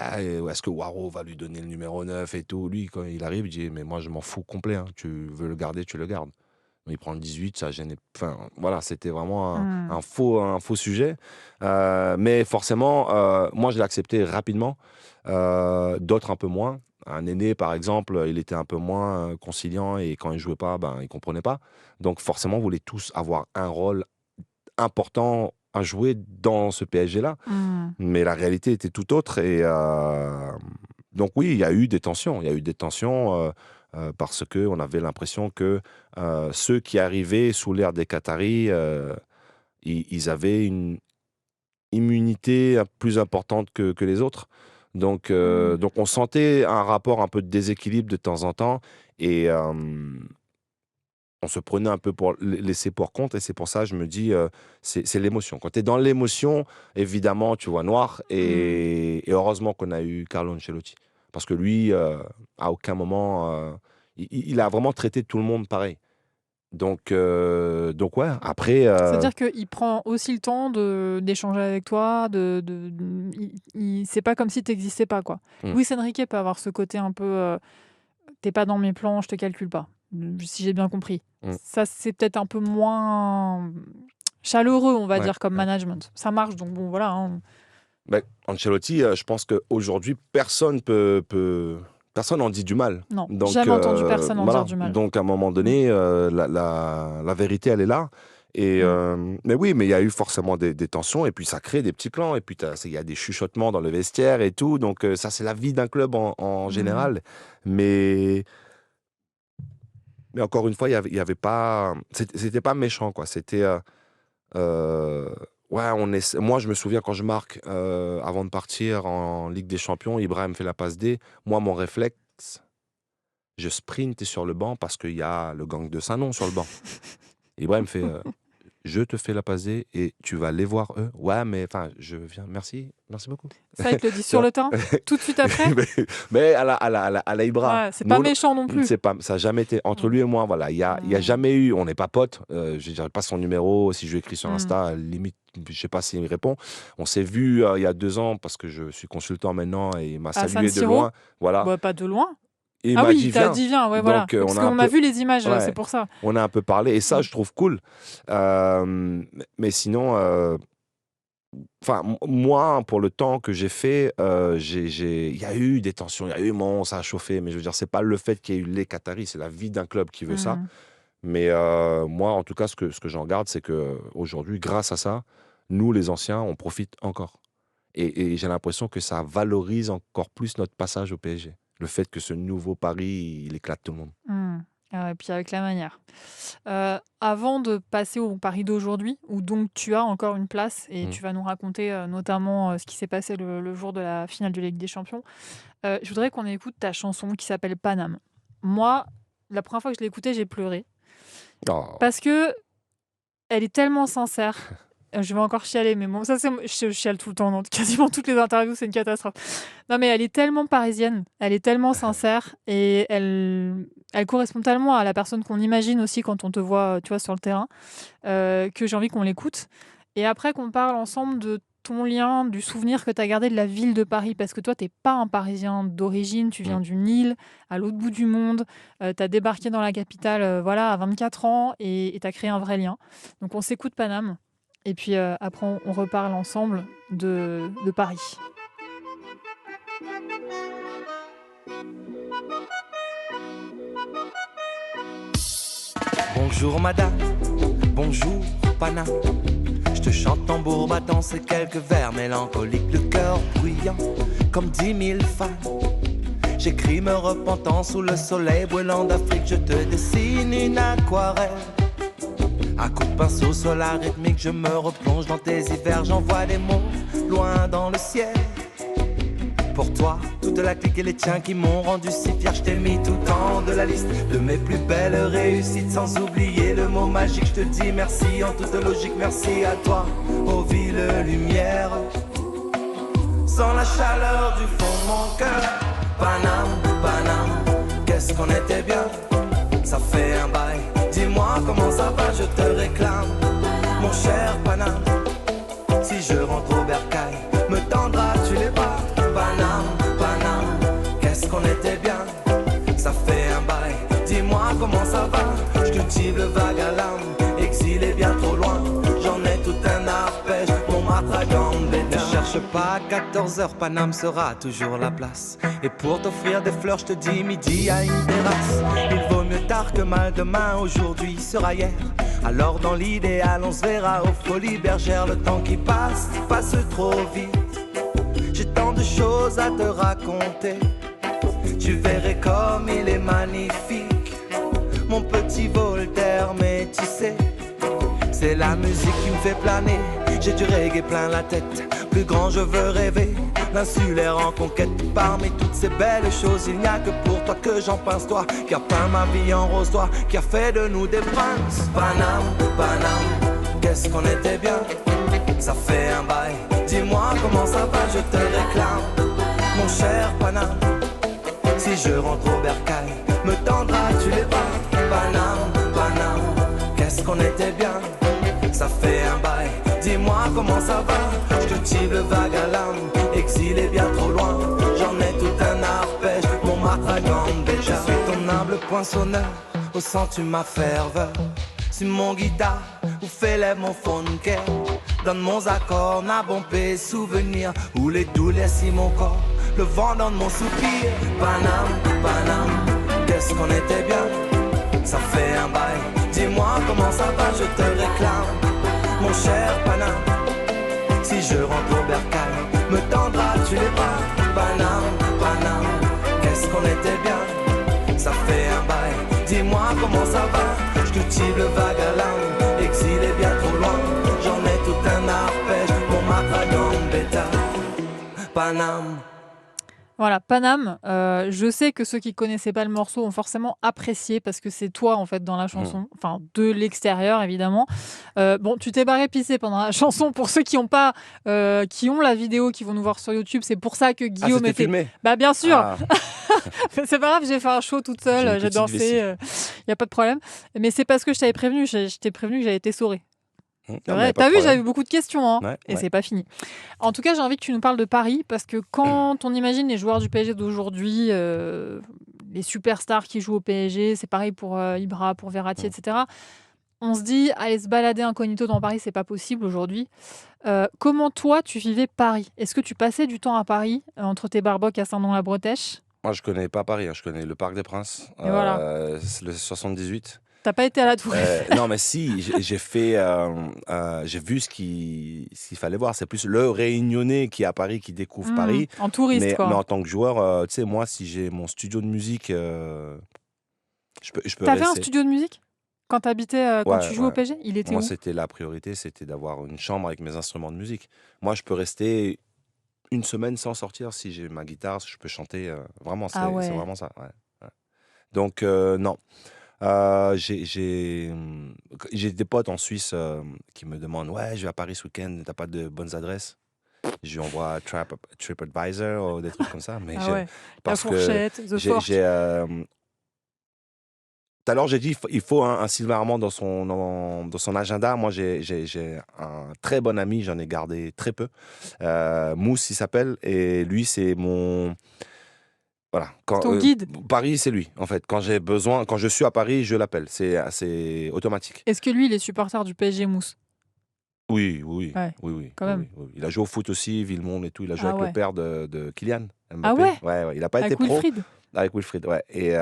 est-ce que Waro va lui donner le numéro 9 et tout? Lui, quand il arrive, il dit, mais moi, je m'en fous complet, hein. Tu veux le garder, tu le gardes. Il prend le 18, ça gênait. Enfin, voilà, c'était vraiment Hmm. un faux sujet. Mais forcément, moi, je l'ai accepté rapidement. D'autres un peu moins. Un aîné, par exemple, il était un peu moins conciliant et quand il jouait pas, ben, il comprenait pas. Donc, forcément, vous voulez tous avoir un rôle important à jouer dans ce PSG-là. Hmm. Mais la réalité était tout autre. Et donc oui, il y a eu des tensions. Il y a eu des tensions parce qu'on avait l'impression que ceux qui arrivaient sous l'ère des Qataris, ils avaient une immunité plus importante que les autres. Donc, Hmm. donc on sentait un rapport un peu de déséquilibre de temps en temps. Et on se prenait un peu pour laisser pour compte. Et c'est pour ça, je me dis, c'est l'émotion. Quand tu es dans l'émotion, évidemment, tu vois noir. Hmm. Et heureusement qu'on a eu Carlo Ancelotti. Parce que lui, à aucun moment, il a vraiment traité tout le monde pareil. Donc ouais, après, C'est-à-dire qu'il prend aussi le temps d'échanger avec toi, c'est pas comme si tu n'existais pas, quoi. Hmm. Luis Enrique peut avoir ce côté un peu t'es pas dans mes plans, je te calcule pas, si j'ai bien compris. Hmm. Ça, c'est peut-être un peu moins chaleureux, on va Ouais, dire, comme ouais. management. Ça marche, donc bon, voilà. Hein. Ben, Ancelotti, je pense qu'aujourd'hui, personne n'en dit du mal. Non, Donc, jamais entendu personne en dire voilà. du mal. Donc, à un moment Mm. donné, la vérité, elle est là. Mais oui, mais il y a eu forcément des tensions, et puis ça crée des petits clans, et puis il y a des chuchotements dans le vestiaire et tout. Donc ça, c'est la vie d'un club en général. Mais encore une fois, il y avait pas. C'était pas méchant, quoi. C'était. Moi, je me souviens quand je marque avant de partir en Ligue des Champions, Ibrahim fait la passe D. Moi, mon réflexe, je sprinte sur le banc parce qu'il y a le gang de Saint-Nom sur le banc. Ibrahim fait je te fais la passe D et tu vas les voir eux. Ouais, mais enfin, je viens. Merci beaucoup. Ça, il te le dit sur le terrain, tout de suite après. mais à la Ibra. Ouais, c'est pas méchant non plus. Ça n'a jamais été entre lui et moi. Voilà, il y a jamais eu. On n'est pas potes. Je dirais pas son numéro. Si je lui écris sur Insta, limite, je sais pas s'il me répond. On s'est vu il y a 2 ans parce que je suis consultant maintenant et il m'a salué de loin. Voilà. Bah, pas de loin. Et il m'a dit viens, ouais, voilà. Donc, parce qu'on a vu les images, ouais, c'est pour ça. On a un peu parlé, et ça, je trouve cool. Mais sinon, moi, pour le temps que j'ai fait, il y a eu des tensions, il y a eu ça a chauffé, mais je veux dire, c'est pas le fait qu'il y ait eu les Qataris, c'est la vie d'un club qui veut ça. Mais moi, en tout cas, ce que j'en garde, c'est qu'aujourd'hui, grâce à ça, nous, les anciens, on profite encore. Et j'ai l'impression que ça valorise encore plus notre passage au PSG. Le fait que ce nouveau Paris, il éclate tout le monde. Et puis avec la manière. Avant de passer au Paris d'aujourd'hui, où donc tu as encore une place et tu vas nous raconter notamment ce qui s'est passé le jour de la finale de Ligue des Champions, je voudrais qu'on écoute ta chanson qui s'appelle Paname. Moi, la première fois que je l'ai écoutée, j'ai pleuré. Oh. Parce que elle est tellement sincère. Je vais encore chialer, mais bon, je chiale tout le temps, dans quasiment toutes les interviews, c'est une catastrophe. Non, mais elle est tellement parisienne, elle est tellement sincère, et elle correspond tellement à la personne qu'on imagine aussi quand on te voit, tu vois, sur le terrain, que j'ai envie qu'on l'écoute. Et après, qu'on parle ensemble de ton lien, du souvenir que tu as gardé de la ville de Paris, parce que toi, tu n'es pas un Parisien d'origine, tu viens d'une île, à l'autre bout du monde, tu as débarqué dans la capitale à 24 ans, et tu as créé un vrai lien. Donc on s'écoute Paname. Et puis après, on reparle ensemble de Paris. Bonjour madame, bonjour Paname. Je te chante tambour battant ces quelques vers mélancoliques, le cœur bruyant comme 10 000 fans. J'écris me repentant sous le soleil brûlant d'Afrique. Je te dessine une aquarelle. À coups de pinceau sur la rythmique, je me replonge dans tes hivers. J'envoie des mots loin dans le ciel. Pour toi, toute la clique et les tiens qui m'ont rendu si fier. Je t'ai mis tout en haut de la liste de mes plus belles réussites, sans oublier le mot magique. Je te dis merci en toute logique, merci à toi, aux villes lumières. Sans la chaleur du fond de mon cœur. Paname, Paname, qu'est-ce qu'on était bien. Ça fait un bail. Dis-moi comment ça va, je te réclame. Mon cher Paname, si je rentre au bercail, me tendras-tu les bras. Paname, Paname, qu'est-ce qu'on était bien. Ça fait un bail, dis-moi comment ça va. Je cultive le vague à l'âme, exilé bien trop loin. J'en ai tout un arpège, mon matraquant bénin. Ne cherche pas à 14h, Paname sera toujours la place. Et pour t'offrir des fleurs, je te dis midi à une terrasse. Il vaut mieux tard que mal, demain, aujourd'hui sera hier. Alors dans l'idéal, on se verra aux Folies Bergères. Le temps qui passe trop vite. J'ai tant de choses à te raconter. Tu verrais comme il est magnifique, mon petit Voltaire, mais tu sais, c'est la musique qui me fait planer. J'ai du reggae plein la tête, plus grand je veux rêver. L'insulaire en conquête, parmi toutes ces belles choses, il n'y a que pour toi que j'en pince, toi qui a peint ma vie en rose, toi qui a fait de nous des princes. Paname, Paname, qu'est-ce qu'on était bien. Ça fait un bail, dis-moi comment ça va, je te réclame. Mon cher Paname, si je rentre au bercail, me tendras-tu les bras. Paname, Paname, qu'est-ce qu'on était bien. Ça fait un bail, dis-moi comment ça va. Je cultive le vague à l'âme, exilé bien trop loin. J'en ai tout un arpège, mon matraquant déjà. Je suis ton humble poinçonneur, au sang tu ma ferveur. Sur mon guitare, ou fais lève mon phone-care. Donne mon accord, n'a bon paix, souvenir. Où les douleurs si mon corps, le vent dans mon soupir. Paname, Paname, qu'est-ce qu'on était bien. Ça fait un bail, dis-moi comment ça va, je te réclame. Mon cher Paname, si je rentre au bercail, me tendras-tu les bras? Paname, Paname, qu'est-ce qu'on était bien, ça fait un bail. Dis-moi comment ça va, je cultive le vague à l'âme. Exilé bien trop loin, j'en ai tout un arpège. Mon matragon bêta, Paname. Voilà, Paname, je sais que ceux qui connaissaient pas le morceau ont forcément apprécié parce que c'est toi en fait dans la chanson, enfin de l'extérieur évidemment. Bon, tu t'es barré pisser pendant la chanson pour ceux qui ont pas, qui ont la vidéo, qui vont nous voir sur YouTube. C'est pour ça que Guillaume c'était était. filmé. Bah bien sûr. Ah. C'est pas grave, j'ai fait un show toute J'ai seule, une j'ai petite dansé, vessie. y a pas de problème. Mais c'est parce que je t'avais prévenu, je t'ai prévenu que j'allais t'essorer. Non, C'est mais vrai, pas de t'as vu, problème. j'avais beaucoup de questions, hein, Ouais, et ouais. c'est pas fini. En tout cas, j'ai envie que tu nous parles de Paris, parce que quand on imagine les joueurs du PSG d'aujourd'hui, les superstars qui jouent au PSG, c'est pareil pour Ibra, pour Verratti, etc. On se dit, aller se balader incognito dans Paris, c'est pas possible aujourd'hui. Comment toi, tu vivais Paris? Est-ce que tu passais du temps à Paris, entre tes barbocs à Saint-Nom-la-Bretèche? Moi, je connais pas Paris, hein, je connais le Parc des Princes, Et voilà. c'est le 78. T'as pas été à la Tour Eiffel? Non, mais si, j'ai fait, j'ai vu ce qu'il fallait voir. C'est plus le Réunionnais qui est à Paris, qui découvre Paris. En touriste, Mais quoi. en tant que joueur, tu sais, moi, si j'ai mon studio de musique, je peux T'avais un rester. studio de musique quand t'habitais, quand Ouais, tu jouais au ouais. PSG? Il était Moi, où? c'était la priorité, c'était d'avoir une chambre avec mes instruments de musique. Moi, je peux rester une semaine sans sortir si j'ai ma guitare, je peux chanter. Vraiment, Ah ouais. c'est vraiment ça. Ouais, ouais. Donc, non. J'ai des potes en Suisse qui me demandent: ouais, je vais à Paris ce week-end, t'as pas de bonnes adresses? Je lui envoie TripAdvisor ou des trucs comme ça. Mais Ah ouais. La parce que Fourchette, The Fork. tout à l'heure, j'ai dit il faut un Sylvain Armand dans son agenda. Moi, j'ai un très bon ami, j'en ai gardé très peu. Mousse, il s'appelle, et lui, c'est mon. Voilà. Ton guide. Paris, c'est lui, en fait. Quand j'ai besoin, quand je suis à Paris, je l'appelle. C'est automatique. Est-ce que lui, il est supporter du PSG Mousse? Oui, oui, Ouais, oui. quand même. Oui. Il a joué au foot aussi, Villemonde et tout. Il a joué Ah avec ouais. le père de Kylian Mbappé. Ah ouais? Ouais. Il n'a pas Avec été pro. Wilfried. Avec Wilfried, ouais. Et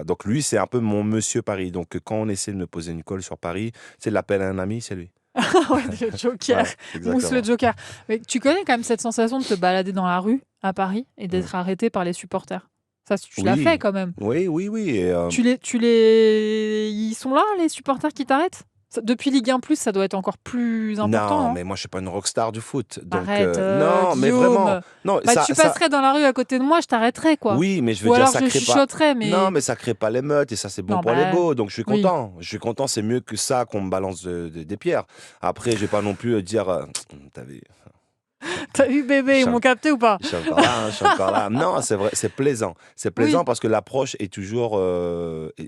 donc lui, c'est un peu mon monsieur Paris. Donc quand on essaie de me poser une colle sur Paris, c'est l'appel à un ami, c'est lui. Ouais, le Joker. Ouais, Mousse le exactement. Joker. Mais tu connais quand même cette sensation de te balader dans la rue à Paris et d'être arrêté par les supporters? Ça, tu l'as Oui. fait quand même. Oui. Et, Ils sont là, les supporters qui t'arrêtent? Depuis Ligue 1+, ça doit être encore plus important, non, non? mais moi je suis pas une rockstar du foot. Donc, Arrête, non, mais Guillaume. vraiment. Non, Bah, tu passerais dans la rue à côté de moi, je t'arrêterais, quoi. Oui, mais je veux Ou dire, alors ça je crée pas. chuchoterais, mais... Non, mais ça crée pas l'émeute et ça c'est bon Non, pour bah, l'ego. Donc je suis oui. content. Je suis content, c'est mieux que ça qu'on me balance des pierres. Après, je vais pas non plus dire. T'avais. T'as vu bébé, ils m'ont capté ou pas? Je suis encore là. Non, c'est vrai, c'est plaisant. C'est plaisant Oui. parce que l'approche est toujours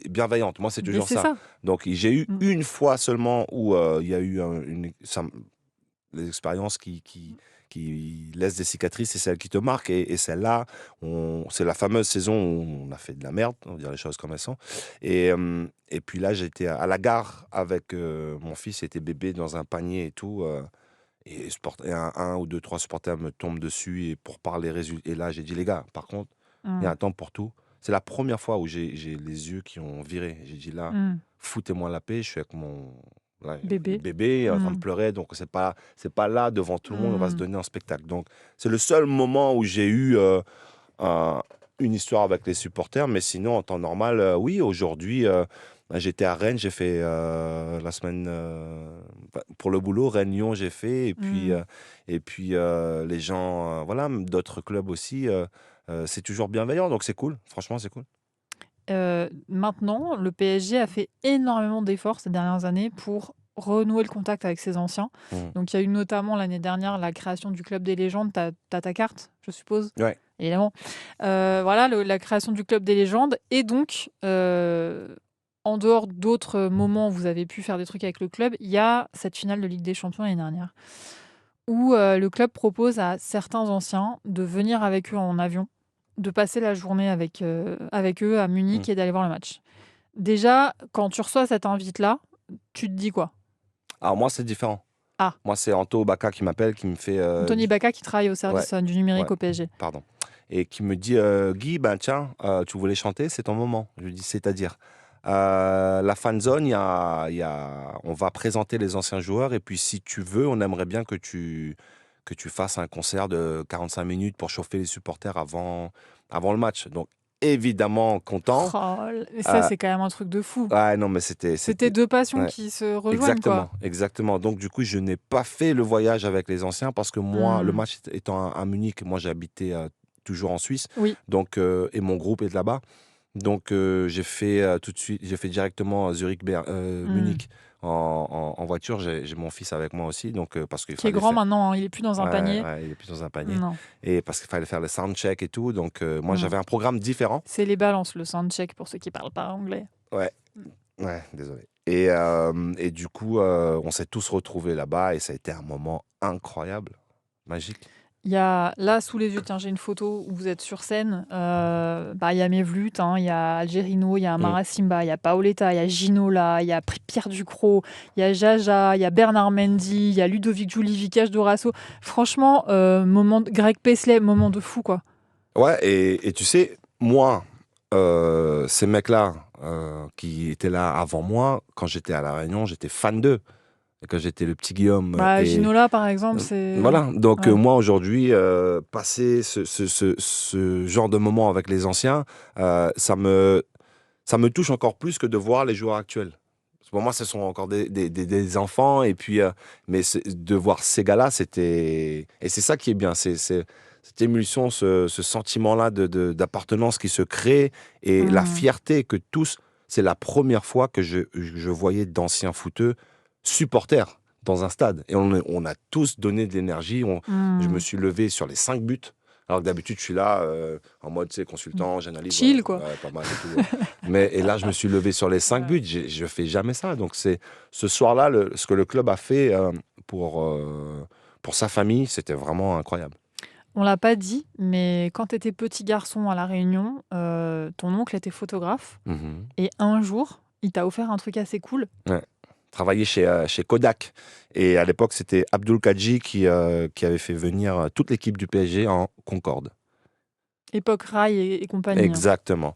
bienveillante. Moi, c'est Mais toujours c'est ça. ça. Donc, j'ai eu une fois seulement où il y a eu des expériences qui laissent des cicatrices, c'est celle qui te marque. Et celle-là, c'est la fameuse saison où on a fait de la merde, on va dire les choses comme elles sont. Et puis là, j'étais à la gare avec mon fils, il était bébé dans un panier et tout. Et un ou deux, trois supporters me tombent dessus et pour parler résultats. Et là, j'ai dit, les gars, par contre, il y a un temps pour tout. C'est la première fois où j'ai les yeux qui ont viré. J'ai dit, là, foutez-moi la paix, je suis avec mon bébé en train de pleurer. Donc, c'est pas là, devant tout le monde, on va se donner en spectacle. Donc, c'est le seul moment où j'ai eu une histoire avec les supporters. Mais sinon, en temps normal, oui, aujourd'hui... j'étais à Rennes, j'ai fait la semaine pour le boulot, Rennes-Lyon j'ai fait, et puis les gens, voilà, d'autres clubs aussi, c'est toujours bienveillant, donc c'est cool, franchement c'est cool. Maintenant, le PSG a fait énormément d'efforts ces dernières années pour renouer le contact avec ses anciens. Donc il y a eu notamment l'année dernière la création du Club des légendes. T'as ta carte, je suppose? Ouais. Évidemment. Voilà, la création du Club des légendes. Et donc... en dehors d'autres moments où vous avez pu faire des trucs avec le club, il y a cette finale de Ligue des Champions l'année dernière, où le club propose à certains anciens de venir avec eux en avion, de passer la journée avec eux à Munich et d'aller voir le match. Déjà, quand tu reçois cette invite-là, tu te dis quoi? Alors moi c'est différent. Ah. Moi c'est Anto Bacca qui m'appelle, qui me fait... Anthony Bacca qui travaille au service du numérique au PSG. Pardon. Et qui me dit, Guy, ben tiens, tu voulais chanter, c'est ton moment. Je lui dis, c'est-à-dire La fan zone, on va présenter les anciens joueurs et puis si tu veux, on aimerait bien que tu fasses un concert de 45 minutes pour chauffer les supporters avant le match. Donc évidemment content. Mais ça, c'est quand même un truc de fou. Ouais, non, mais c'était deux passions ouais. qui se rejoignent. Exactement. Donc du coup, je n'ai pas fait le voyage avec les anciens parce que moi, le match étant à Munich, moi j'ai habité toujours en Suisse. Oui. Donc et mon groupe est de là-bas. Donc j'ai fait directement Zurich-Munich en voiture. J'ai mon fils avec moi aussi, donc parce qu'il qui est grand maintenant, hein, il est plus dans un panier. Ouais, il est plus dans un panier. Non. Et parce qu'il fallait faire le soundcheck et tout. Donc moi j'avais un programme différent. C'est les balances, le soundcheck pour ceux qui parlent pas anglais. Ouais, désolé. Et du coup, on s'est tous retrouvés là-bas et ça a été un moment incroyable, magique. Il y a là sous les yeux, tiens, j'ai une photo où vous êtes sur scène. Il y a Mevlut, il y a Algerino, il y a Amara Simba, il y a Paoletta, il y a Ginola, il y a Pierre Ducrot, il y a Jaja, il y a Bernard Mendy, il y a Ludovic Jouli, Vicage Dorasso. Franchement, Greg Paisley, moment de fou, quoi. Ouais, et tu sais, moi, ces mecs-là qui étaient là avant moi, quand j'étais à La Réunion, j'étais fan d'eux. Et quand j'étais le petit Guillaume. Ginola, par exemple, c'est. Voilà, donc moi aujourd'hui, passer ce genre de moment avec les anciens, ça me touche encore plus que de voir les joueurs actuels. Pour moi, ce sont encore des enfants, et puis, mais de voir ces gars-là, c'était. Et c'est ça qui est bien, c'est cette émulsion, ce sentiment-là d'appartenance qui se crée, et la fierté que tous. C'est la première fois que je voyais d'anciens footeux supporters dans un stade. Et on a tous donné de l'énergie. Je me suis levé sur les 5 buts. Alors que d'habitude, je suis là en mode consultant, j'analyse. Chill, quoi. Ouais, pas mal et tout. Et là, je me suis levé sur les 5 buts. Je fais jamais ça. Donc, c'est ce soir-là, ce que le club a fait pour sa famille, c'était vraiment incroyable. On l'a pas dit, mais quand tu étais petit garçon à La Réunion, ton oncle était photographe. Et un jour, il t'a offert un truc assez cool. Ouais. Travaillé chez Kodak. Et à l'époque, c'était Abdul Kadji qui avait fait venir toute l'équipe du PSG en Concorde. Époque Rai et compagnie. Exactement.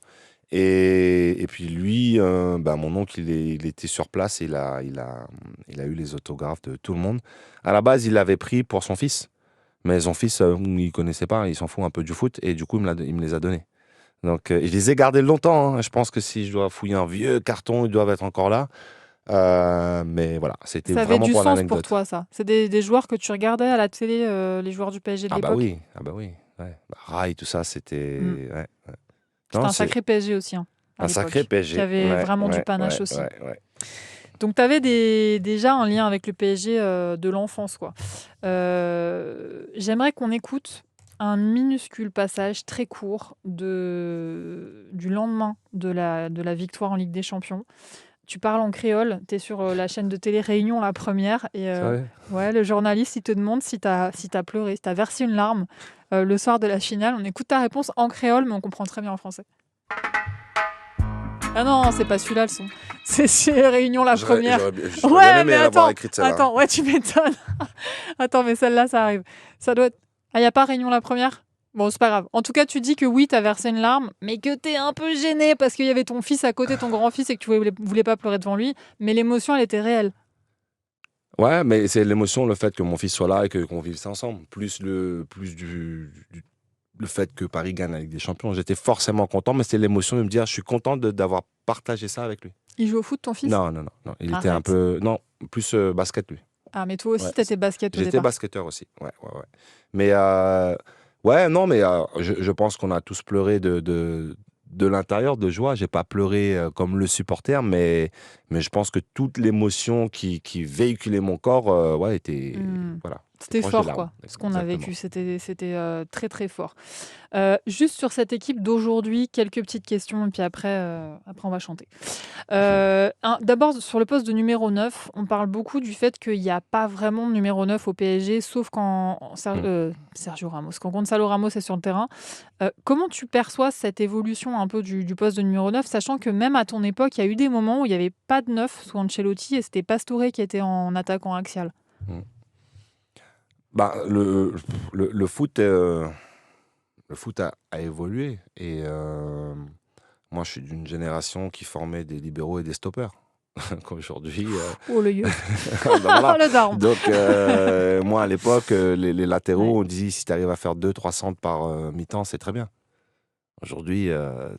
Et puis lui, mon oncle, il était sur place et il a eu les autographes de tout le monde. À la base, il l'avait pris pour son fils. Mais son fils, il ne connaissait pas, il s'en fout un peu du foot. Et du coup, il me les a donnés. Donc, je les ai gardés longtemps. Hein. Je pense que si je dois fouiller un vieux carton, ils doivent être encore là. Mais voilà, c'était vraiment pour l'anecdote. Ça avait du sens pour toi, ça. C'est des joueurs que tu regardais à la télé, les joueurs du PSG de l'époque. Ah bah oui. Ouais. Rai, tout ça, c'était... Ouais. C'était un sacré PSG aussi. Hein, un sacré PSG. Qui avait vraiment du panache aussi. Ouais. Donc, tu avais déjà un lien avec le PSG de l'enfance, quoi. J'aimerais qu'on écoute un minuscule passage très court du lendemain de la victoire en Ligue des Champions. Tu parles en créole, tu es sur la chaîne de télé Réunion, la première, et le journaliste, il te demande si tu as pleuré, si tu as versé une larme le soir de la finale. On écoute ta réponse en créole, mais on comprend très bien en français. Ah non, c'est pas celui-là le son. C'est Réunion, la première. J'aurais aimé l'avoir écrite celle-là. Attends, ouais, tu m'étonnes. Attends, mais celle-là, ça arrive. Ça doit être... Ah, il n'y a pas Réunion, la première ? Bon, c'est pas grave. En tout cas, tu dis que oui, t'as versé une larme, mais que t'es un peu gêné parce qu'il y avait ton fils à côté, ton grand-fils, et que tu voulais pas pleurer devant lui. Mais l'émotion, elle était réelle. Ouais, mais c'est l'émotion, le fait que mon fils soit là et qu'on vive ça ensemble. Plus le fait que Paris gagne la Ligue des Champions. J'étais forcément content, mais c'était l'émotion de me dire, je suis content d'avoir partagé ça avec lui. Il joue au foot, ton fils ? Non. Il était un peu... Non, plus basket, lui. Ah, mais toi aussi, t'étais basket au départ. J'étais basketteur aussi, ouais. Mais... je pense qu'on a tous pleuré de l'intérieur de joie. J'ai pas pleuré comme le supporter, mais je pense que toute l'émotion qui véhiculait mon corps, était voilà. C'était fort, quoi. Ce qu'on a vécu, c'était très très fort. Juste sur cette équipe d'aujourd'hui, quelques petites questions, et puis après on va chanter. D'abord, sur le poste de numéro 9, on parle beaucoup du fait qu'il n'y a pas vraiment de numéro 9 au PSG, sauf quand Sergio Ramos, quand Gonzalo Ramos est sur le terrain. Comment tu perçois cette évolution un peu du poste de numéro 9, sachant que même à ton époque, il y a eu des moments où il n'y avait pas de 9 sous Ancelotti, et c'était Pastore qui était en attaquant axial. Le foot a évolué et Moi, je suis d'une génération qui formait des libéraux et des stoppers. Qu'aujourd'hui, Oh le yeux. ben voilà. Le daron. Donc, moi, à l'époque, les latéraux, on dit si tu arrives à faire 2-3 centres par mi-temps, c'est très bien. Aujourd'hui,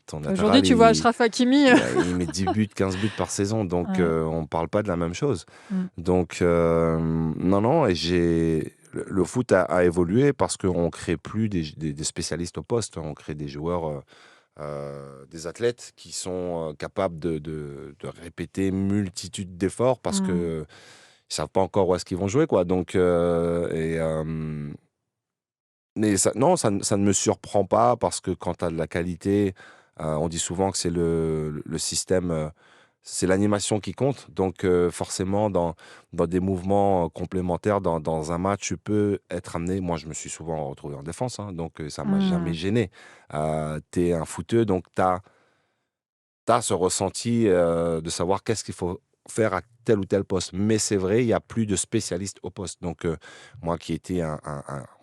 ton Aujourd'hui, latéral, tu vois Achraf Hakimi. il met 10 buts, 15 buts par saison. Donc, Ouais. on ne parle pas de la même chose. Mm. Donc, non. Et le foot a évolué parce qu'on ne crée plus des spécialistes au poste. On crée des joueurs, des athlètes qui sont capables de répéter multitude d'efforts parce qu'ils ne savent pas encore où est-ce qu'ils vont jouer, quoi. Donc, mais non, ça ne me surprend pas parce que quand tu as de la qualité, on dit souvent que c'est le système, c'est l'animation qui compte. Donc forcément, dans des mouvements complémentaires, dans un match, tu peux être amené. Moi, je me suis souvent retrouvé en défense, hein, donc ça ne m'a jamais gêné. Tu es un footeux, donc tu as ce ressenti de savoir qu'est-ce qu'il faut faire à tel ou tel poste. Mais c'est vrai, il n'y a plus de spécialistes au poste. Donc, moi qui étais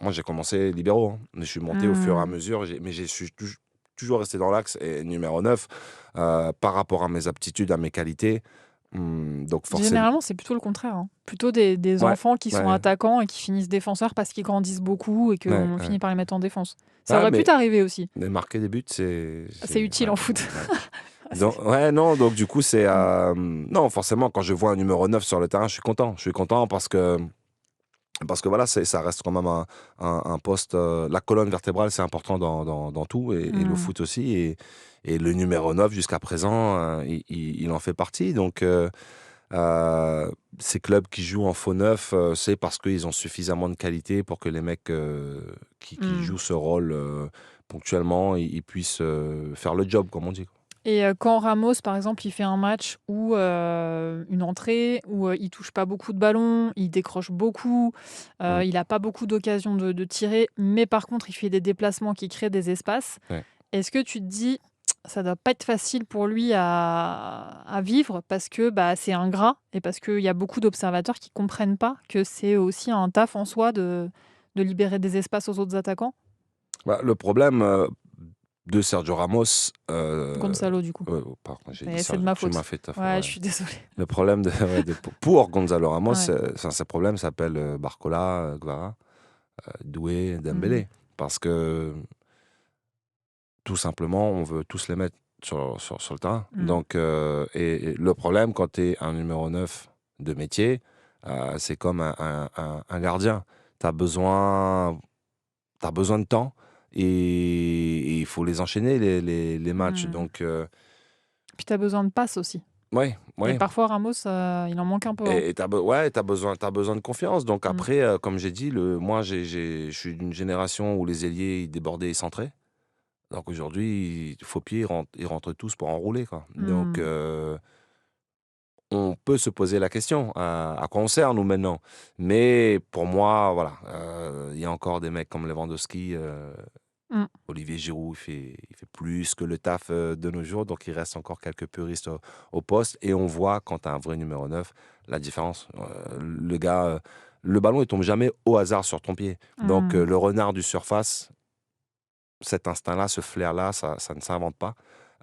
moi, j'ai commencé libéraux. Hein. Je suis monté au fur et à mesure, mais je suis toujours resté dans l'axe et numéro 9 par rapport à mes aptitudes, à mes qualités. Donc, forcément. Généralement, c'est plutôt le contraire. Hein. Plutôt des Ouais, enfants qui sont ouais. attaquants et qui finissent défenseurs parce qu'ils grandissent beaucoup et qu'on Ouais. finit par les mettre en défense. Ça Ouais, aurait pu mais- t'arriver aussi. Mais marquer des buts, c'est utile ouais, en foot. ouais. Donc du coup, c'est... non, forcément, quand je vois un numéro 9 sur le terrain, je suis content. Je suis content parce que voilà, ça reste quand même un poste... la colonne vertébrale, c'est important dans tout, et le foot aussi. Et le numéro 9, jusqu'à présent, il en fait partie. Donc, ces clubs qui jouent en faux neuf, c'est parce qu'ils ont suffisamment de qualité pour que les mecs qui jouent ce rôle ponctuellement, ils puissent faire le job, comme on dit. Et quand Ramos, par exemple, il fait un match où une entrée, où il touche pas beaucoup de ballons, il décroche beaucoup, il n'a pas beaucoup d'occasions de tirer, mais par contre, il fait des déplacements qui créent des espaces. Ouais. Est-ce que tu te dis, ça doit pas être facile pour lui à vivre parce que c'est ingrat et parce qu'il y a beaucoup d'observateurs qui comprennent pas que c'est aussi un taf en soi de libérer des espaces aux autres attaquants? Le problème de Sergio Ramos... Gonzalo, du coup. pardon, j'ai Et dit c'est Sergio, de ma tu faute. m'as fait taf, Ouais, je suis désolée. Le problème pour Gonzalo Ramos, Ouais. ce problème s'appelle Barcola, Guevara, Doué, Dembélé. Parce que tout simplement, on veut tous les mettre sur le terrain. Donc, et le problème, quand tu es un numéro 9 de métier, c'est comme un gardien. Tu as besoin de temps et il faut les enchaîner, les matchs. Donc, Puis tu as besoin de passes aussi. ouais. Et parfois, Ramos, il en manque un peu. Hein. Et t'as besoin de confiance. Donc après, comme j'ai dit, moi, je suis d'une génération où les ailiers ils débordaient et centraient. Donc aujourd'hui, faux pieds, ils rentrent tous pour enrouler, quoi. Donc on peut se poser la question, à quoi on sert, nous, maintenant. Mais pour moi, voilà, il y a encore des mecs comme Lewandowski, Olivier Giroud, il fait plus que le taf de nos jours. Donc il reste encore quelques puristes au poste. Et on voit, quand tu as un vrai numéro 9, la différence. Le gars, le ballon, il tombe jamais au hasard sur ton pied. Donc le renard du surface, cet instinct-là, ce flair-là, ça ne s'invente pas.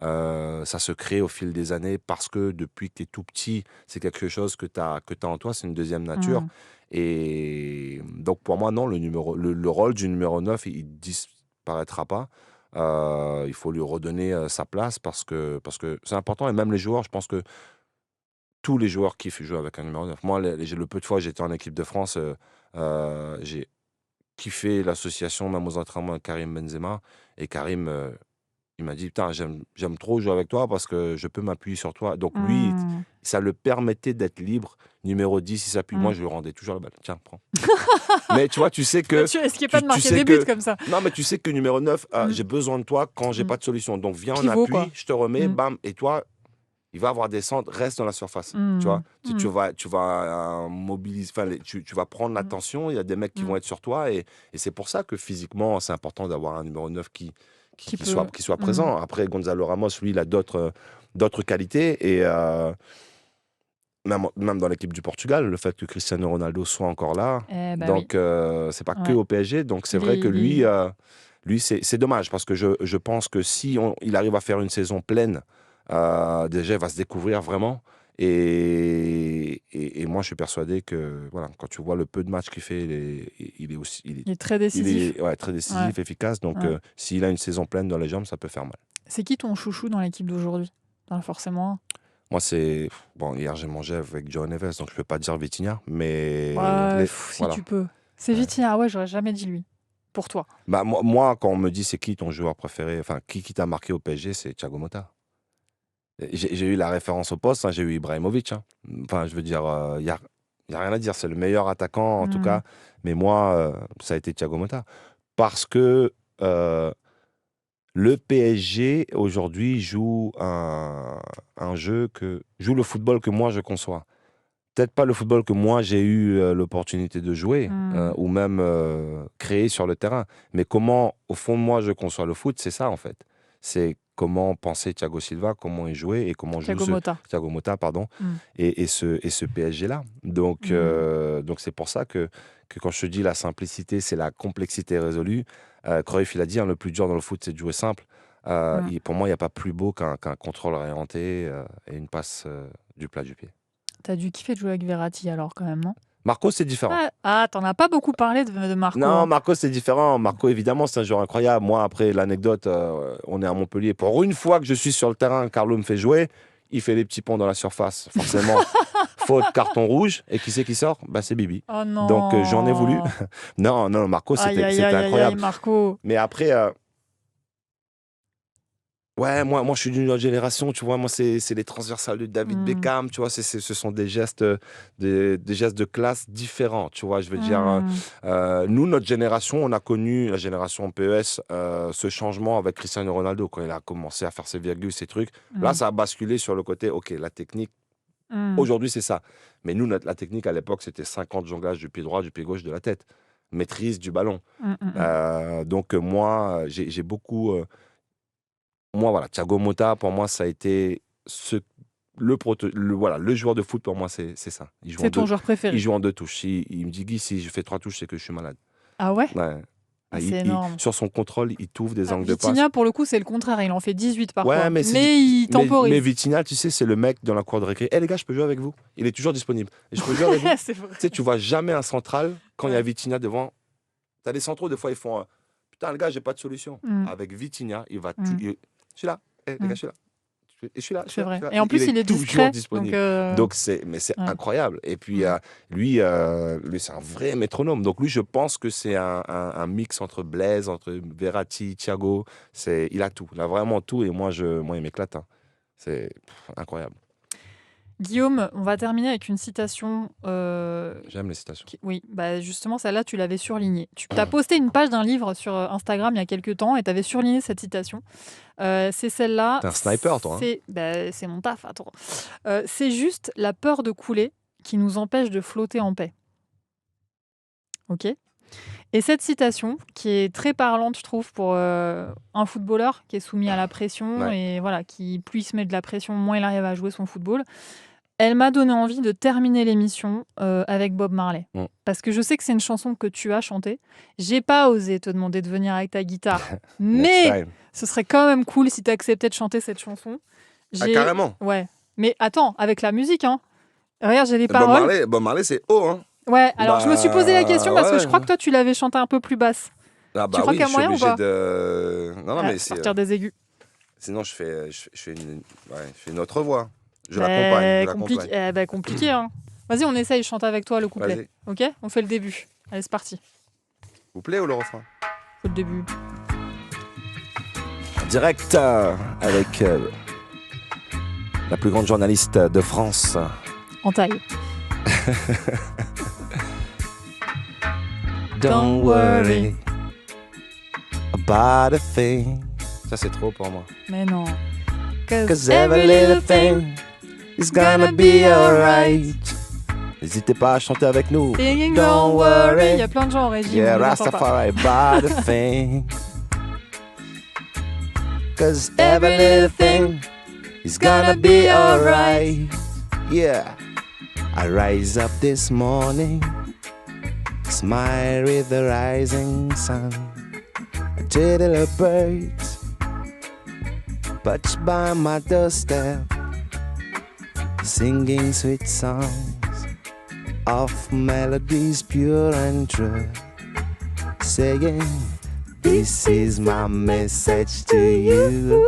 Ça se crée au fil des années parce que depuis que tu es tout petit, c'est quelque chose que tu as en toi, c'est une deuxième nature. Et donc pour moi, non, le rôle du numéro 9, il disparaîtra pas. Il faut lui redonner sa place parce que c'est important. Et même les joueurs, je pense que tous les joueurs kiffent jouer avec un numéro 9. Moi, le peu de fois que j'étais en équipe de France, j'ai kiffé l'association, même aux entraînements, avec Karim Benzema. Et Karim, il m'a dit, putain, j'aime trop jouer avec toi parce que je peux m'appuyer sur toi. Donc lui, ça le permettait d'être libre. Numéro 10, il s'appuie. Moi, je lui rendais toujours la balle. Tiens, prends. Mais tu vois, tu sais que... Tu risquais pas de marquer des buts comme ça. Non, mais tu sais que numéro 9, j'ai besoin de toi quand j'ai pas de solution. Donc viens en Pivot, appui, quoi. je te remets, bam. Et toi, il va avoir des centres, reste dans la surface. Tu vois, tu vas mobiliser, tu vas prendre l'attention. Il y a des mecs qui vont être sur toi. Et c'est pour ça que physiquement, c'est important d'avoir un numéro 9 qui soit présent. Après, Gonzalo Ramos, lui, il a d'autres qualités. même dans l'équipe du Portugal, le fait que Cristiano Ronaldo soit encore là. Donc, c'est pas que Ouais. au PSG. Donc, c'est vrai que lui c'est dommage parce que je pense que si il arrive à faire une saison pleine, déjà, il va se découvrir vraiment. Et moi, je suis persuadé que voilà, quand tu vois le peu de matchs qu'il fait, il est très décisif. Très décisif, efficace. Donc, s'il a une saison pleine dans les jambes, ça peut faire mal. C'est qui ton chouchou dans l'équipe d'aujourd'hui? T'en as forcément un. Moi, c'est... Bon, hier, j'ai mangé avec João Neves, donc je ne peux pas dire Vitinha, mais... Si voilà. tu peux. C'est Vitinha, ouais, j'aurais jamais dit lui. Pour toi. Bah, moi, quand on me dit c'est qui ton joueur préféré, enfin, qui t'a marqué au PSG, c'est Thiago Motta. J'ai eu la référence au poste, j'ai eu Ibrahimovic. Enfin, je veux dire, il n'y a rien à dire. C'est le meilleur attaquant, en tout cas. Mais moi, ça a été Thiago Motta. Parce que le PSG, aujourd'hui, joue joue le football que moi, je conçois. Peut-être pas le football que moi, j'ai eu l'opportunité de jouer ou même créer sur le terrain. Mais comment, au fond de moi, je conçois le foot, c'est ça, en fait. C'est comment pensait Thiago Silva, comment il jouait et comment joue Thiago Motta, pardon, et ce PSG-là. Donc c'est pour ça que quand je te dis la simplicité, c'est la complexité résolue. Cruyff, il a dit, le plus dur dans le foot, c'est de jouer simple. Pour moi, il n'y a pas plus beau qu'un contrôle orienté et une passe du plat du pied. T'as dû kiffer de jouer avec Verratti alors quand même, non? Marco, c'est différent. T'en as pas beaucoup parlé de Marco. Non, Marco, c'est différent. Marco, évidemment, c'est un joueur incroyable. Moi, après l'anecdote, on est à Montpellier. Pour une fois que je suis sur le terrain, Carlo me fait jouer. Il fait les petits ponts dans la surface. Forcément, faute, carton rouge. Et qui c'est qui sort? C'est Bibi. Oh non. Donc, j'en ai voulu. Non, Marco, c'était incroyable. Marco. Mais après... Ouais, moi, je suis d'une autre génération, tu vois. Moi, c'est les transversales de David Beckham, tu vois. Ce sont des gestes de classe différents, tu vois. Je veux dire, nous, notre génération, on a connu, la génération PES, ce changement avec Cristiano Ronaldo, quand il a commencé à faire ses virgules, ses trucs. Là, ça a basculé sur le côté, OK, la technique, aujourd'hui, c'est ça. Mais nous, la technique, à l'époque, c'était 50 jonglages du pied droit, du pied gauche, de la tête. Maîtrise du ballon. Donc, moi, j'ai beaucoup... Moi, voilà, Thiago Motta, pour moi, ça a été le joueur de foot, pour moi, c'est ça. C'est ton joueur préféré? Il joue en 2 touches. Il me dit, Guy, si je fais 3 touches, c'est que je suis malade. Ah ouais? C'est énorme. Sur son contrôle, il t'ouvre des angles de passe. Vitinha, pour le coup, c'est le contraire. Il en fait 18 parfois. Ouais, mais il temporise. Mais Vitinha, tu sais, c'est le mec dans la cour de récré. Les gars, je peux jouer avec vous? Il est toujours disponible. Et je peux jouer avec vous? C'est vrai. Tu sais, tu vois jamais un central quand il y a Vitinha devant. Tu as des centraux, des fois, ils font putain, le gars, j'ai pas de solution. Avec Vitinha, il va. Je suis là. Les gars, je suis là. Et je suis là. C'est vrai. Et en plus, il est discret. Donc c'est incroyable. Et puis, lui, c'est un vrai métronome. Donc, lui, je pense que c'est un mix entre Blaise, entre Verratti, Thiago. Il a tout. Il a vraiment tout. Et moi, il m'éclate. C'est incroyable. Guillaume, on va terminer avec une citation. J'aime les citations. Oui, justement, celle-là, tu l'avais surlignée. Tu as posté une page d'un livre sur Instagram il y a quelques temps et tu avais surligné cette citation. C'est celle-là. T'es un sniper, toi. C'est mon taf, attends. C'est juste la peur de couler qui nous empêche de flotter en paix. Ok. Et cette citation, qui est très parlante, je trouve, pour un footballeur qui est soumis à la pression et voilà, qui plus il se met de la pression, moins il arrive à jouer son football. Elle m'a donné envie de terminer l'émission avec Bob Marley. Parce que je sais que c'est une chanson que tu as chantée. J'ai pas osé te demander de venir avec ta guitare. Mais ce serait quand même cool si tu acceptais de chanter cette chanson. Carrément. Ouais. Mais attends, avec la musique, hein. Regarde, j'ai les paroles. Bob Marley, c'est haut, hein. Ouais, alors je me suis posé la question parce que je crois que toi, tu l'avais chanté un peu plus basse. Tu crois qu'il y a moyen ou pas Non, mais c'est... Partir des aigus. Sinon, je fais une autre voix. Je l'accompagne. Compliqué, hein. Vas-y, on essaye, je chante avec toi le couplet. Vas-y. Ok? On fait le début. Allez, c'est parti. Couplet ou le refrain? Faut le début. En direct avec la plus grande journaliste de France. En taille. Don't worry about a thing. Ça, c'est trop pour moi. Mais non. Cause every little thing is gonna be alright. N'hésitez pas à chanter avec nous. Singing don't worry. Il y a plein de gens en régie. Yeah, Rastafari about a thing. Cause every little thing is gonna be alright. Yeah. I rise up this morning, smile with the rising sun. Two little birds perched by my doorstep, singing sweet songs of melodies pure and true, saying, this is my message to you.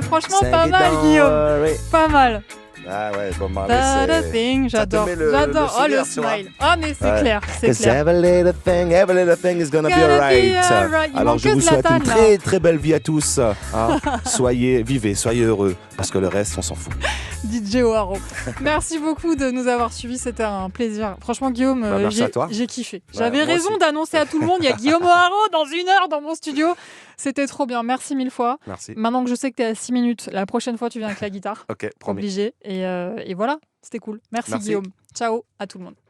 Franchement, Sing pas it, mal, don't Guillaume. worry. Pas mal. Ah ouais, Bob Marley, Bada c'est... thing, j'adore. Ça te met le J'adore. Oh, le sourire, tu vois. smile. Ah, mais c'est Ouais. clair, c'est 'Cause clair. every little thing is gonna be Gonna be alright. alright. Il Alors manque je que vous souhaite une Zlatan, là. très très belle vie à tous. Hein. Vivez, soyez heureux, parce que le reste, on s'en fout. DJ O'Haro. Merci beaucoup de nous avoir suivis, c'était un plaisir. Franchement, Guillaume, Bah, merci à toi. j'ai kiffé. Ouais, J'avais moi raison aussi. d'annoncer à tout le monde, il y a Guillaume O'Haro dans 1 heure dans mon studio. C'était trop bien, merci 1000 fois. Merci. Maintenant que je sais que tu es à 6 minutes, la prochaine fois, tu viens avec la guitare. Ok, promis. Obligé. Et voilà, c'était cool. Merci Merci. Guillaume. Ciao à tout le monde.